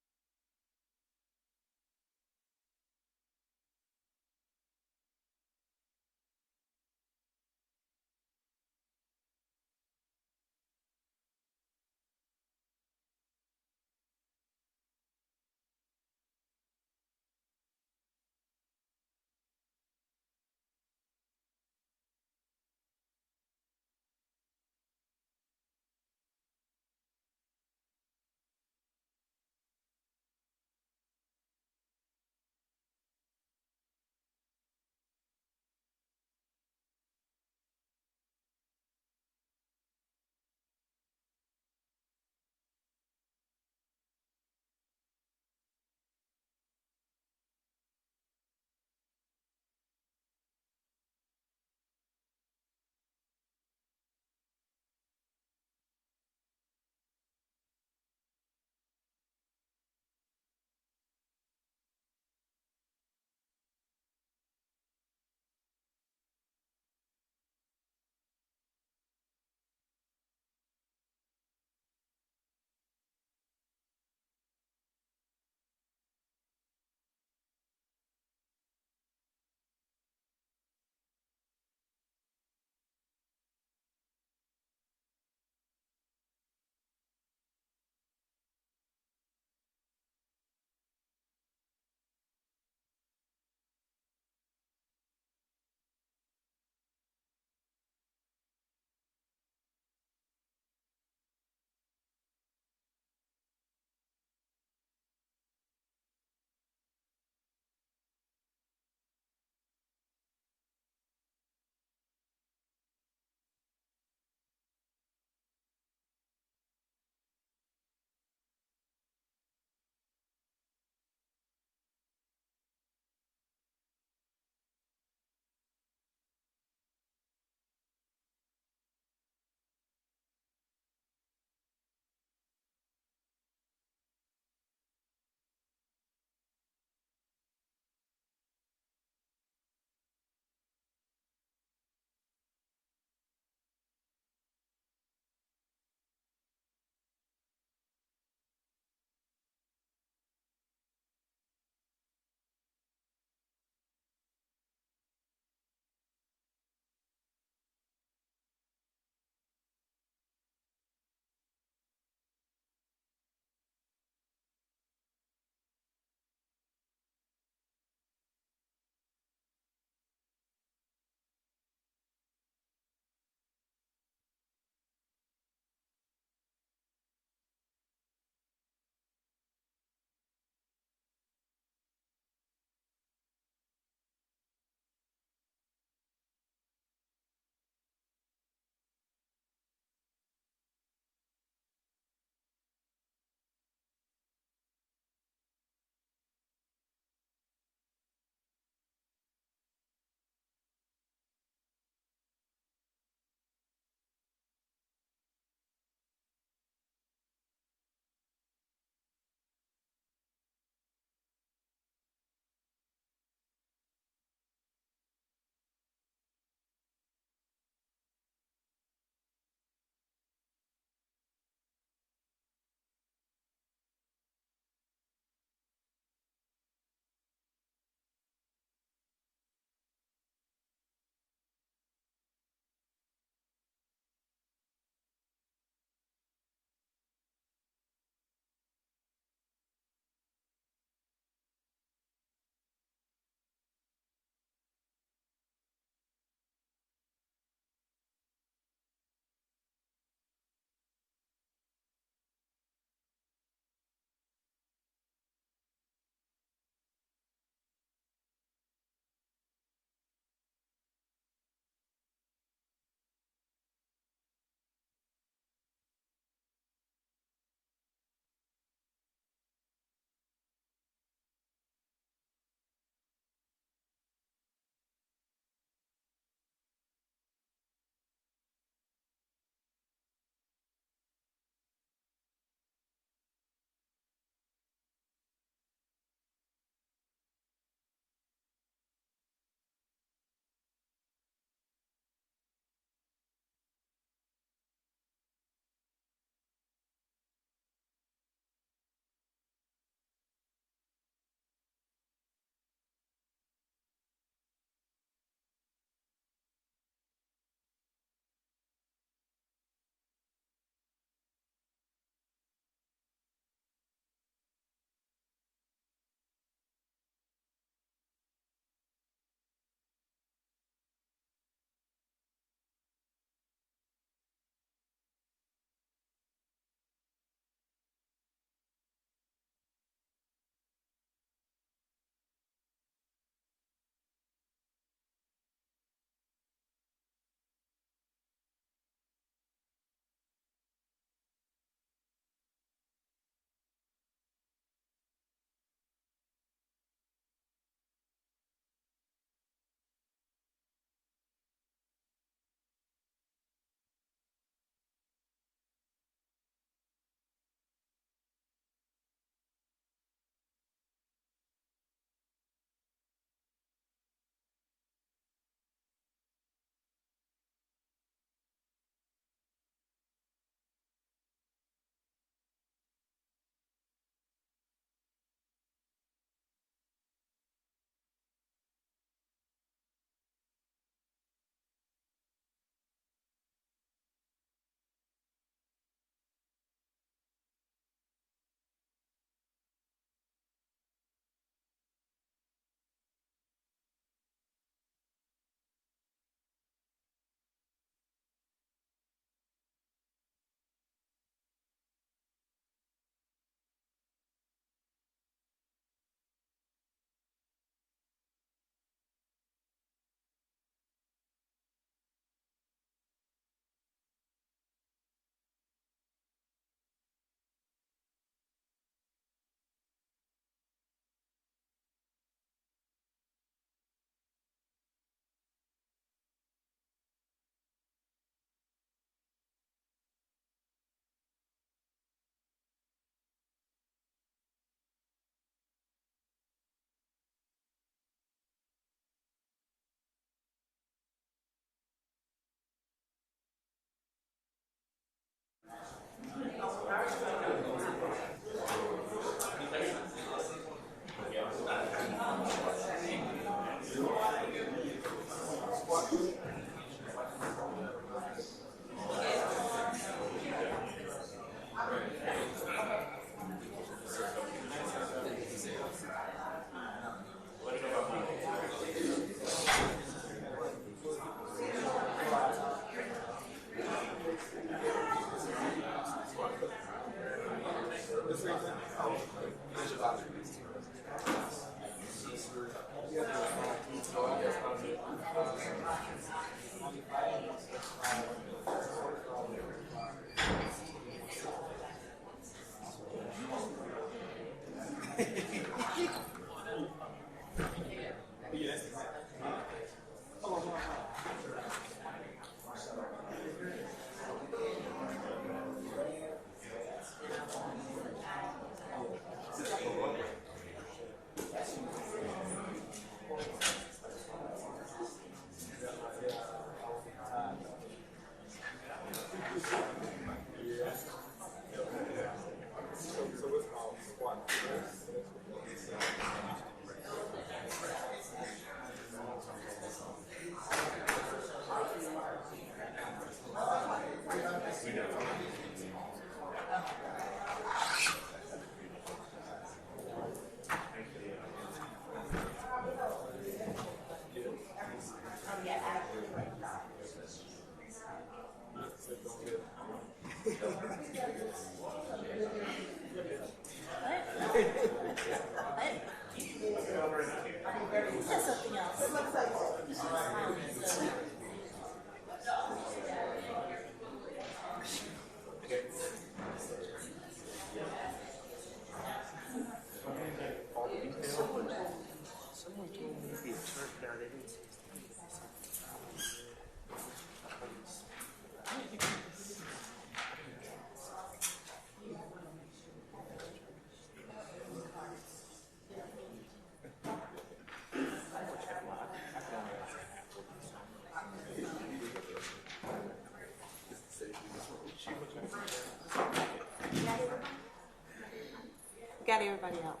S2: Got everybody out.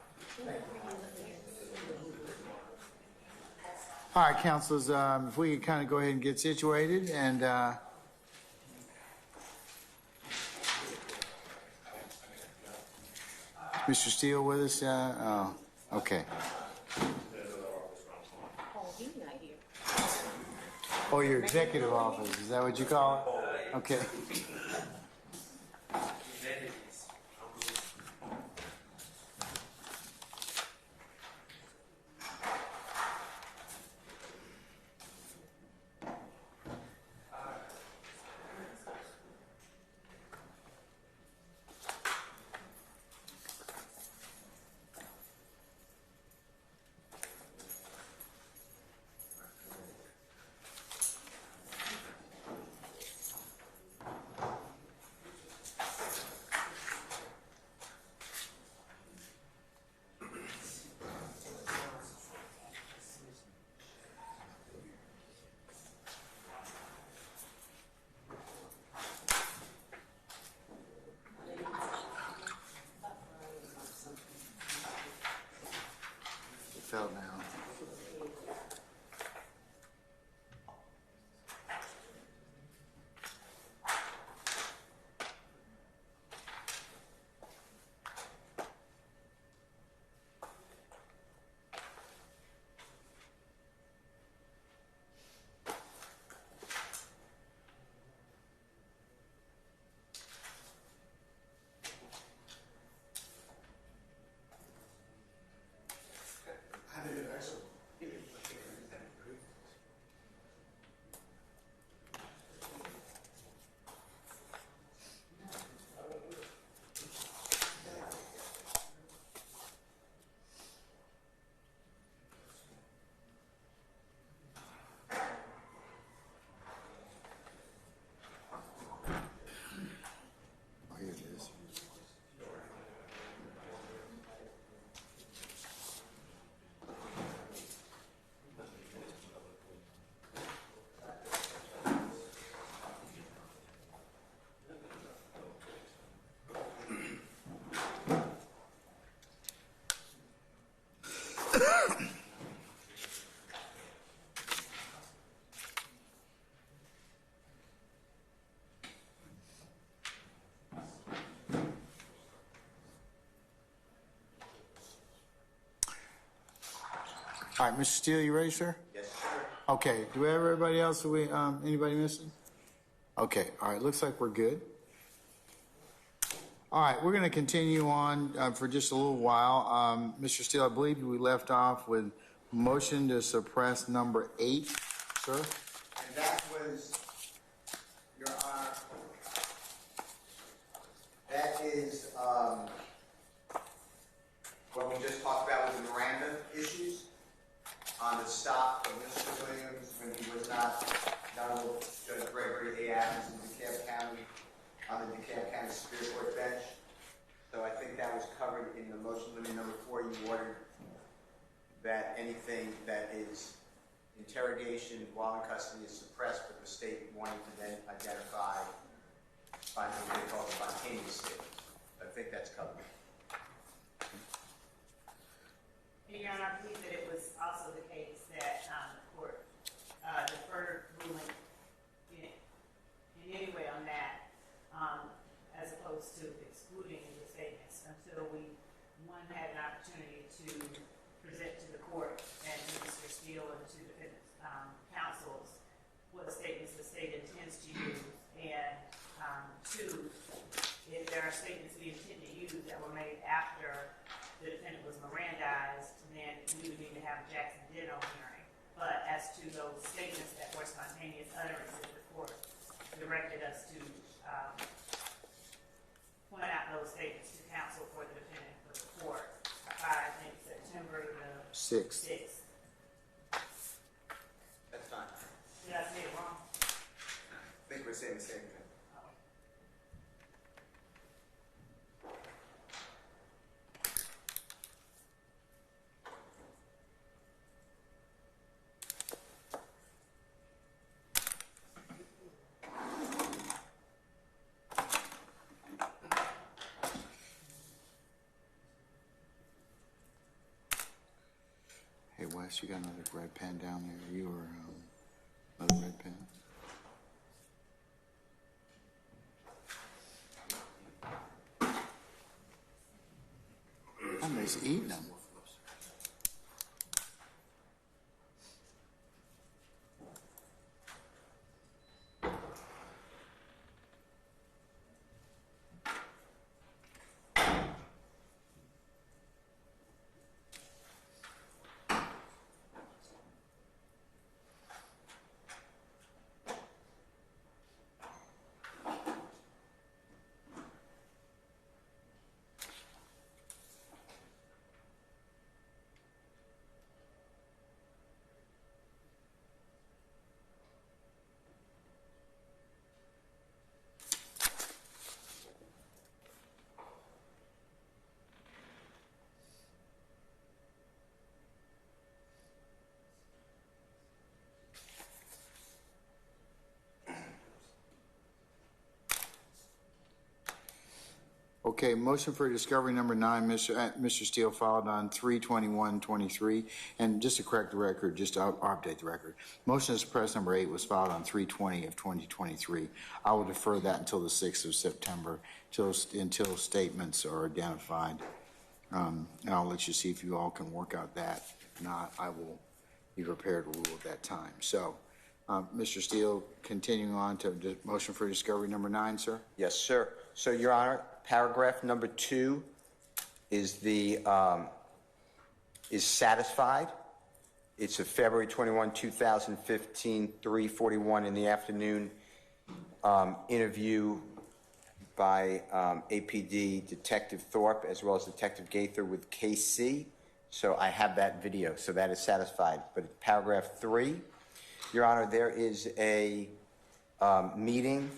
S3: All right, councilors, if we could kind of go ahead and get situated and, Mr. Steele with us? Oh, okay. Oh, your executive office, is that what you call it? Okay. All right, Mr. Steele, you ready, sir?
S8: Yes, sir.
S3: Okay, do we have everybody else? Anybody missing? Okay, all right, looks like we're good. All right, we're going to continue on for just a little while. Mr. Steele, I believe we left off with motion to suppress number 8, sir.
S8: And that was, Your Honor, that is what we just talked about with the Miranda issues on the stop of Mr. Williams when he was not Honorable Judge Gregory A. Adams in DeKalb County, on the DeKalb County Superior Court bench. So I think that was covered in the motion limit number 4. You ordered that anything that is interrogation while in custody is suppressed, but the state wanted to then identify what they call spontaneous statements. I think that's covered.
S1: Your Honor, I believe that it was also the case that the court deferred ruling in any way on that, as opposed to excluding the statements until one had an opportunity to present to the court and to Mr. Steele and to defendants' counsels what statements the state intends to use, and 2, if there are statements we intend to use that were made after the defendant was Mirandized, then we would need to have a Jackson Ditto hearing. But as to those statements that were spontaneous utterances, the court directed us to point out those statements to counsel for the defendant for the court by, I think, September the 6th.
S8: That's fine.
S1: Did I say it wrong?
S8: I think we're saying the same thing.
S3: Hey, Wes, you got another red pen down there? You or another red pen? Somebody's eating them. Okay, motion for discovery number 9, Mr. Steele filed on 3/21/23, and just to correct the record, just to update the record, motion to suppress number 8 was filed on 3/20/2023. I will defer that until the 6th of September, until statements are identified, and I'll let you see if you all can work out that. If not, I will be prepared to rule at that time. So, Mr. Steele, continuing on to motion for discovery number 9, sir.
S8: Yes, sir. So, Your Honor, paragraph number 2 is satisfied. It's a February 21, 2015, 3:41 in the afternoon interview by APD Detective Thorpe as well as Detective Gaither with KC. So I have that video, so that is satisfied. But paragraph 3, Your Honor, there is a meeting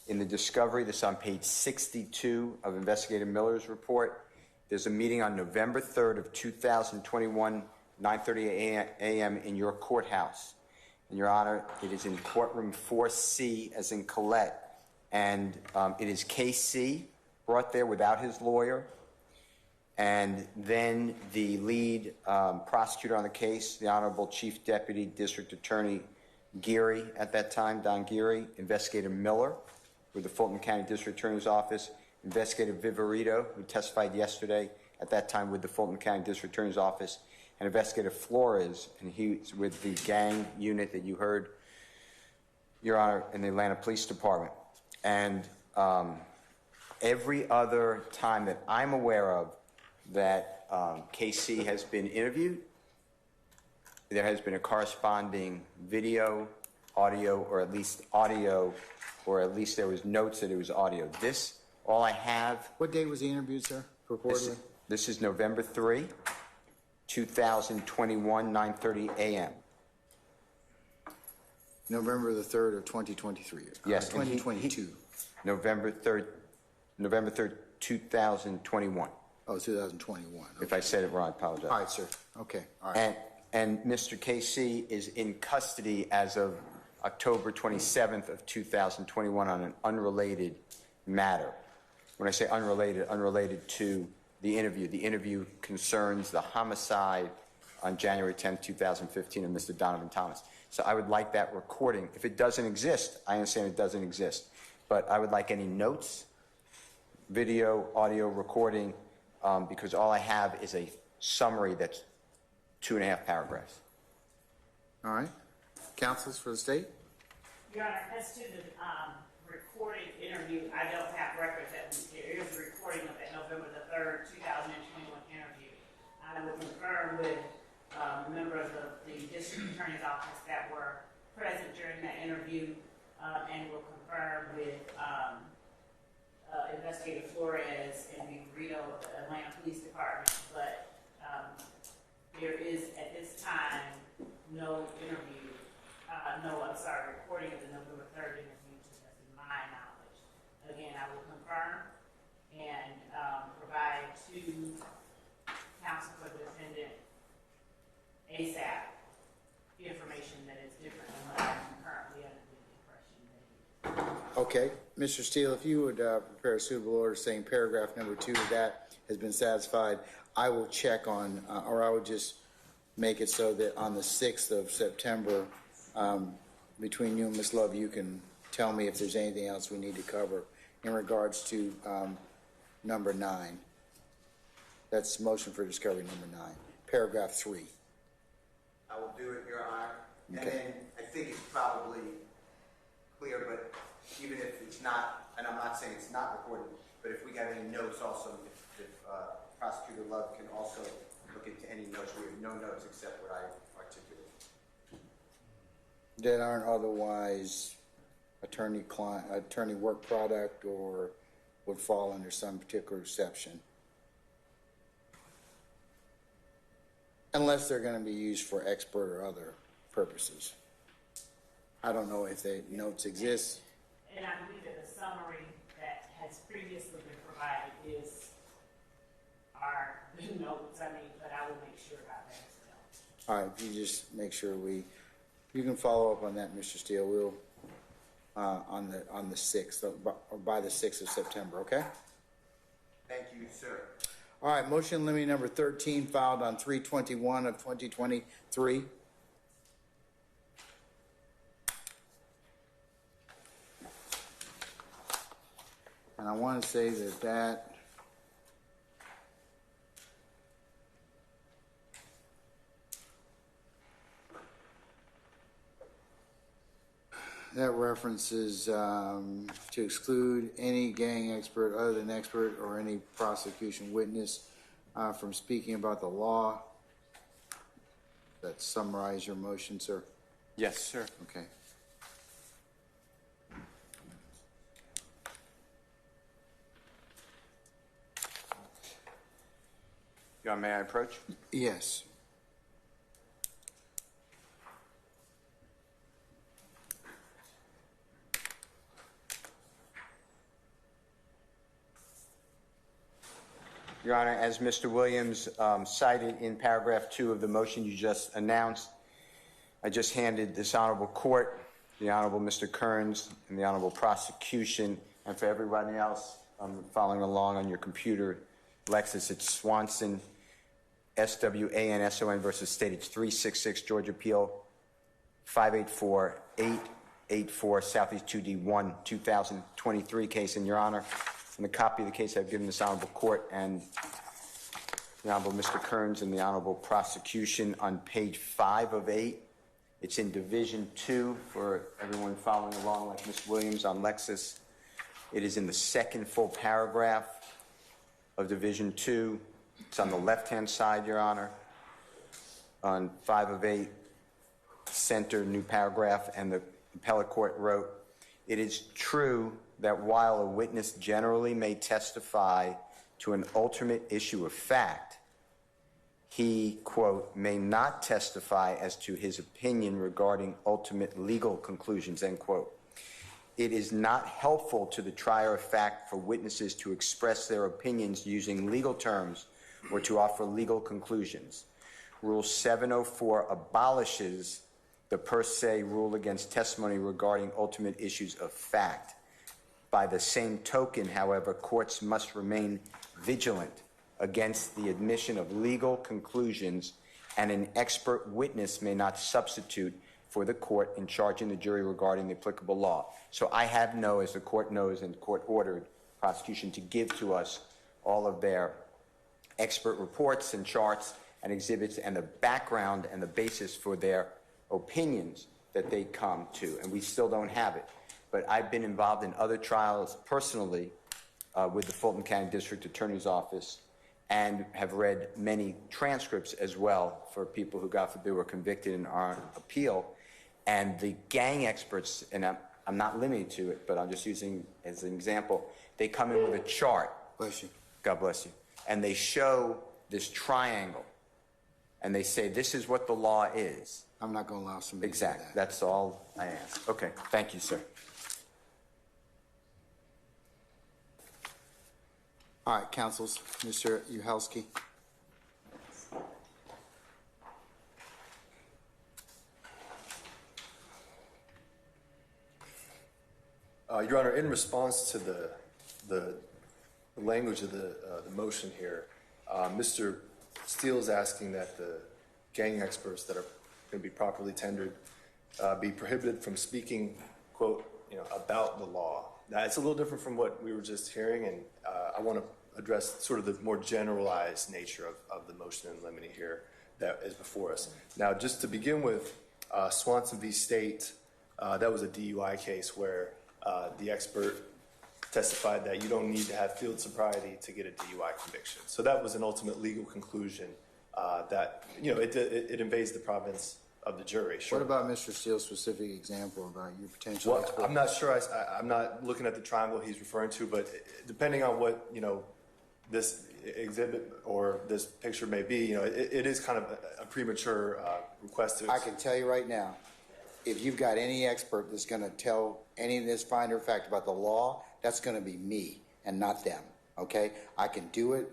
S8: in the discovery. This is on page 62 of Investigator Miller's report. There's a meeting on November 3rd of 2021, 9:30 a.m. in your courthouse. And Your Honor, it is in courtroom 4C as in Colette. And it is KC brought there without his lawyer. And then the lead prosecutor on the case, the Honorable Chief Deputy District Attorney Geary at that time, Don Geary, Investigator Miller with the Fulton County District Attorney's Office, Investigator Viverito, who testified yesterday at that time with the Fulton County District Attorney's Office, and Investigator Flores, and he's with the gang unit that you heard, Your Honor, in the Atlanta Police Department. And every other time that I'm aware of that KC has been interviewed, there has been a corresponding video, audio, or at least audio, or at least there was notes that it was audio. This, all I have...
S3: What date was he interviewed, sir, purportedly?
S8: This is November 3, 2021, 9:30 a.m.
S3: November the 3rd of 2023.
S8: Yes.
S3: 2022.
S8: November 3rd, 2021.
S3: Oh, 2021. Okay.
S8: If I said it wrong, I apologize.
S3: All right, sir. Okay, all right.
S8: And Mr. KC is in custody as of October 27th of 2021 on an unrelated matter. When I say unrelated, unrelated to the interview concerns the homicide on January 10th, 2015 of Mr. Donovan Thomas. So I would like that recording. If it doesn't exist, I understand it doesn't exist, but I would like any notes, video, audio recording, because all I have is a summary that's 2.5 paragraphs.
S3: All right. Counsels for the state?
S1: Your Honor, as to the recorded interview, I don't have records that there is a recording of that November the 3rd, 2021 interview. I will confirm with a member of the district attorney's office that were present during that interview, and will confirm with Investigator Flores and the Rio Atlanta Police Department. But there is at this time no recording of the November 3rd interview, to the best of my knowledge. Again, I will confirm and provide to counsel for the defendant ASAP the information that is different than what I'm currently under the impression that it is.
S3: Okay. Mr. Steele, if you would prepare a suitable order saying paragraph number 2 of that has been satisfied, I will check on, or I would just make it so that on the 6th of September, between you and Ms. Love, you can tell me if there's anything else we need to cover in regards to number 9. That's motion for discovery number 9. Paragraph 3.
S8: I will do it, Your Honor.
S3: Okay.
S8: And then I think it's probably clear, but even if it's not, and I'm not saying it's not recorded, but if we got any notes also, if Prosecutor Love can also look into any notes. We have no notes except what I articulated.
S3: That aren't otherwise attorney work product or would fall under some particular exception. Unless they're going to be used for expert or other purposes. I don't know if the notes exist.
S1: And I believe that the summary that has previously been provided is our notes, but I will make sure about that as well.
S3: All right, if you just make sure you can follow up on that, Mr. Steele. We'll, on the 6th, or by the 6th of September, okay?
S8: Thank you, sir.
S3: All right, motion limiting number 13 filed on 3/21 of 2023. And I want to say that references to exclude any gang expert other than expert or any prosecution witness from speaking about the law. That summarize your motion, sir?
S8: Yes, sir.
S3: Okay.
S8: Your Honor, may I approach?
S3: Yes.
S8: Your Honor, as Mr. Williams cited in paragraph 2 of the motion you just announced, I just handed this honorable court, the Honorable Mr. Kearns, and the Honorable Prosecution, and for everybody else following along on your computer, Lexus, it's Swanson, SWANSON versus State. It's 366 Georgia Appeal 584-884 Southeast 2D1 2023 case. And Your Honor, in the copy of the case I've given this honorable court and the Honorable Mr. Kearns and the Honorable Prosecution on page 5 of 8. It's in Division 2 for everyone following along like Ms. Williams on Lexis. It is in the second full paragraph of Division 2. It's on the left-hand side, Your Honor, on 5 of 8, center, new paragraph, and the appellate court wrote, "It is true that while a witness generally may testify to an ultimate issue of fact, he, quote, may not testify as to his opinion regarding ultimate legal conclusions," end quote. It is not helpful to the trier of fact for witnesses to express their opinions using legal terms or to offer legal conclusions. Rule 704 abolishes the per se rule against testimony regarding ultimate issues of fact. By the same token, however, courts must remain vigilant against the admission of legal conclusions, and an expert witness may not substitute for the court in charging the jury regarding the applicable law. So I have as the court knows, and the court ordered prosecution to give to us all of their expert reports and charts and exhibits and the background and the basis for their opinions that they come to, and we still don't have it. But I've been involved in other trials personally with the Fulton County District Attorney's Office and have read many transcripts as well for people who, God forbid, were convicted and are on appeal. And the gang experts, and I'm not limited to it, but I'm just using as an example, they come in with a chart.
S3: Bless you.
S8: God bless you. And they show this triangle, and they say, this is what the law is.
S3: I'm not going to allow somebody
S8: Exactly.
S3: to do that.
S8: That's all I ask. Okay. Thank you, sir.
S3: All right, counsels. Mr. Uhelski.
S9: Your Honor, in response to the language of the motion here, Mr. Steele is asking that the gang experts that are going to be properly tendered be prohibited from speaking, quote, about the law. Now, it's a little different from what we were just hearing, and I want to address sort of the more generalized nature of the motion in limine here that is before us. Now, just to begin with, Swanson v. State, that was a DUI case where the expert testified that you don't need to have field sobriety to get a DUI conviction. So that was an ultimate legal conclusion that, it invades the province of the jury. Sure.
S3: What about Mr. Steele's specific example about your potential
S9: Well,
S3: expert?
S9: I'm not sure. I'm not looking at the triangle he's referring to, but depending on what, this exhibit or this picture may be, it is kind of a premature request to...
S3: I can tell you right now, if you've got any expert that's going to tell any of this finder of fact about the law, that's going to be me and not them, okay? I can do it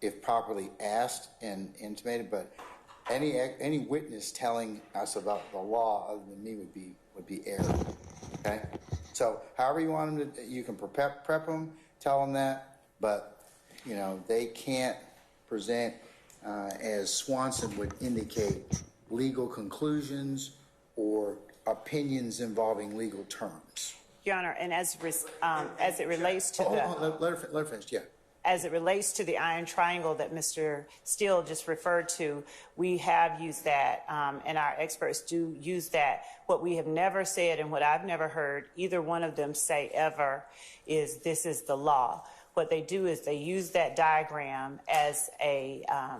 S3: if properly asked and intimated, but any witness telling us about the law other than me would be error, okay? So however you want them to, you can prep them, tell them that, but they can't present, as Swanson would indicate, legal conclusions or opinions involving legal terms.
S1: Your Honor, and as it relates to
S3: Let her finish, yeah.
S1: As it relates to the iron triangle that Mr. Steele just referred to, we have used that, and our experts do use that. What we have never said and what I've never heard either one of them say ever is this is the law. What they do is they use that diagram as an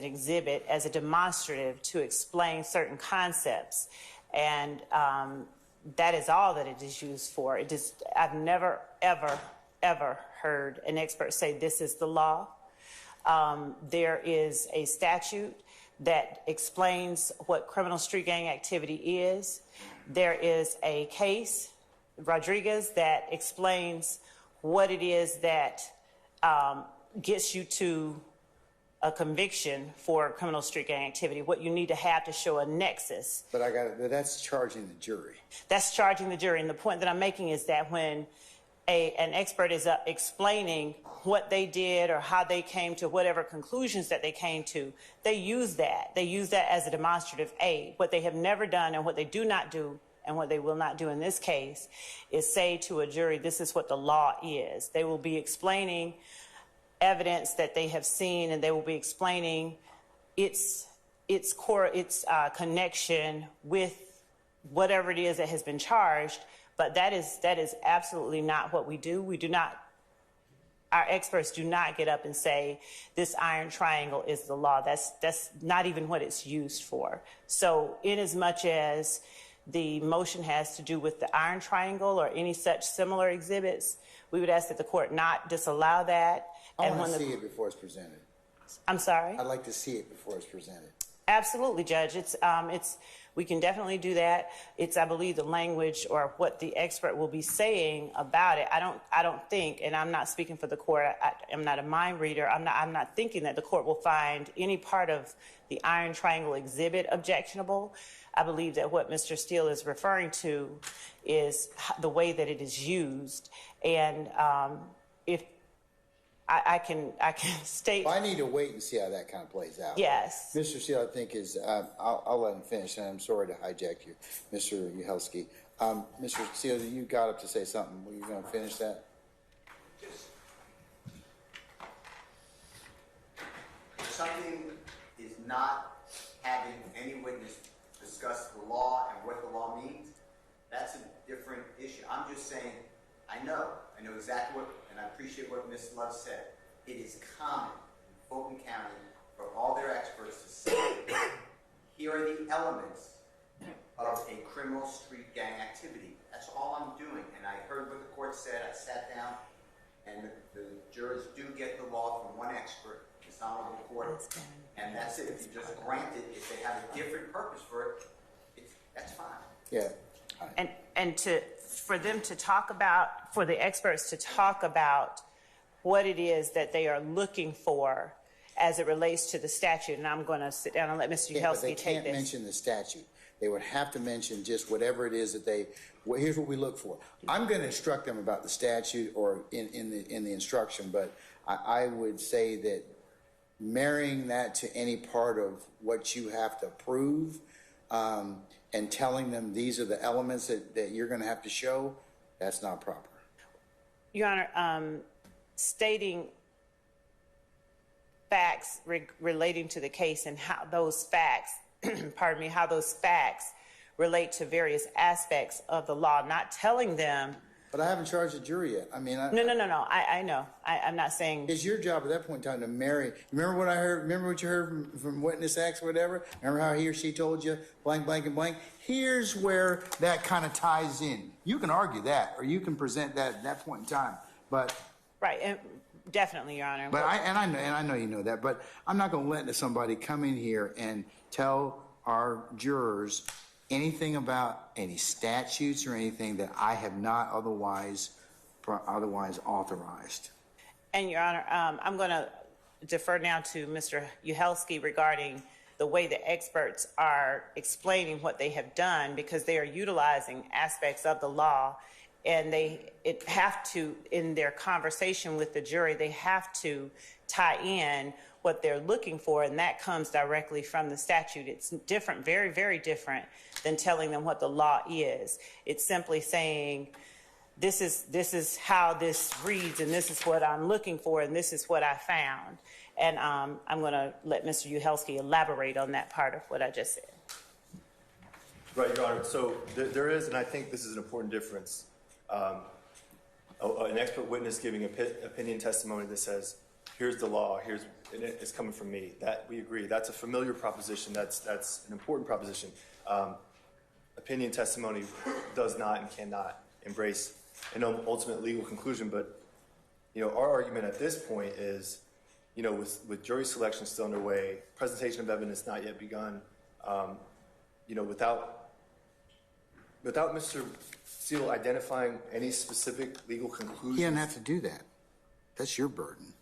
S1: exhibit, as a demonstrative to explain certain concepts, and that is all that it is used for. I've never ever heard an expert say this is the law. There is a statute that explains what criminal street gang activity is. There is a case, Rodriguez, that explains what it is that gets you to a conviction for criminal street gang activity, what you need to have to show a nexus.
S3: But that's charging the jury.
S1: That's charging the jury. And the point that I'm making is that when an expert is explaining what they did or how they came to whatever conclusions that they came to, they use that. They use that as a demonstrative aid. What they have never done and what they do not do and what they will not do in this case is say to a jury, this is what the law is. They will be explaining evidence that they have seen, and they will be explaining its connection with whatever it is that has been charged. But that is absolutely not what we do. We do not. Our experts do not get up and say this iron triangle is the law. That's not even what it's used for. So in as much as the motion has to do with the iron triangle or any such similar exhibits, we would ask that the court not disallow that.
S3: I want to see it before it's presented.
S1: I'm sorry?
S3: I'd like to see it before it's presented.
S1: Absolutely, Judge. We can definitely do that. It's, I believe, the language or what the expert will be saying about it. I don't think, and I'm not speaking for the court. I'm not a mind reader. I'm not thinking that the court will find any part of the iron triangle exhibit objectionable. I believe that what Mr. Steele is referring to is the way that it is used, and if I can state.
S3: Well, I need to wait and see how that kind of plays out.
S1: Yes.
S3: Mr. Steele, I think is, I'll let him finish, and I'm sorry to hijack you, Mr. Uhelski. Mr. Steele, you got up to say something. Were you going to finish that?
S8: Something is not having any witness discuss the law and what the law means. That's a different issue. I'm just saying, I know exactly what, and I appreciate what Ms. Love said. It is common in Fulton County for all their experts to say, here are the elements of a criminal street gang activity. That's all I'm doing. And I heard what the court said. I sat down, and the jurors do get the law from one expert, this honorable court, and that's it. If you just grant it, if they have a different purpose for it, that's fine.
S3: Yeah.
S1: And for them to talk about, for the experts to talk about what it is that they are looking for as it relates to the statute. And I'm going to sit down and let Mr. Uhelski take this.
S3: But they can't mention the statute. They would have to mention just whatever it is that here's what we look for. I'm going to instruct them about the statute or in the instruction, but I would say that marrying that to any part of what you have to prove, and telling them these are the elements that you're going to have to show, that's not proper.
S1: Your Honor, stating facts relating to the case and how those facts, pardon me, how those facts relate to various aspects of the law, not telling them.
S3: But I haven't charged a jury yet. I mean,
S1: No. I know. I'm not saying.
S3: It's your job at that point in time to marry. Remember what I heard? Remember what you heard from witness X or whatever? Remember how he or she told you blank, blank, and blank? Here's where that kind of ties in. You can argue that, or you can present that at that point in time. But
S1: Right, and definitely, Your Honor.
S3: But I know you know that. But I'm not going to let somebody come in here and tell our jurors anything about any statutes or anything that I have not otherwise authorized.
S1: And Your Honor, I'm going to defer now to Mr. Uhelski regarding the way the experts are explaining what they have done, because they are utilizing aspects of the law, and they have to, in their conversation with the jury, they have to tie in what they're looking for, and that comes directly from the statute. It's different, very, very different than telling them what the law is. It's simply saying, this is how this reads, and this is what I'm looking for, and this is what I found. And I'm going to let Mr. Uhelski elaborate on that part of what I just said.
S9: Right, Your Honor. So there is, and I think this is an important difference, an expert witness giving opinion testimony that says, here's the law, and it's coming from me. That we agree. That's a familiar proposition. That's an important proposition. Opinion testimony does not and cannot embrace an ultimate legal conclusion. But our argument at this point is, with jury selection still underway, presentation of evidence not yet begun, without Mr. Steele identifying any specific legal conclusions.
S3: He doesn't have to do that. That's your burden.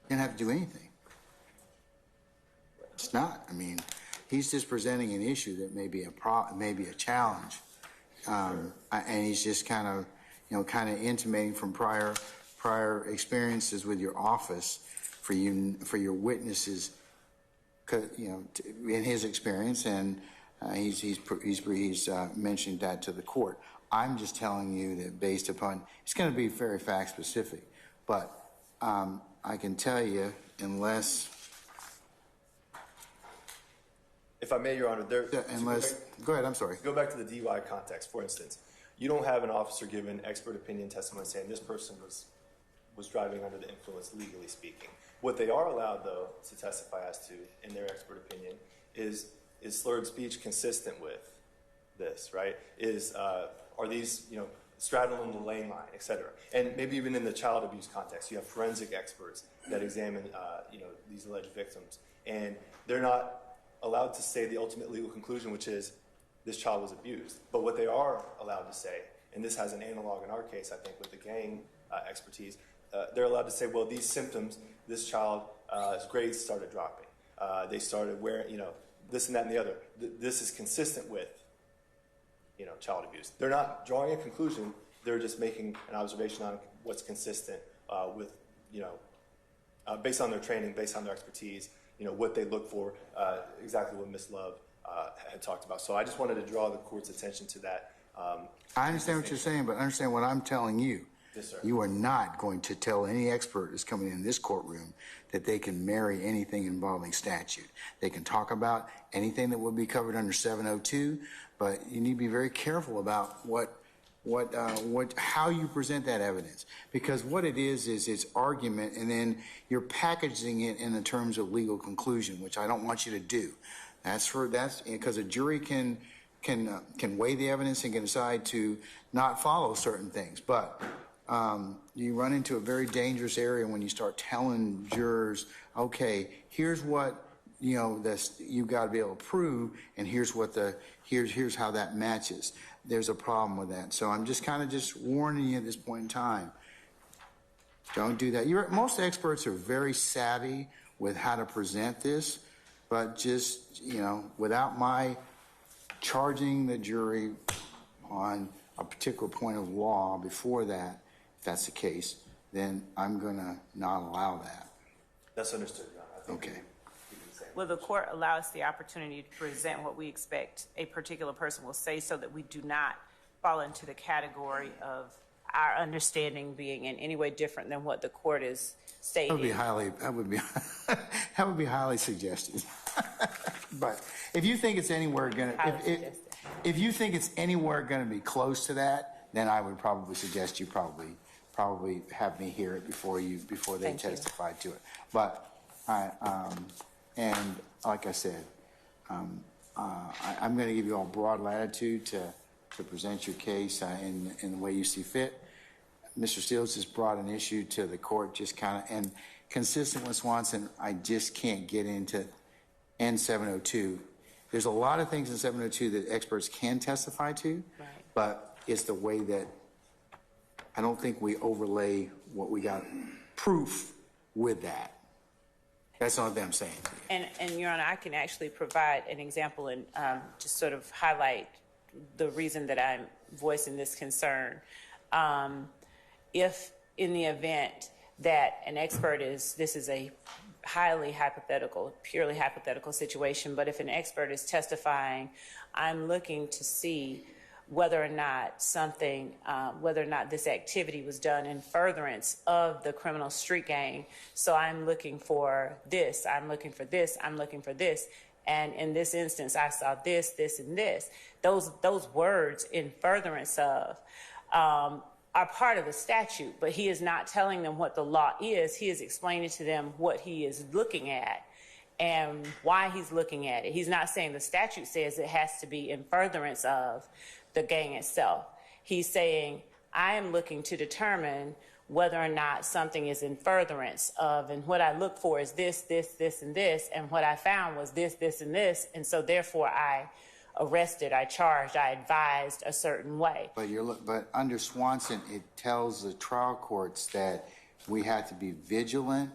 S3: He doesn't have to do anything. It's not. I mean, he's just presenting an issue that may be a challenge, and he's just kind of intimating from prior experiences with your office for your witnesses, in his experience, and he's mentioned that to the court. I'm just telling you that based upon, it's going to be very fact specific, but I can tell you, unless,
S9: If I may, Your Honor,
S3: go ahead, I'm sorry.
S9: go back to the DUI context, for instance. You don't have an officer giving expert opinion testimony saying this person was driving under the influence, legally speaking. What they are allowed, though, to testify as to, in their expert opinion, is slurred speech consistent with this, right? Are these, straddling the lane line, et cetera? And maybe even in the child abuse context, you have forensic experts that examine, these alleged victims. And they're not allowed to say the ultimate legal conclusion, which is this child was abused. But what they are allowed to say, and this has an analog in our case, I think, with the gang expertise, they're allowed to say, well, these symptoms, this child's grades started dropping. They started wearing, this and that and the other. This is consistent with, child abuse. They're not drawing a conclusion. They're just making an observation on what's consistent with, based on their training, based on their expertise, what they look for, exactly what Ms. Love had talked about. So I just wanted to draw the court's attention to that.
S3: I understand what you're saying, but understand what I'm telling you.
S9: Yes, sir.
S3: You are not going to tell any expert that's coming in this courtroom that they can marry anything involving statute. They can talk about anything that would be covered under 702, but you need to be very careful about how you present that evidence, because what it is it's argument, and then you're packaging it in the terms of legal conclusion, which I don't want you to do. That's because a jury can weigh the evidence and can decide to not follow certain things, but you run into a very dangerous area when you start telling jurors, okay, here's what you got to be able to prove, and here's how that matches. There's a problem with that. So I'm just kind of warning you at this point in time. Don't do that. Most experts are very savvy with how to present this, but just, without my charging the jury on a particular point of law before that, if that's the case, then I'm going to not allow that.
S9: That's understood, Your Honor. I think
S3: Okay.
S1: Will the court allow us the opportunity to present what we expect a particular person will say, so that we do not fall into the category of our understanding being in any way different than what the court is stating?
S3: That would be highly suggested. But if you think it's anywhere if you think it's anywhere going to be close to that, then I would probably suggest you probably have me hear it before they testify to it. But and like I said, I'm going to give you all broad latitude to present your case in the way you see fit. Mr. Steele just brought an issue to the court, just kind of, and consistent with Swanson, I just can't get into N702. There's a lot of things in 702 that experts can testify to, right, but it's the way that I don't think we overlay what we got proof with that. That's the only thing I'm saying.
S1: And Your Honor, I can actually provide an example and just sort of highlight the reason that I'm voicing this concern. If in the event that an expert this is a highly hypothetical, purely hypothetical situation, but if an expert is testifying, I'm looking to see whether or not whether or not this activity was done in furtherance of the criminal street gang. So I'm looking for this, I'm looking for this, I'm looking for this. And in this instance, I saw this, this, and this. Those words, in furtherance of, are part of the statute, but he is not telling them what the law is. He is explaining to them what he is looking at and why he's looking at it. He's not saying the statute says it has to be in furtherance of the gang itself. He's saying, I am looking to determine whether or not something is in furtherance of, and what I look for is this, this, this, and this, and what I found was this, this, and this, and so therefore I arrested, I charged, I advised a certain way.
S3: But under Swanson, it tells the trial courts that we have to be vigilant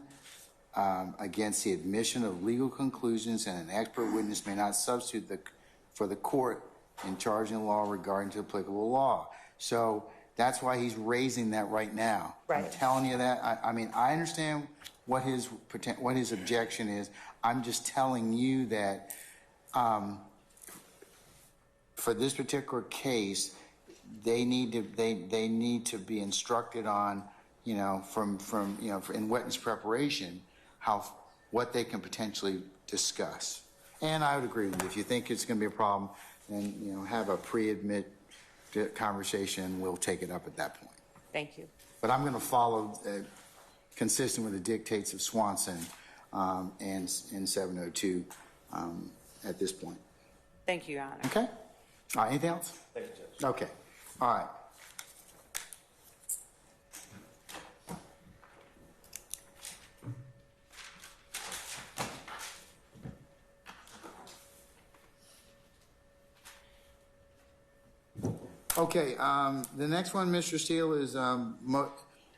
S3: against the admission of legal conclusions, and an expert witness may not substitute for the court in charging law regarding to applicable law. So that's why he's raising that right now. Right. I'm telling you that. I mean, I understand what his objection is. I'm just telling you that for this particular case, they need to be instructed on in witness preparation, what they can potentially discuss. And I would agree with you. If you think it's going to be a problem, then, have a pre-admit conversation. We'll take it up at that point.
S1: Thank you.
S3: But I'm going to follow, consistent with the dictates of Swanson and 702 at this point.
S1: Thank you, Your Honor.
S3: Okay? All right, anything else?
S9: Thank you, Judge.
S3: Okay. All right. Okay, the next one, Mr. Steele, is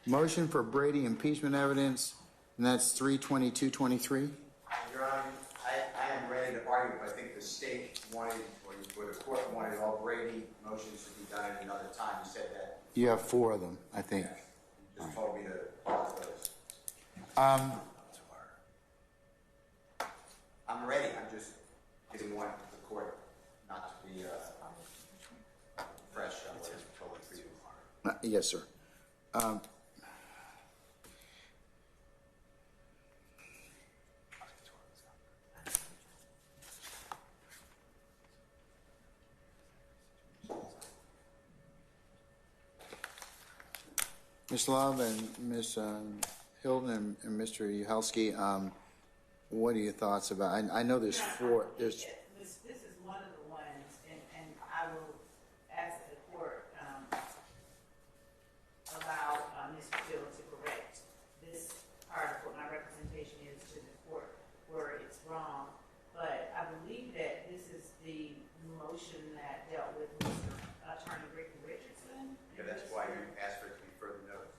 S3: motion for Brady impeachment evidence, and that's 32223.
S8: Your Honor, I am ready to argue, but I think the state wanted, or the court wanted all Brady motions to be done at another time. You said that.
S3: You have 4 of them, I think.
S8: You just told me to pause those. I'm ready. I'm just didn't want the court not to be fresh on what is totally for you.
S3: Yes, sir. Ms. Love and Ms. Hilton and Mr. Uhelski, what are your thoughts about? I know there's 4. There's.
S1: This is one of the ones, and I will ask the court allow Mr. Gill to correct this article. My representation is to the court where it's wrong, but I believe that this is the motion that dealt with Mr. Attorney Ricky Richardson.
S8: Yeah, that's why you asked for it to be further noted.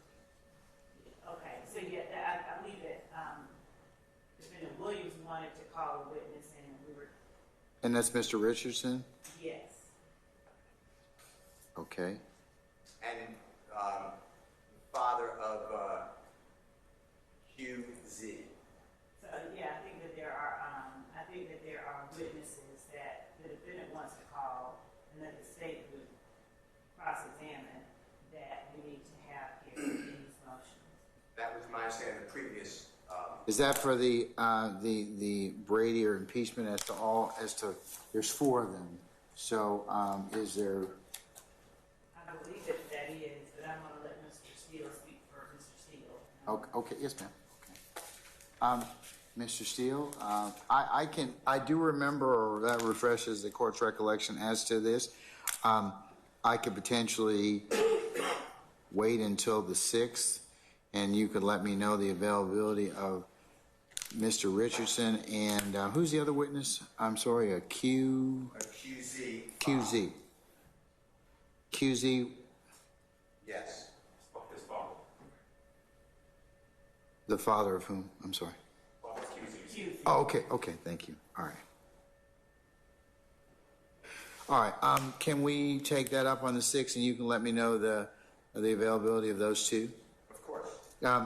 S1: Okay, so yeah, I believe that Defendant Williams wanted to call a witness, and we were.
S3: And that's Mr. Richardson?
S1: Yes.
S3: Okay.
S8: And the father of QZ.
S1: So yeah, I think that there are witnesses that the defendant wants to call, and that the state would cross-examine, that we need to have here in these motions.
S8: That was my understanding. The previous.
S3: Is that for the Brady or impeachment as to there's 4 of them? So is there?
S1: I believe that is, but I'm going to let Mr. Steele speak for Mr. Steele.
S3: Okay, yes, ma'am. Okay. Mr. Steele, I do remember, or that refreshes the court's recollection as to this. I could potentially wait until the 6th, and you could let me know the availability of Mr. Richardson and who's the other witness? I'm sorry, a QZ. QZ.
S8: Yes.
S7: His father.
S3: The father of whom? I'm sorry.
S7: QZ.
S3: Oh, okay, thank you. All right. Can we take that up on the 6th, and you can let me know the availability of those 2?
S8: Of course.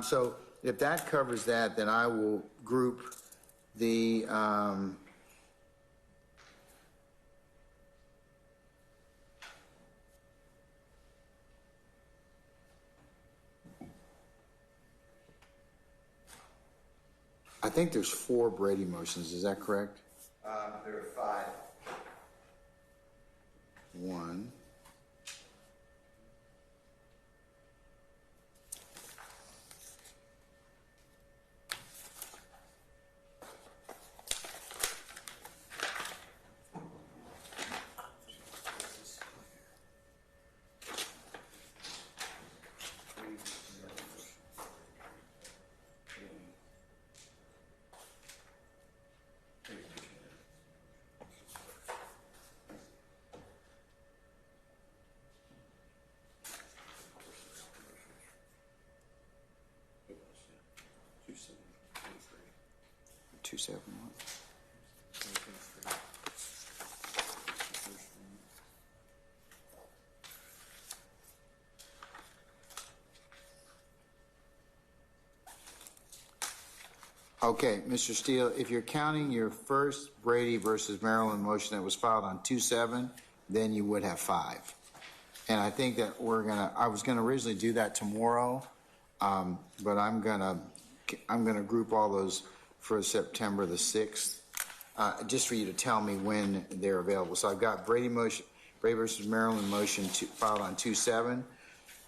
S3: So if that covers that, then I will group the I think there's 4 Brady motions. Is that correct?
S8: There are 5.
S3: 1. Okay, Mr. Steele, if you're counting your first Brady versus Maryland motion that was filed on 2/7, then you would have 5. And I think that I was gonna originally do that tomorrow, but I'm gonna group all those for September the 6th, just for you to tell me when they're available. So I've got Brady versus Maryland motion filed on 2/7.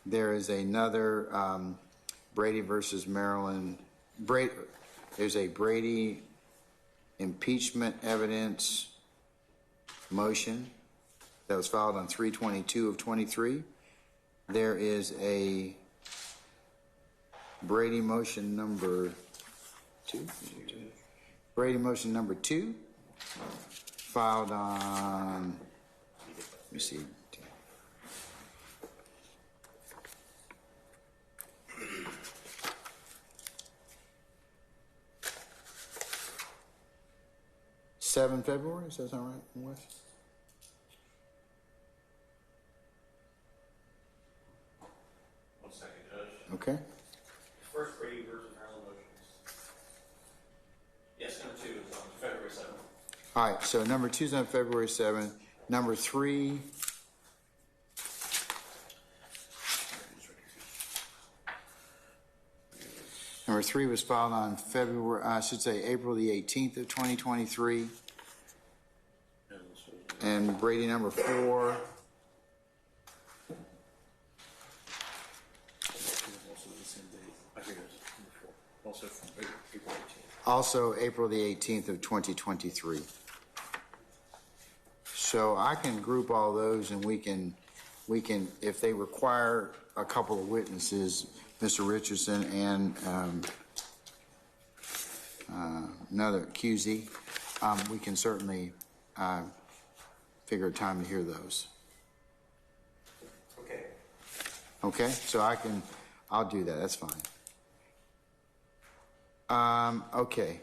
S3: There is another Brady versus Maryland. There's a Brady impeachment evidence motion that was filed on 3/22 of 23. There is a Brady motion number 2. Brady motion number 2 filed on, let me see. February 7th, does that sound right, Wes?
S10: One second, Judge.
S3: Okay.
S10: First Brady versus Maryland motions. Yes, number 2 is on February 7th.
S3: All right, so number 2 is on February 7th. Number 3. Number 3 was filed on April the 18th of 2023. And Brady number 4. Also April the 18th of 2023. So I can group all those, and we can, if they require a couple of witnesses, Mr. Richardson and another QZ, we can certainly figure a time to hear those.
S7: Okay.
S3: Okay, so I'll do that, that's fine. Okay.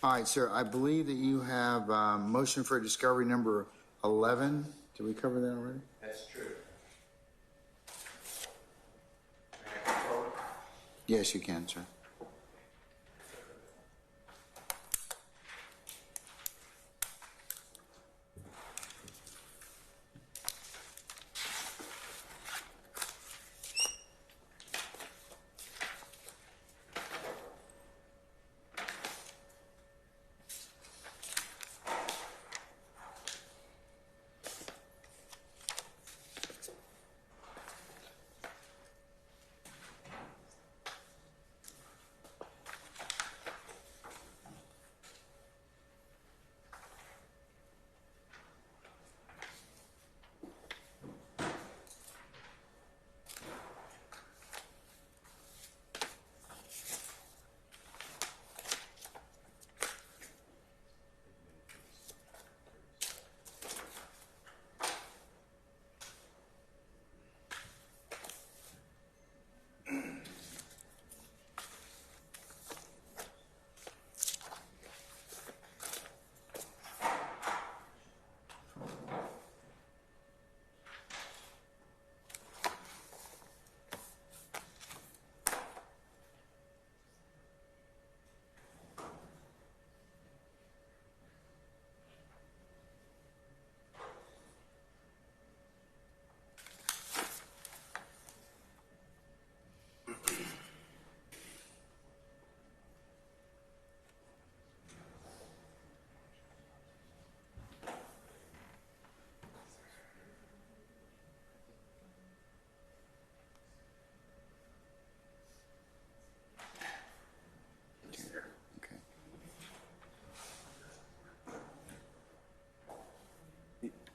S3: All right, sir, I believe that you have motion for discovery number 11. Did we cover that already?
S7: That's true.
S3: Yes, you can, sir.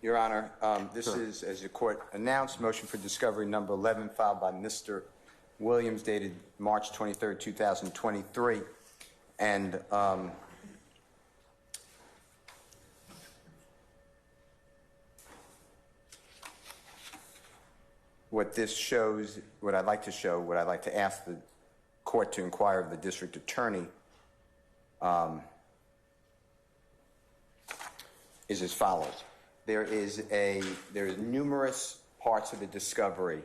S8: Your Honor, this is, as the court announced, motion for discovery number 11 filed by Mr. Williams dated March 23, 2023. And what this shows, what I'd like to show, what I'd like to ask the court to inquire of the district attorney is as follows. There's numerous parts of the discovery,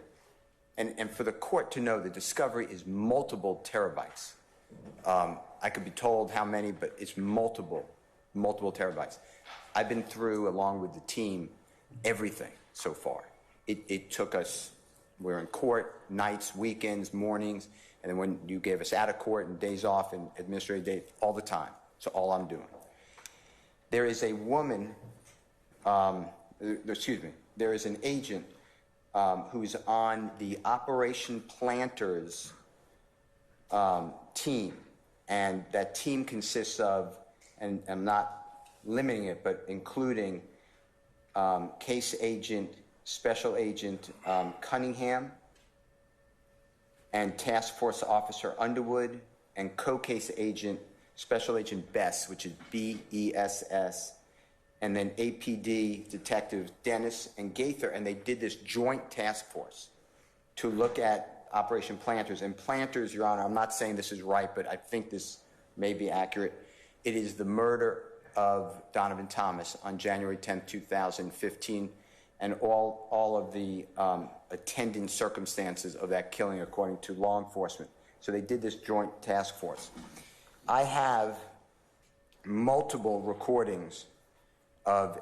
S8: and for the court to know, the discovery is multiple terabytes. I could be told how many, but it's multiple terabytes. I've been through, along with the team, everything so far. It took us, we're in court, nights, weekends, mornings, and then when you gave us out of court and days off and administrative days, all the time. So all I'm doing. There is a woman, there is an agent who's on the Operation Planters team, and that team consists of, and I'm not limiting it, but including case agent, special agent Cunningham, and task force officer Underwood, and co-case agent, special agent Bess, which is B-E-S-S, and then APD detectives Dennis and Gaither, and they did this joint task force to look at Operation Planters. And Planters, Your Honor, I'm not saying this is right, but I think this may be accurate. It is the murder of Donovan Thomas on January 10, 2015, and all of the attendant circumstances of that killing according to law enforcement. So they did this joint task force. I have multiple recordings of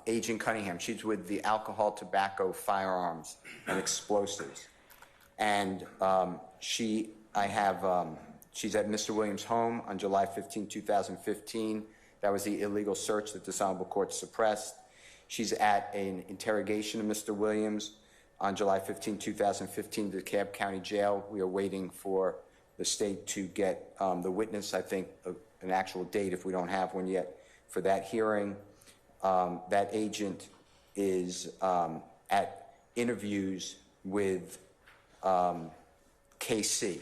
S8: Agent Cunningham. She's with the alcohol, tobacco, firearms, and explosives. And she's at Mr. Williams' home on July 15, 2015. That was the illegal search that this honorable court suppressed. She's at an interrogation of Mr. Williams on July 15, 2015, to DeKalb County Jail. We are waiting for the state to get the witness, I think, an actual date, if we don't have one yet, for that hearing. That agent is at interviews with KC,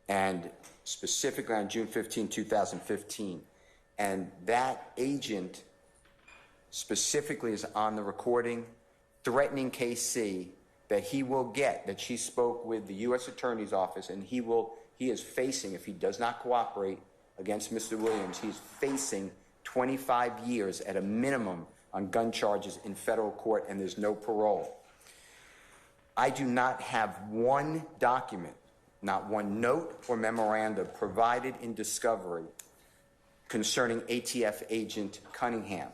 S8: and specifically on June 15, 2015. And that agent specifically is on the recording threatening KC that he will get, that she spoke with the U.S. Attorney's Office, and he is facing, if he does not cooperate against Mr. Williams, he's facing 25 years at a minimum on gun charges in federal court, and there's no parole. I do not have one document, not one note or memoranda provided in discovery concerning ATF agent Cunningham.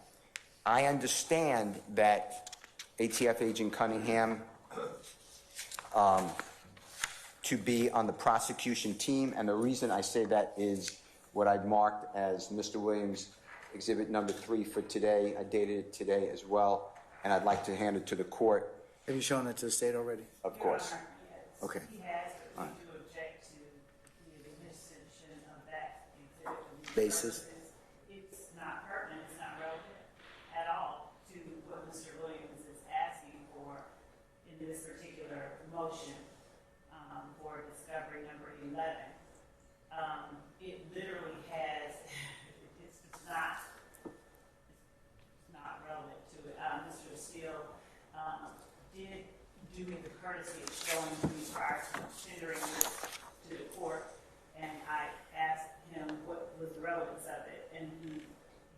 S8: I understand that ATF agent Cunningham to be on the prosecution team, and the reason I say that is what I've marked as Mr. Williams' exhibit number 3 for today. I dated it today as well, and I'd like to hand it to the court.
S3: Have you shown it to the state already?
S8: Of course.
S1: Your Honor, yes.
S3: Okay.
S1: He has, but
S3: All right.
S1: we do object to the admission of that exhibit for these
S3: Basis?
S1: purposes. It's not pertinent, it's not relevant at all to what Mr. Williams is asking for in this particular motion for discovery number 11. It literally has, it's not relevant to it. Mr. Steele did do me the courtesy of showing me prior to tendering this to the court, and I asked him what was the relevance of it, and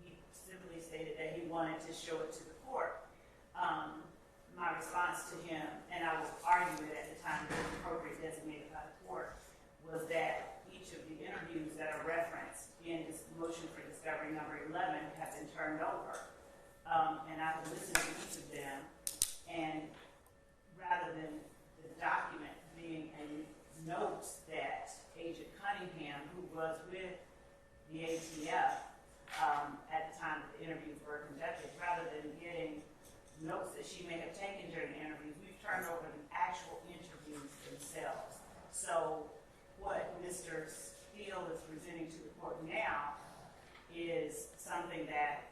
S1: he simply stated that he wanted to show it to the court. My response to him, and I was arguing it at the time that it was appropriate designated by the court, was that each of the interviews that are referenced in this motion for discovery number 11 have been turned over. And I've listened to each of them, and rather than the document being a note that Agent Cunningham, who was with the ATF at the time that the interviews were conducted, rather than getting notes that she may have taken during the interviews, we've turned over the actual interviews themselves. So what Mr. Steele is presenting to the court now is something that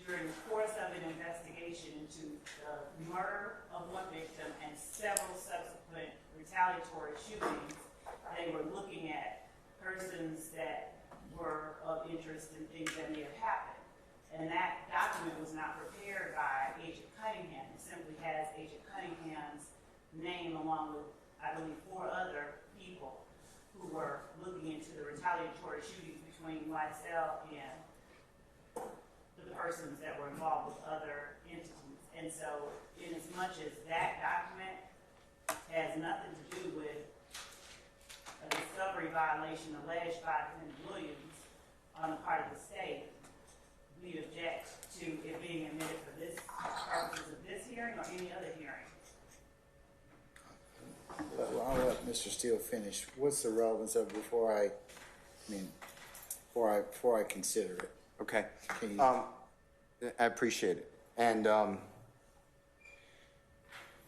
S1: during the course of an investigation into the murder of one victim and several subsequent retaliatory shootings, they were looking at persons that were of interest in things that may have happened. And that document was not prepared by Agent Cunningham. It simply has Agent Cunningham's name along with, I believe, 4 other people who were looking into the retaliatory shootings between YSL and the with the persons that were involved with other entities. And so, in as much as that document has nothing to do with a discovery violation alleged by Defendant Williams on the part of the state, we object to it being admitted for this purposes of this hearing or any other hearing.
S3: Well, I'll let Mr. Steele finish. What's the relevance of it before I consider it?
S8: Okay.
S3: Can you-
S8: I appreciate it. And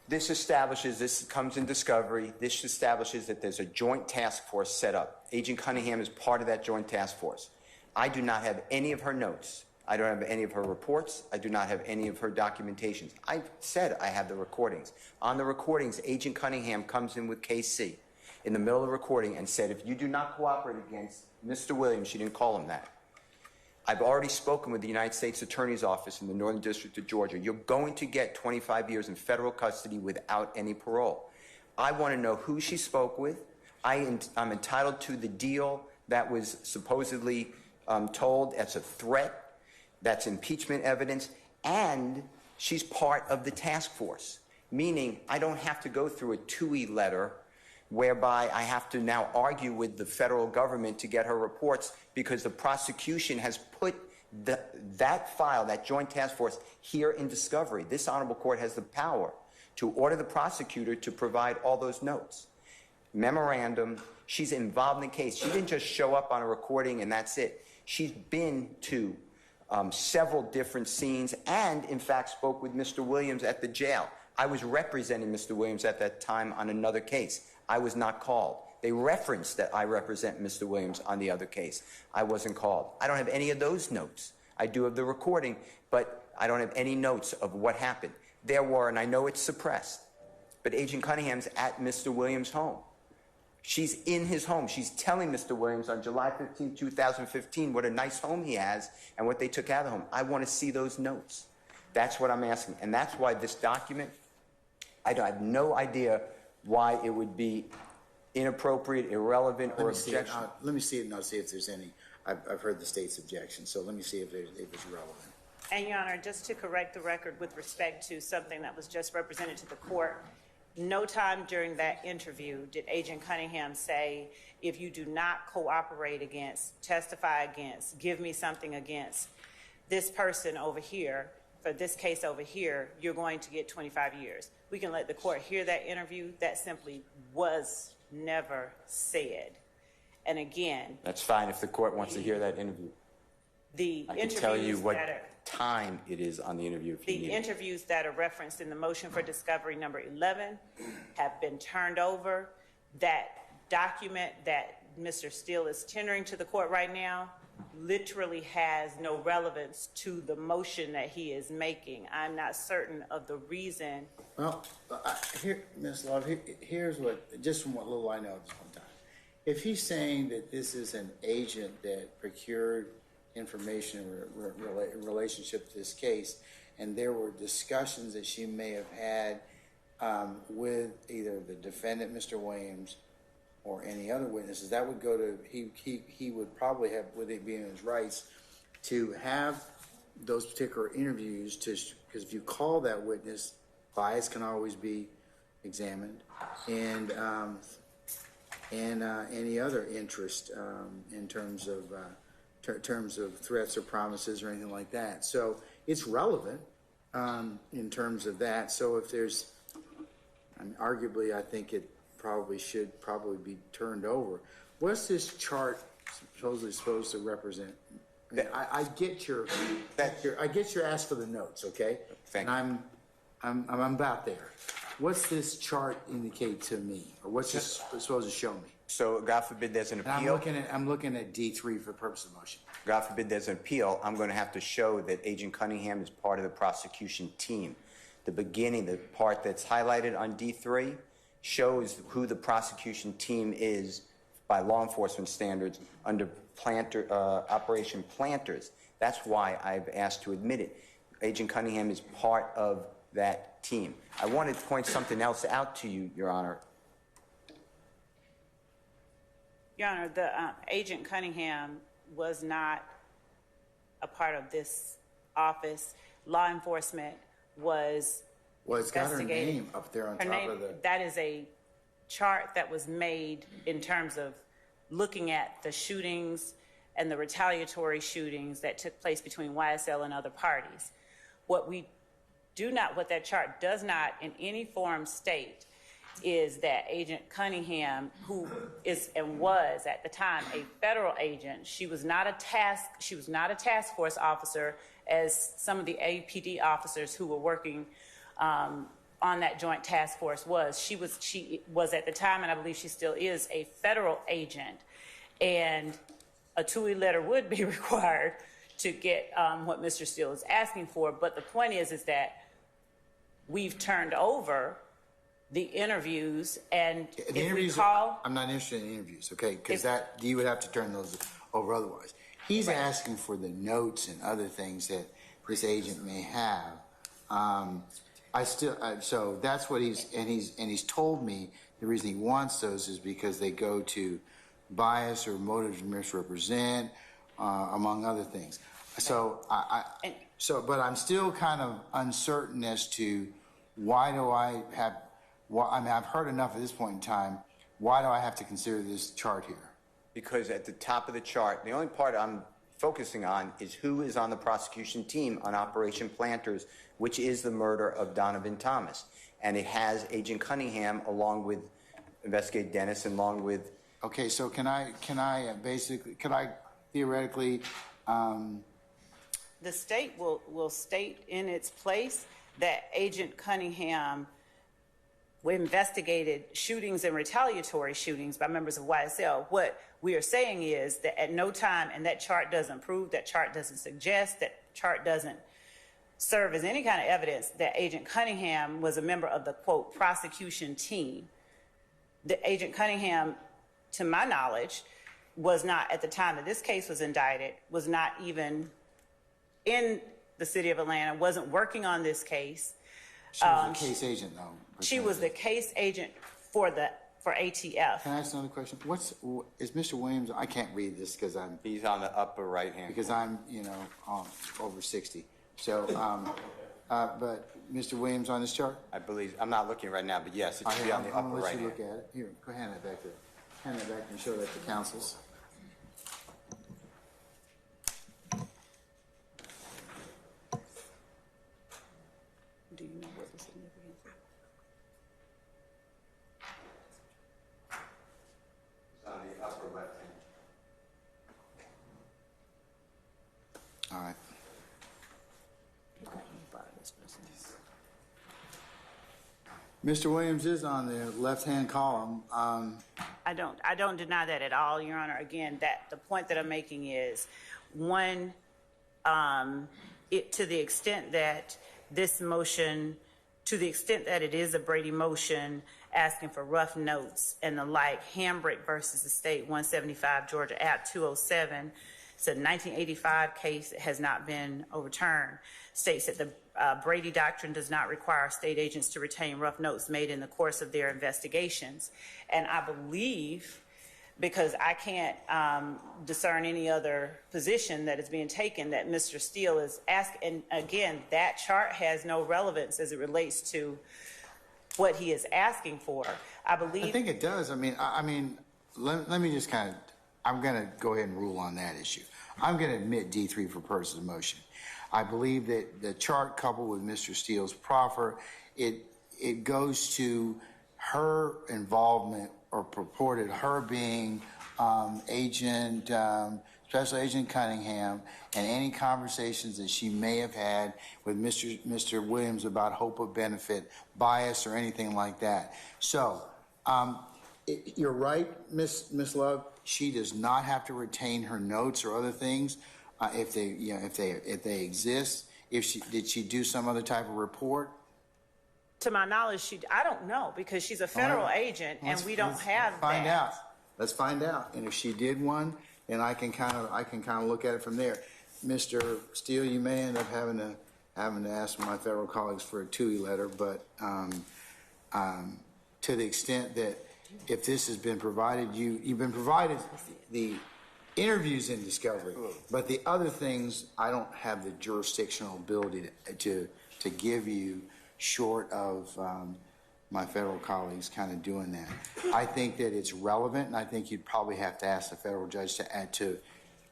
S8: this comes in discovery. This establishes that there's a joint task force set up. Agent Cunningham is part of that joint task force. I do not have any of her notes. I don't have any of her reports. I do not have any of her documentations. I said I have the recordings. On the recordings, Agent Cunningham comes in with KC in the middle of the recording and said, if you do not cooperate against Mr. Williams, she didn't call him that. I've already spoken with the United States Attorney's Office in the Northern District of Georgia. You're going to get 25 years in federal custody without any parole. I want to know who she spoke with. I'm entitled to the deal that was supposedly told as a threat. That's impeachment evidence, and she's part of the task force, meaning I don't have to go through a TUI letter whereby I have to now argue with the federal government to get her reports because the prosecution has put that file, that joint task force, here in discovery. This honorable court has the power to order the prosecutor to provide all those notes. Memorandum, she's involved in the case. She didn't just show up on a recording and that's it. She's been to several different scenes and, in fact, spoke with Mr. Williams at the jail. I was representing Mr. Williams at that time on another case. I was not called. They referenced that I represent Mr. Williams on the other case. I wasn't called. I don't have any of those notes. I do have the recording, but I don't have any notes of what happened. There were, and I know it's suppressed, but Agent Cunningham's at Mr. Williams' home. She's in his home. She's telling Mr. Williams on July 15, 2015, what a nice home he has and what they took out of the home. I want to see those notes. That's what I'm asking. And that's why this document, I have no idea why it would be inappropriate, irrelevant, or objectionable.
S3: Let me see it and I'll see if there's any. I've heard the state's objection, so let me see if it's relevant.
S1: And, Your Honor, just to correct the record with respect to something that was just represented to the court, no time during that interview did Agent Cunningham say, if you do not cooperate against, testify against, give me something against this person over here, for this case over here, you're going to get 25 years. We can let the court hear that interview. That simply was never said. And again,
S8: That's fine if the court wants to hear that interview.
S1: the
S8: I can tell you
S1: interviews
S8: what
S1: that are
S8: time it is on the interview if you
S1: the
S8: need it.
S1: interviews that are referenced in the motion for discovery number 11 have been turned over. That document that Mr. Steele is tendering to the court right now literally has no relevance to the motion that he is making. I'm not certain of the reason.
S3: Well, here, Ms. Love, here's what, just from what little I know at this point in time. If he's saying that this is an agent that procured information in relationship to this case, and there were discussions that she may have had with either the defendant, Mr. Williams, or any other witnesses, that would go to, he would probably have, with it being his rights, to have those particular interviews, because if you call that witness, bias can always be examined, and any other interest in terms of threats or promises or anything like that. So it's relevant in terms of that. So if there's, arguably, I think it should be turned over. What's this chart supposedly supposed to represent? I mean, I get your ask for the notes, okay?
S8: Thank
S3: and I'm about there. What's this chart indicate to me, or what's this supposed to show me?
S8: So, God forbid there's an
S3: And
S8: appeal.
S3: I'm looking at D3 for purpose of motion.
S8: God forbid there's an appeal. I'm going to have to show that Agent Cunningham is part of the prosecution team. The beginning, the part that's highlighted on D3, shows who the prosecution team is by law enforcement standards under Operation Planters. That's why I've asked to admit it. Agent Cunningham is part of that team. I wanted to point something else out to you, Your Honor.
S1: Your Honor, the Agent Cunningham was not a part of this office, law enforcement was
S3: Well, it's got her
S1: investigating.
S3: name up there on
S1: Her
S3: top
S1: name,
S3: of the,
S1: that is a chart that was made in terms of looking at the shootings and the retaliatory shootings that took place between YSL and other parties. What that chart does not in any form state is that Agent Cunningham, who is and was at the time a federal agent, she was not a task force officer as some of the APD officers who were working on that joint task force was. She was at the time, and I believe she still is, a federal agent, and a TUI letter would be required to get what Mr. Steele is asking for. But the point is that we've turned over the interviews, and
S3: the
S1: if
S3: interviews,
S1: we call,
S3: I'm not interested in interviews, okay? Because you would have to turn those over otherwise. He's asking for the notes and other things that this agent may have. So that's what he's told me the reason he wants those is because they go to bias or motive to misrepresent, among other things. So but I'm still kind of uncertain as to why do I have. Well, I mean, I've heard enough at this point in time. Why do I have to consider this chart here?
S8: Because at the top of the chart, the only part I'm focusing on is who is on the prosecution team on Operation Planters, which is the murder of Donovan Thomas. And it has Agent Cunningham along with Investigator Dennis and along with...
S3: Okay, so can I theoretically...
S1: the state will state in its place that Agent Cunningham investigated shootings and retaliatory shootings by members of YSL. What we are saying is that at no time, and that chart doesn't prove, that chart doesn't suggest, that chart doesn't serve as any kind of evidence that Agent Cunningham was a member of the, quote, prosecution team. The Agent Cunningham, to my knowledge, was not, at the time that this case was indicted, was not even in the city of Atlanta, wasn't working on this case.
S3: She was a case agent, though.
S1: She was the case agent for ATF.
S3: Can I ask another question? Is Mr. Williams? I can't read this because
S8: He's on the upper right hand.
S3: because I'm over 60. So, but Mr. Williams on this chart?
S8: I believe, I'm not looking right now, but yes, it should be on the
S3: I'm
S8: upper
S3: gonna let
S8: right
S3: you
S8: hand.
S3: look at it. Here, go hand that back and show that to councils.
S1: Do you know what the significance is?
S8: It's on the upper left hand.
S3: All right. Mr. Williams is on the left-hand column.
S1: I don't deny that at all, Your Honor. Again, the point that I'm making is, one, to the extent that this motion, to the extent that it is a Brady motion asking for rough notes and the like, Hambrick versus the state, 175 Georgia App 207, it's a 1985 case that has not been overturned, states that the Brady doctrine does not require state agents to retain rough notes made in the course of their investigations. And I believe, because I can't discern any other position that is being taken, that Mr. Steele is asking, and again, that chart has no relevance as it relates to what he is asking for. I
S3: think it does. I mean, let me just I'm going to go ahead and rule on that issue. I'm going to admit D3 for purposes of motion. I believe that the chart coupled with Mr. Steele's proffer, it goes to her involvement or purported her being Special Agent Cunningham and any conversations that she may have had with Mr. Williams about hope of benefit, bias, or anything like that. So you're right, Miss Love. She does not have to retain her notes or other things if they exist. Did she do some other type of report?
S1: To my knowledge, I don't know, because she's a federal agent and we don't have that.
S3: Let's find out. And if she did one, then I can kind of look at it from there. Mr. Steele, you may end up having to ask my federal colleagues for a TUI letter, but to the extent that if this has been provided, you've been provided the interviews in discovery. But the other things, I don't have the jurisdictional ability to give you, short of my federal colleagues kind of doing that. I think that it's relevant, and I think you'd probably have to ask the federal judge to add to.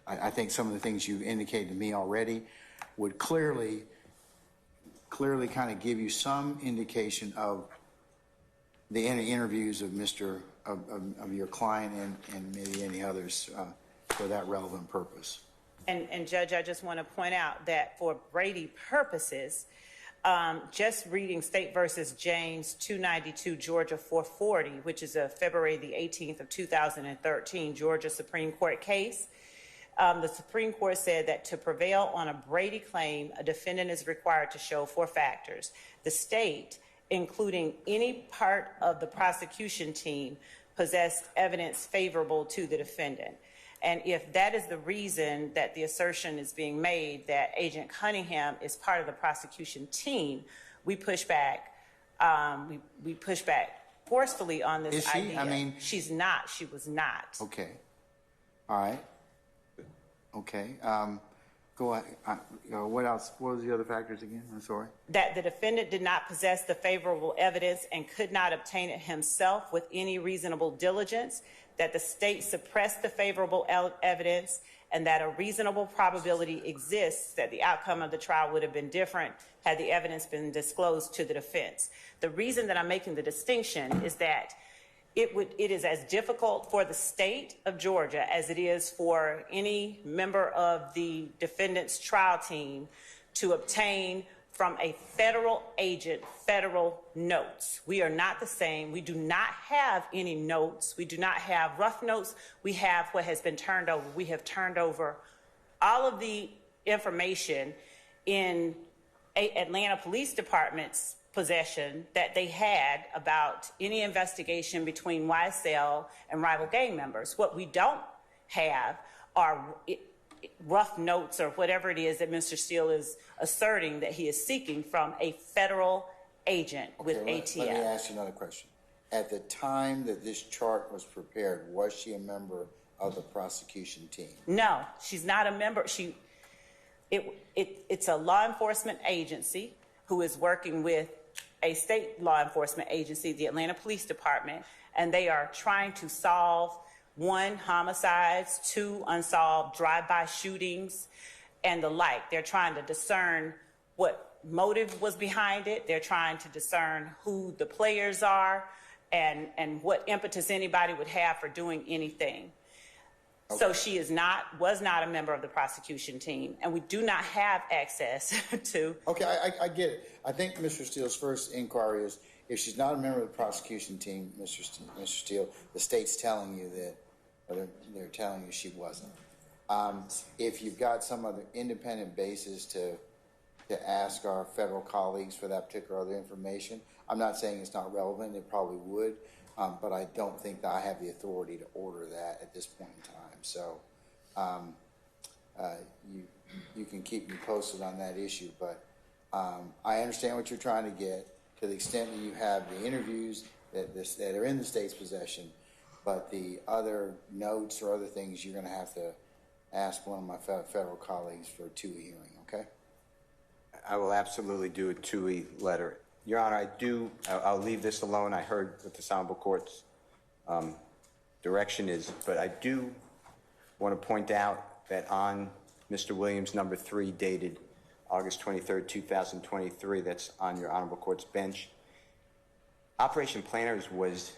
S3: I think some of the things you've indicated to me already would clearly kind of give you some indication of the interviews of of your client and maybe any others for that relevant purpose.
S1: And Judge, I just want to point out that for Brady purposes, just reading State versus James 292 Georgia 440, which is a February the 18th of 2013 Georgia Supreme Court case, the Supreme Court said that to prevail on a Brady claim, a defendant is required to show 4 factors. The state, including any part of the prosecution team, possessed evidence favorable to the defendant. And if that is the reason that the assertion is being made that Agent Cunningham is part of the prosecution team, we push back. We push back forcefully on this idea.
S3: Is she? I mean,
S1: she's not. She was not.
S3: Okay. All right. Okay. Go ahead. What else? What was the other factors again? I'm sorry. That
S1: the defendant did not possess the favorable evidence and could not obtain it himself with any reasonable diligence, that the state suppressed the favorable evidence, and that a reasonable probability exists that the outcome of the trial would have been different had the evidence been disclosed to the defense. The reason that I'm making the distinction is that it is as difficult for the state of Georgia as it is for any member of the defendant's trial team to obtain from a federal agent federal notes. We are not the same. We do not have any notes. We do not have rough notes. We have what has been turned over. We have turned over all of the information in Atlanta Police Department's possession that they had about any investigation between YSL and rival gang members. What we don't have are rough notes or whatever it is that Mr. Steele is asserting that he is seeking from a federal agent with ATF.
S3: Let me ask you another question. At the time that this chart was prepared, was she a member of the prosecution team?
S1: No, she's not a member. It's a law enforcement agency who is working with a state law enforcement agency, the Atlanta Police Department, and they are trying to solve 1, homicides, 2, unsolved drive-by shootings, and the like. They're trying to discern what motive was behind it. They're trying to discern who the players are and what impetus anybody would have for doing anything. Okay. So she was not a member of the prosecution team, and we do not have access to.
S3: Okay, I get it. I think Mr. Steele's first inquiry is if she's not a member of the prosecution team, Mr. Steele, the state's telling you that, or they're telling you she wasn't. If you've got some other independent basis to ask our federal colleagues for that particular other information, I'm not saying it's not relevant. It probably would. But I don't think that I have the authority to order that at this point in time. So you can keep me posted on that issue. But I understand what you're trying to get to the extent that you have the interviews that are in the state's possession. But the other notes or other things, you're going to have to ask one of my federal colleagues for a 2E hearing, okay?
S8: I will absolutely do a 2E letter. Your Honor, I'll leave this alone. I heard what the Honorable Court's direction is, but I do want to point out that on Mr. Williams, number 3, dated August 23rd, 2023, that's on your Honorable Court's bench, Operation Planners was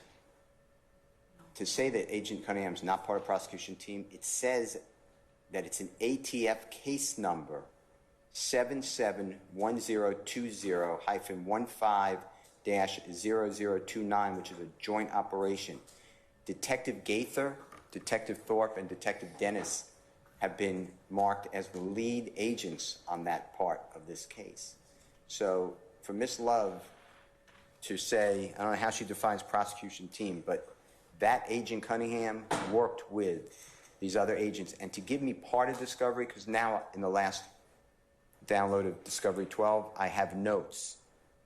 S8: to say that Agent Cunningham's not part of the prosecution team. It says that it's an ATF case number 7720-15-0029, which is a joint operation. Detective Gaither, Detective Thorpe, and Detective Dennis have been marked as the lead agents on that part of this case. So for Ms. Love to say, I don't know how she defines prosecution team, but that Agent Cunningham worked with these other agents, and to give me part of discovery, because now in the last download of Discovery 12, I have notes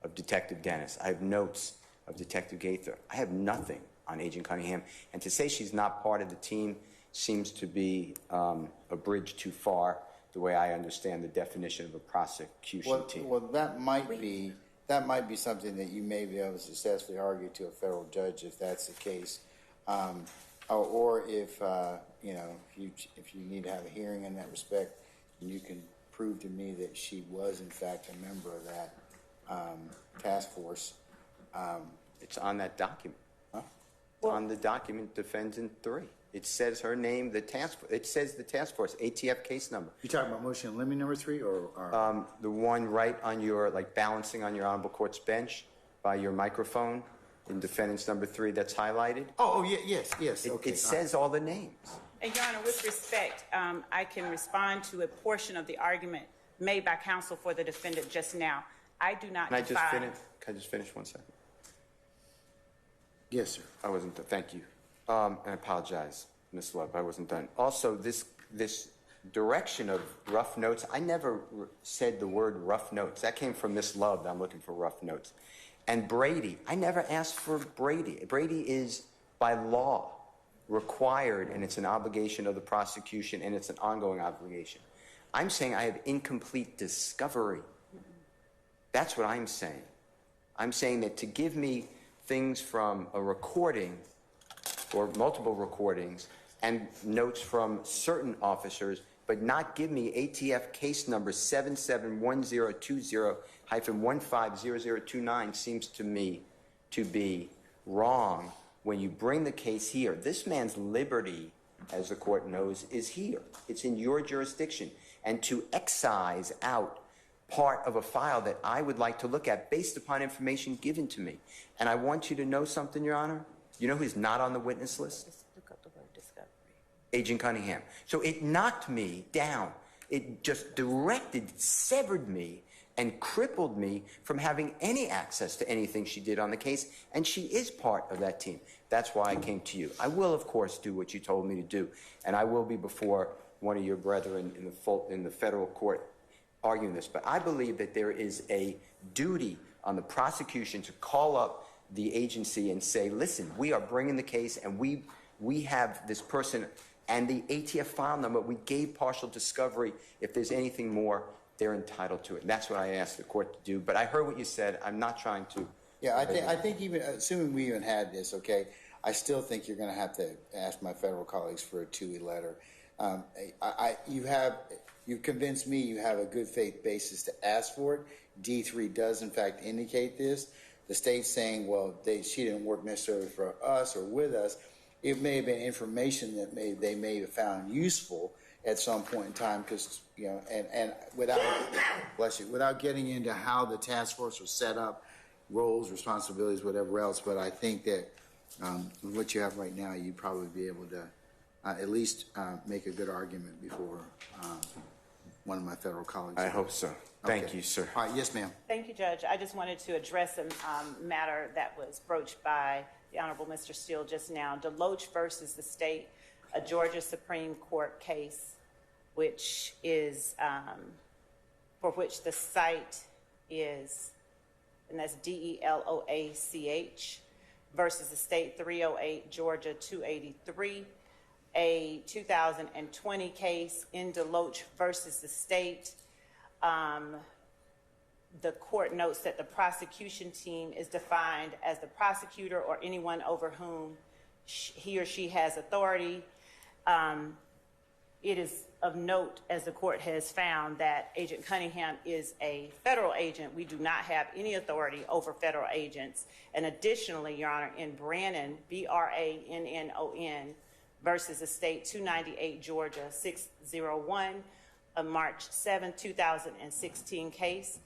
S8: of Detective Dennis. I have notes of Detective Gaither. I have nothing on Agent Cunningham. And to say she's not part of the team seems to be a bridge too far, the way I understand the definition of a prosecution team.
S3: Well, that might be something that you may be able to successfully argue to a federal judge if that's the case, or if if you need to have a hearing in that respect, and you can prove to me that she was in fact a member of that task force.
S8: It's on that document.
S3: Huh?
S8: It's on the document, Defendant 3. It says her name, it says the task force, ATF case number.
S3: You talking about motion in limine number 3, or?
S8: The one right on your, like, balancing on your Honorable Court's bench by your microphone in Defendant's number 3 that's highlighted.
S3: Oh, yeah, yes. Okay.
S8: It says all the names.
S1: And Your Honor, with respect, I can respond to a portion of the argument made by counsel for the defendant just now. I do not
S8: Can I
S1: define.
S8: Can I just finish 1 second?
S3: Yes, sir.
S8: I wasn't done. Thank you. I apologize, Ms. Love. I wasn't done. Also, this direction of rough notes, I never said the word rough notes. That came from Ms. Love. I'm looking for rough notes. And Brady, I never asked for Brady. Brady is, by law, required, and it's an obligation of the prosecution, and it's an ongoing obligation. I'm saying I have incomplete discovery. That's what I'm saying. I'm saying that to give me things from a recording or multiple recordings and notes from certain officers, but not give me ATF case number 771020-150029 seems to me to be wrong when you bring the case here. This man's liberty, as the court knows, is here. It's in your jurisdiction. And to excise out part of a file that I would like to look at based upon information given to me. And I want you to know something, Your Honor. You know who's not on the witness list?
S6: Just look up the word discovery.
S8: Agent Cunningham. So it knocked me down. It just severed me and crippled me from having any access to anything she did on the case, and she is part of that team. That's why I came to you. I will, of course, do what you told me to do, and I will be before one of your brethren in the federal court arguing this. But I believe that there is a duty on the prosecution to call up the agency and say, listen, we are bringing the case, and we have this person and the ATF file number. We gave partial discovery. If there's anything more, they're entitled to it. And that's what I asked the court to do. But I heard what you said. I'm not trying to.
S3: Yeah, I think even assuming we even had this, okay, I still think you're going to have to ask my federal colleagues for a TUI letter. You've convinced me you have a good faith basis to ask for it. D3 does in fact indicate this. The state's saying, well, she didn't work necessarily for us or with us. It may have been information that they may have found useful at some point in time, because and without getting into how the task force was set up, roles, responsibilities, whatever else. But I think that with what you have right now, you'd probably be able to at least make a good argument before one of my federal colleagues.
S8: I hope so. Thank you, sir.
S3: All right, yes, ma'am.
S1: Thank you, Judge. I just wanted to address a matter that was broached by the Honorable Mr. Steele just now. Deloach versus the state, a Georgia Supreme Court case, which is, for which the site is, and that's DELOACH, versus the state 308, Georgia 283. A 2020 case in Deloach versus the state. The court notes that the prosecution team is defined as the prosecutor or anyone over whom he or she has authority. It is of note, as the court has found, that Agent Cunningham is a federal agent. We do not have any authority over federal agents. And additionally, Your Honor, in Brannon, BRANNON, versus the state 298, Georgia 601, a March 7, 2016 case.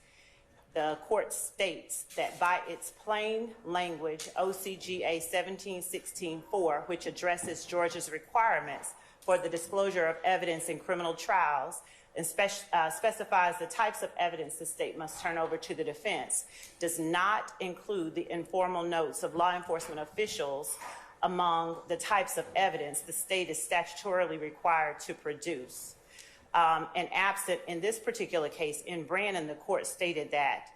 S1: The court states that by its plain language, OCGA 1716-4, which addresses Georgia's requirements for the disclosure of evidence in criminal trials and specifies the types of evidence the state must turn over to the defense, does not include the informal notes of law enforcement officials among the types of evidence the state is statutorily required to produce. And absent in this particular case, in Brannon, the court stated that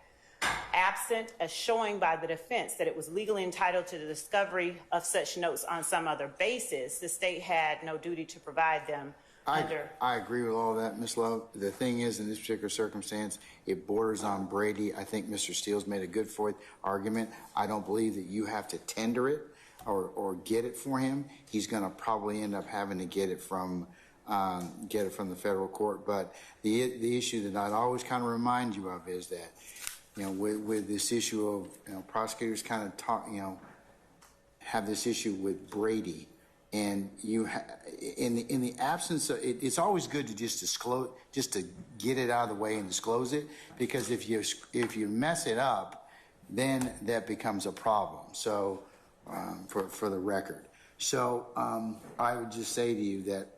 S1: absent a showing by the defense that it was legally entitled to the discovery of such notes on some other basis, the state had no duty to provide them under.
S3: I agree with all that, Ms. Love. The thing is, in this particular circumstance, it borders on Brady. I think Mr. Steele's made a good argument. I don't believe that you have to tender it or get it for him. He's going to probably end up having to get it from the federal court. But the issue that I'd always kind of remind you of is that, you know, with this issue of, you know, prosecutors kind of have this issue with Brady, and in the absence of it's always good to just disclose, just to get it out of the way and disclose it, because if you mess it up, then that becomes a problem. So for the record, so I would just say to you that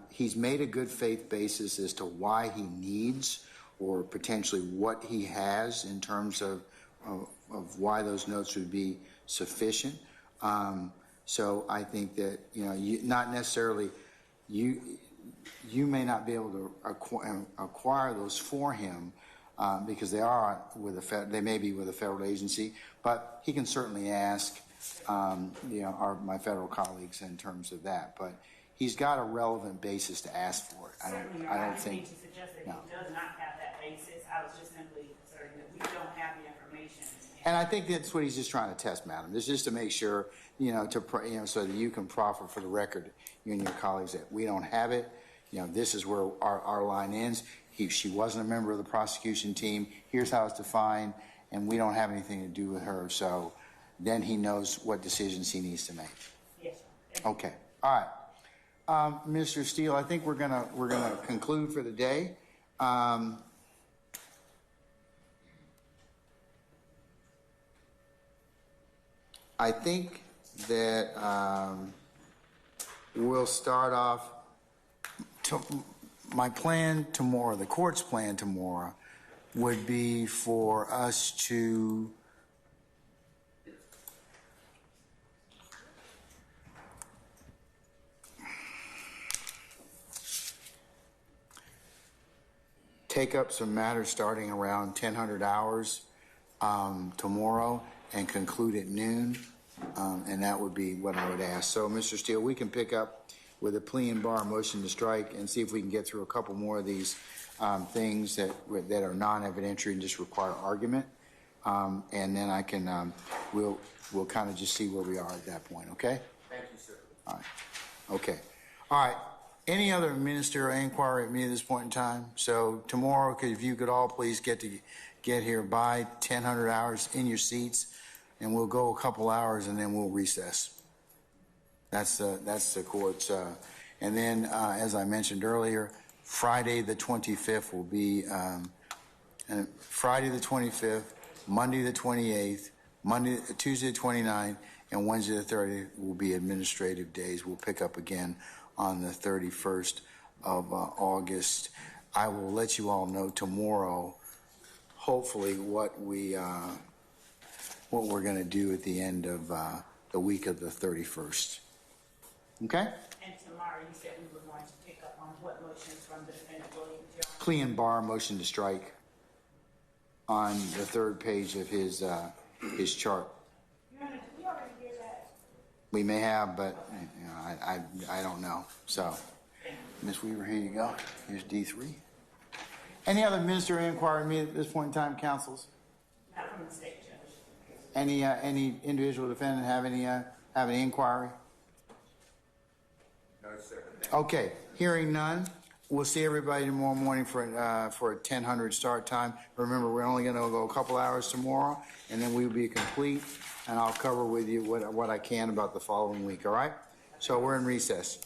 S3: he's made a good faith basis as to why he needs, or potentially what he has in terms of why those notes would be sufficient. So I think that, you know, not necessarily, you may not be able to acquire those for him because they are they may be with a federal agency, but he can certainly ask, you know, my federal colleagues in terms of that. But he's got a relevant basis to ask for it. I don't think.
S1: To suggest that he does not have that basis. I was just simply asserting that we don't have the information.
S3: And I think that's what he's just trying to test, madam. This is just to make sure, you know, so that you can proffer for the record, you and your colleagues, that we don't have it. You know, this is where our line ends. She wasn't a member of the prosecution team. Here's how it's defined, and we don't have anything to do with her. So then he knows what decisions he needs to make.
S1: Yes.
S3: Okay. All right. Mr. Steele, I think we're gonna conclude for the day. I think that we'll start off. My plan tomorrow, the court's plan tomorrow, would be for us to take up some matters starting around 1000 hours tomorrow and conclude at noon, and that would be what I would ask. So, Mr. Steele, we can pick up with a plea and bar motion to strike and see if we can get through a couple more of these things that are non-evidentiary and just require argument, and then I can we'll kind of just see where we are at that point. Okay.
S7: Thank you, sir.
S3: All right. Okay. All right. Any other ministerial inquiry at me at this point in time? So tomorrow, if you could all please get here by 1000 hours in your seats, and we'll go a couple hours and then we'll recess. That's the court's. And then, as I mentioned earlier, Friday the 25th will be Friday the 25th, Monday the 28th, Tuesday the 29th, and Wednesday the 30th will be administrative days. We'll pick up again on the 31st of August. I will let you all know tomorrow, hopefully, what we're going to do at the end of the week of the 31st. Okay?
S1: And tomorrow you said we were going to pick up on what motions from the defendant William Jones?
S3: Plea and bar motion to strike on the third page of his chart.
S1: We already did that.
S3: We may have, but you know, I don't know. So, Ms. Weaver, here you go. Here's D3. Any other ministerial inquiry me at this point in time, counsels?
S1: Not from the state judge.
S3: Any individual defendant have any inquiry?
S10: No, sir.
S3: Okay, hearing none, we'll see everybody tomorrow morning for a 1000 start time. Remember, we're only going to go a couple hours tomorrow, and then we'll be complete, and I'll cover with you what I can about the following week, all right? So we're in recess.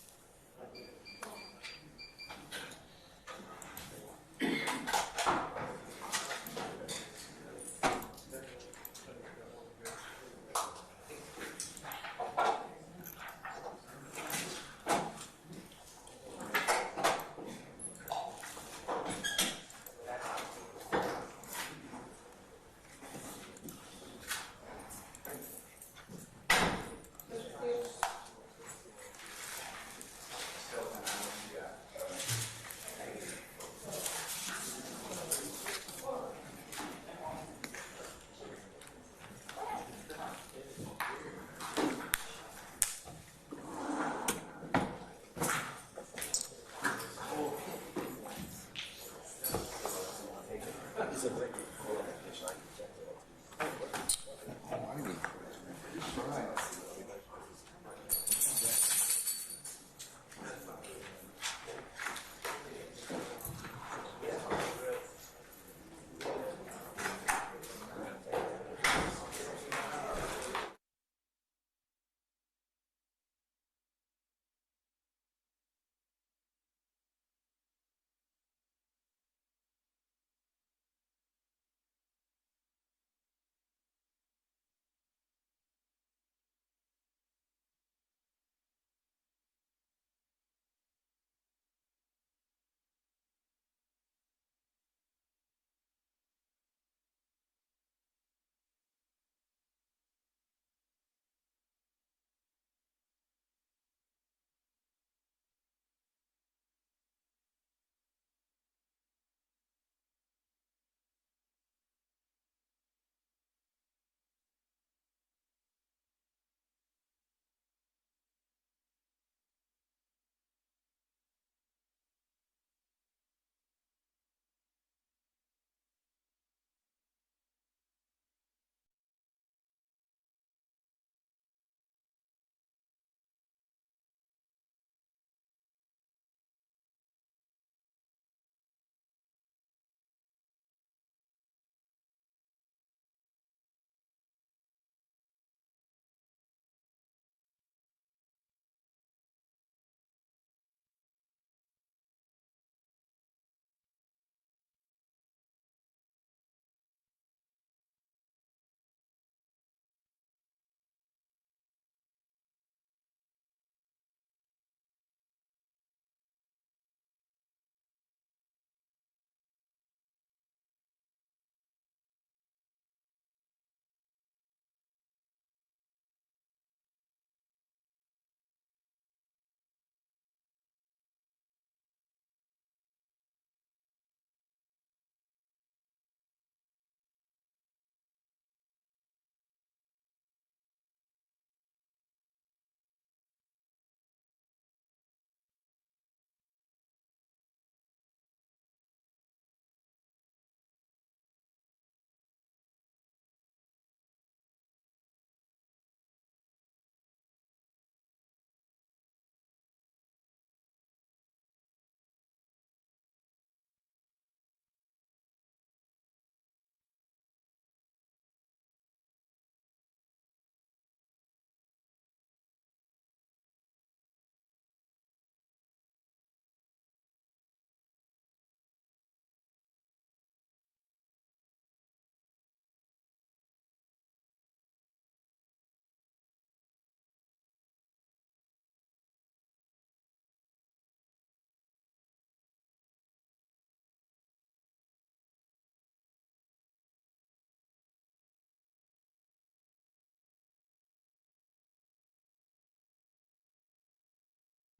S11: specific